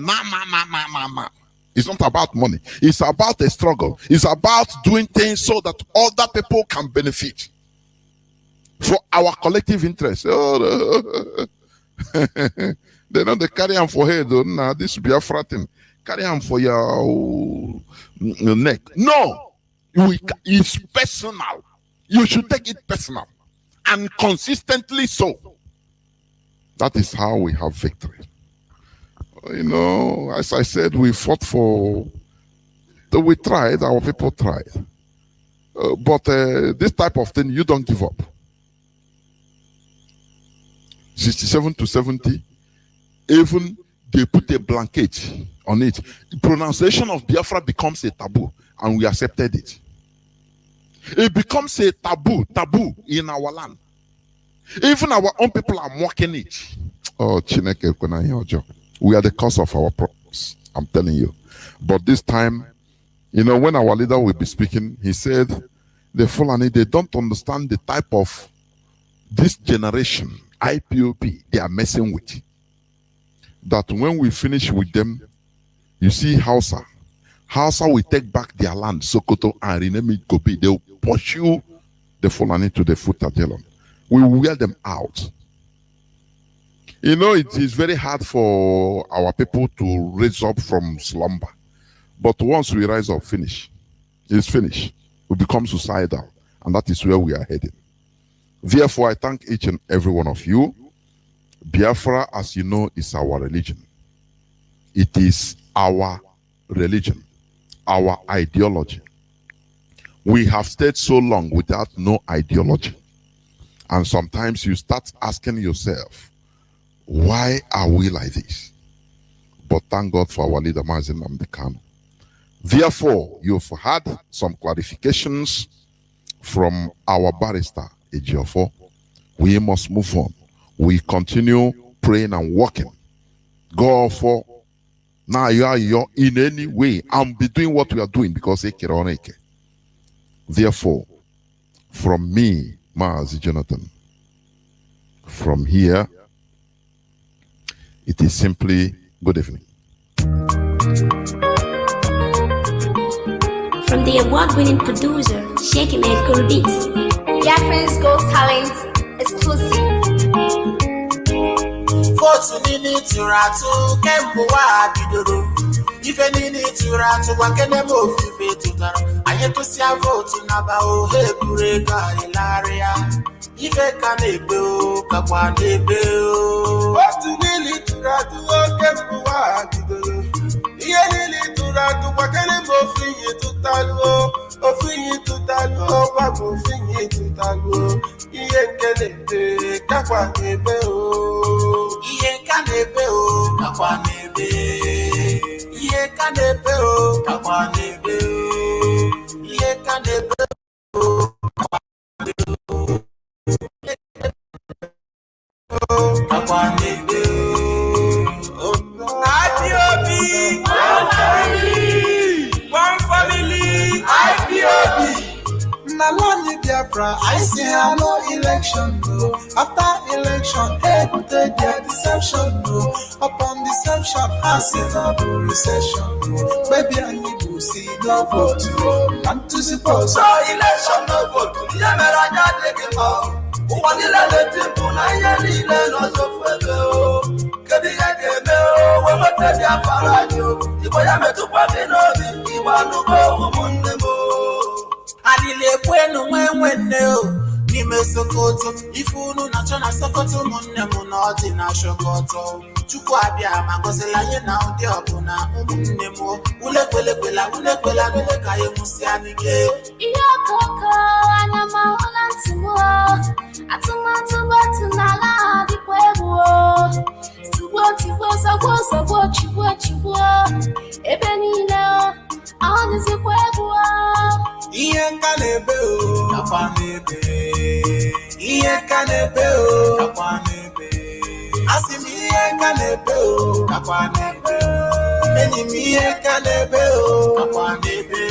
it's not about money. It's about a struggle. It's about doing things so that other people can benefit for our collective interest. They know they carry on for head. Now this Biafra thing, carry on for your neck. No, it's personal. You should take it personal and consistently so. That is how we have victory. As I said, we fought we tried, our people tried. But this type of thing, you don't give up. 67 to 70, even they put a blanket on it. The pronunciation of Biafra becomes a taboo, and we accepted it. It becomes a taboo in our land. Even our own people are mocking it. Oh, Chineke, we are the cause of our problems. I'm telling you. But this time, when our leader will be speaking, he said, the Fulani, they don't understand the type of this generation, IPOP, they are messing with. That when we finish with them, you see HAUSA. HAUSA will take back their land, Sokoto, and rename it Gobi. They will pursue the Fulani to the Futadelon. We will wear them out. It is very hard for our people to raise up from slumber. But once we rise up, it's finished. we become suicidal, and that is where we are heading. Therefore, I thank each and every one of you. Biafra, as you know, is our religion. It is our religion, our ideology. We have stayed so long without no ideology. And sometimes you start asking yourself, why are we like this? But thank God for our leader, MAZI Kanu. Therefore, you've had some clarifications from our barrister, Ejimakor. We must move on. We continue praying and working. Go for now you're in any way and be doing what we are doing because therefore, from me, MAZI Jonathan, from here, it is simply good evening. From the award-winning producer, Ejimakor Beats. Biafrans Go Talent exclusive. Votu nini turatu kembu wa bidoro. Ife nini turatu wakene mofife tutara. Ayeto siya votu naba o hebureka ilaria. Ife kanebe o kakwa nebe o. Votu nini turatu kembu wa bidoro. Iye nini turatu wakene mofife tutalo. Ofiye tutalo babu fiye tutalo. Iye kanebe kakwa nebe o. Iye kanebe o kakwa nebe. Iye kanebe o kakwa nebe. Iye kanebe o kakwa nebe. IPOB, one family, IPOB. Nalani Biafra, I say no election, no. After election, they put their deception, no. Upon deception, I say no recession, no. Baby, I need to see no vote, no. And to support so election, no vote. Yamera take him out. Who want to let the people know you no so further? Kedi yake we want to be a farajo. Ibo ya metu kwa binobi, iwa nuko umunemo. Adile kwenu mwenwene o Nime Sokoto Ifunu na chona Sokoto Munne munoti na Shokoto Chukwu abia magosela ye na udi obuna Umunne mo Ule kwele nule kaye musianike Iyo koko anyama hola ntimo Atuma tunala dikwebu Tubo chibo Ebe nile Anizi kwebu Iye kanebe o Kapanebe Iye kanebe o Kapanebe Asimi iye kanebe o Kapanebe Enimi iye kanebe o Kapanebe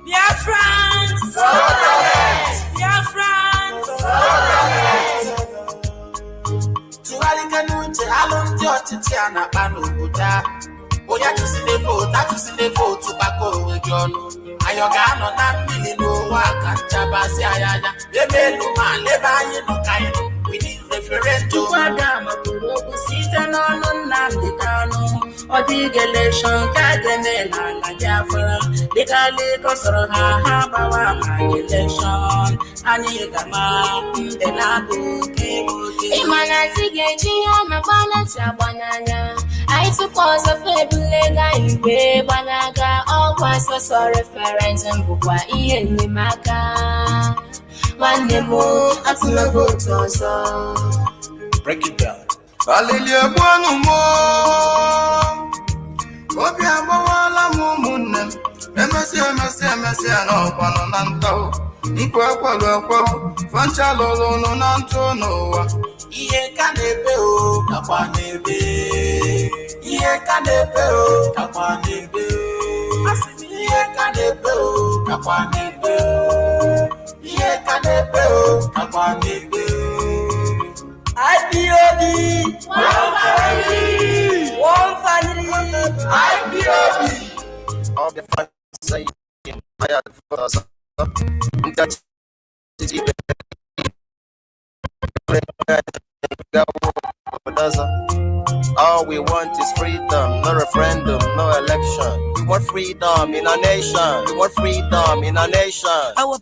Biafrans Biafrans Tuwali kanunche alonti otiti anapano kuda Oya tusine vote tubako ejonu Ayoga no na mbili no waka chabasi ayaya Ebe luma leba yi no kaino We need referendum Tuwaga makurobu sita no Nnamdi Odig election kademe la Biafra Legally kosoro ha bawa ma election Ani gama mbenago kebote Imana zigeji na balance abananya I suppose a febulega ibe banaga Okwa so referendum bukwa iye ni maka Manemo atuna vote ozo Break it down Alilie bwanu mo Obi amawala mumunne Emesi no kwano nanto Nkwa Fancha lolo no nanto noa Iye kanebe o Kakwanebe Iye kanebe o Kakwanebe Asimi iye kanebe o Kakwanebe Iye kanebe o Kakwanebe IPOB one family IPOB All the fans say I had for us That's All we want is freedom, no referendum, no election. We want freedom in our nation. We want freedom in our nation. Our